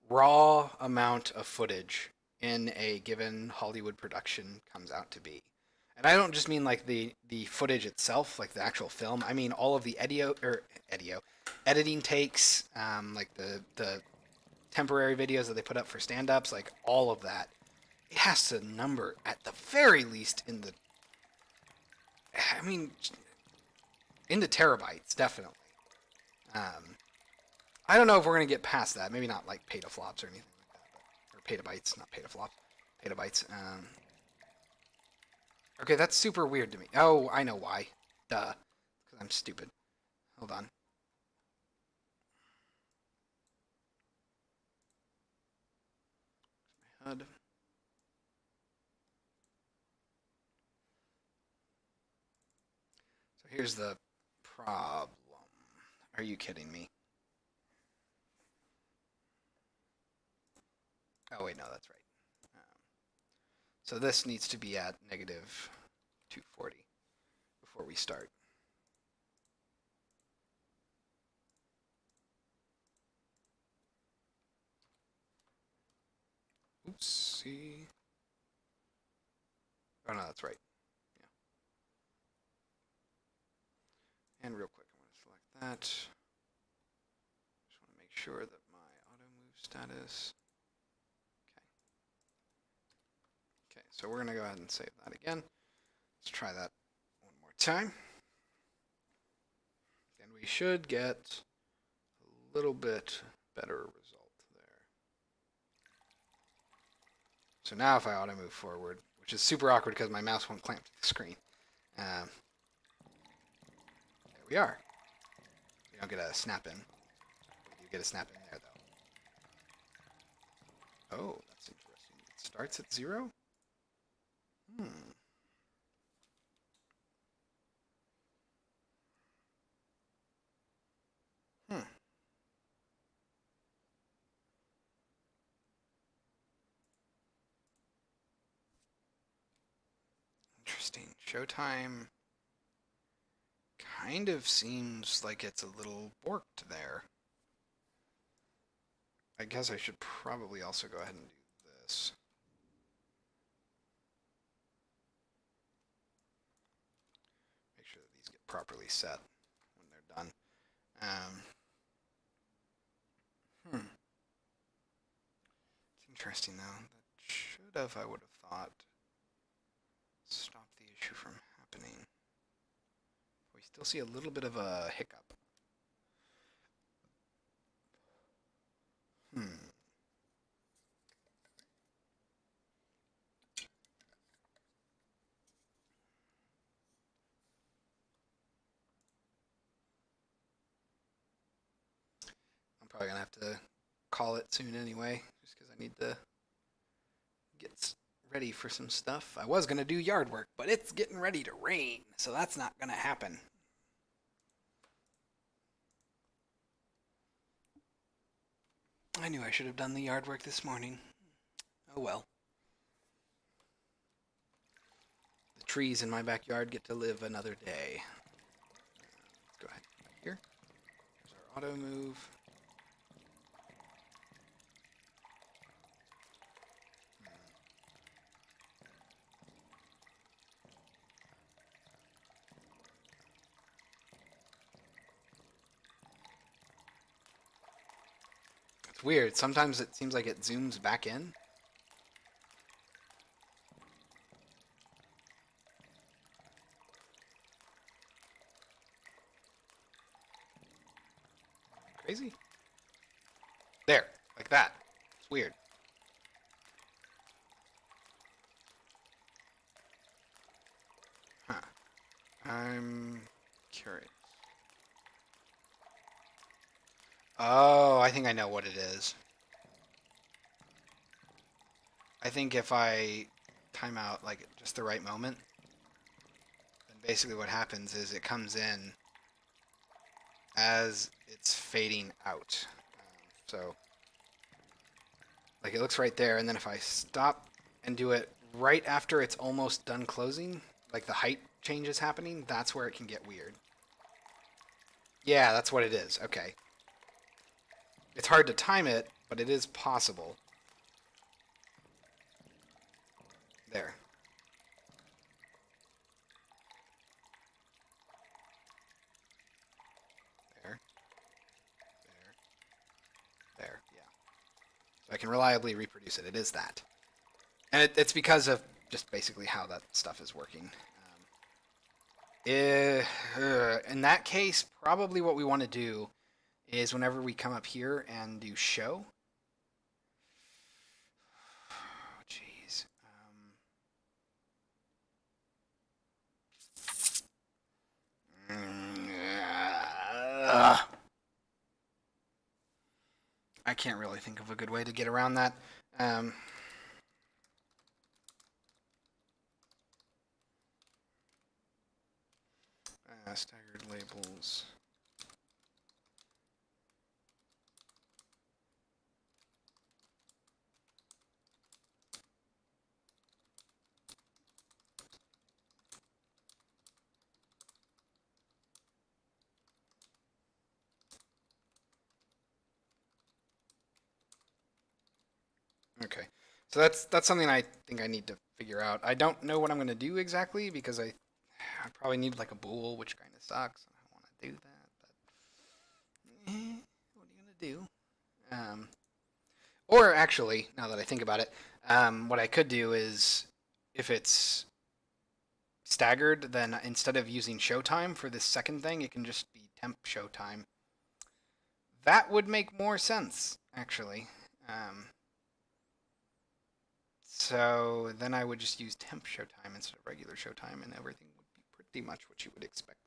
raw amount of footage in a given Hollywood production comes out to be. And I don't just mean like the footage itself, like the actual film. I mean all of the editing takes, like the temporary videos that they put up for stand-ups, like all of that, it has to number at the very least in the, I mean, into terabytes, definitely. I don't know if we're going to get past that. Maybe not like petaflops or anything like that. Or petabytes, not petaflops. Petabytes. Okay, that's super weird to me. Oh, I know why. Duh. Because I'm stupid. Hold on. My HUD. So here's the problem. Are you kidding me? Oh, wait, no, that's right. So this needs to be at negative 240 before we start. Oopsie. Oh, no, that's right. Yeah. And real quick, I'm going to select that. Just want to make sure that my auto move status. Okay, so we're going to go ahead and save that again. Let's try that one more time. And we should get a little bit better result there. So now if I auto move forward, which is super awkward because my mouse won't clamp to the screen. There we are. You don't get a snap in. You get a snap in there though. Oh, that's interesting. It starts at 0? Interesting. Showtime kind of seems like it's a little borked there. I guess I should probably also go ahead and do this. Make sure that these get properly set when they're done. It's interesting though. That should have, I would have thought, stopped the issue from happening. We still see a little bit of a hiccup. I'm probably gonna have to call it soon anyway, just because I need to get ready for some stuff. I was gonna do yard work, but it's getting ready to rain, so that's not gonna happen. I knew I should have done the yard work this morning. Oh well. The trees in my backyard get to live another day. Let's go ahead right here. There's our auto move. It's weird. Sometimes it seems like it zooms back in. Crazy. There, like that. It's weird. Huh. I'm curious. Oh, I think I know what it is. I think if I time out like at just the right moment, then basically what happens is it comes in as it's fading out. So, like it looks right there, and then if I stop and do it right after it's almost done closing, like the height change is happening, that's where it can get weird. Yeah, that's what it is. Okay. It's hard to time it, but it is possible. There. There. There. There. Yeah. I can reliably reproduce it. It is that. And it's because of just basically how that stuff is working. In that case, probably what we want to do is whenever we come up here and do show. Oh, jeez. I can't really think of a good way to get around that. Staggered labels. Okay, so that's something I think I need to figure out. I don't know what I'm going to do exactly because I probably need like a bool, which kind of sucks. I don't want to do that, but what are you going to do? Or actually, now that I think about it, what I could do is if it's staggered, then instead of using showtime for this second thing, it can just be temp showtime. That would make more sense, actually. So then I would just use temp showtime instead of regular showtime, and everything would be pretty much what you would expect.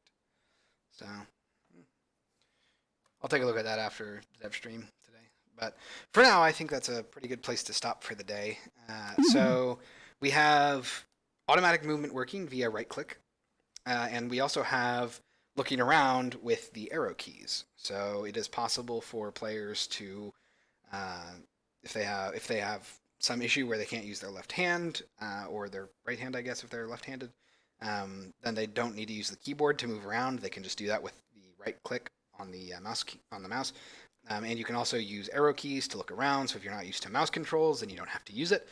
So I'll take a look at that after Devstream today. But for now, I think that's a pretty good place to stop for the day. So we have automatic movement working via right click, and we also have looking around with the arrow keys. So it is possible for players to, if they have some issue where they can't use their left hand or their right hand, I guess, if they're left-handed, then they don't need to use the keyboard to move around. They can just do that with the right click on the mouse. And you can also use arrow keys to look around. So if you're not used to mouse controls, then you don't have to use it.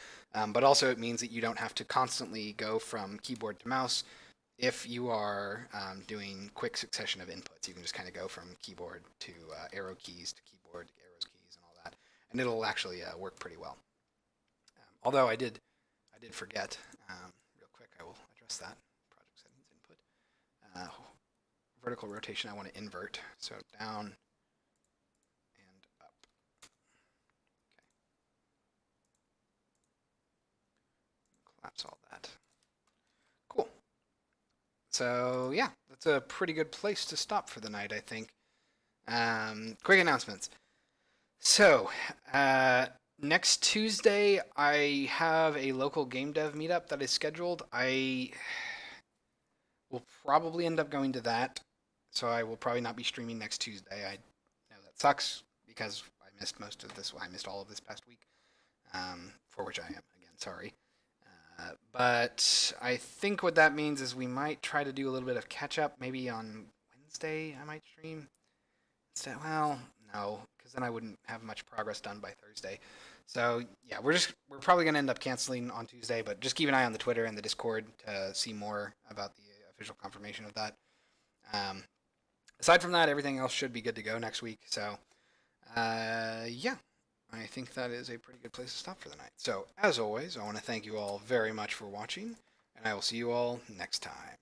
But also it means that you don't have to constantly go from keyboard to mouse. If you are doing quick succession of inputs, you can just kind of go from keyboard to arrow keys to keyboard to arrow keys and all that, and it'll actually work pretty well. Although I did forget. Real quick, I will address that. Project settings input. Vertical rotation, I want to invert, so down and up. Okay. Collapse all that. Cool. So yeah, that's a pretty good place to stop for the night, I think. Quick announcements. So, next Tuesday, I have a local game dev meetup that is scheduled. I will probably end up going to that, so I will probably not be streaming next Tuesday. I know that sucks because I missed most of this. I missed all of this past week, for which I am, again, sorry. But I think what that means is we might try to do a little bit of catch up. Maybe on Wednesday I might stream. Instead, well, no, because then I wouldn't have much progress done by Thursday. So yeah, we're probably gonna end up canceling on Tuesday, but just keep an eye on the Twitter and the Discord to see more about the official confirmation of that. Aside from that, everything else should be good to go next week. So yeah, I think that is a pretty good place to stop for the night. So as always, I want to thank you all very much for watching, and I will see you all next time.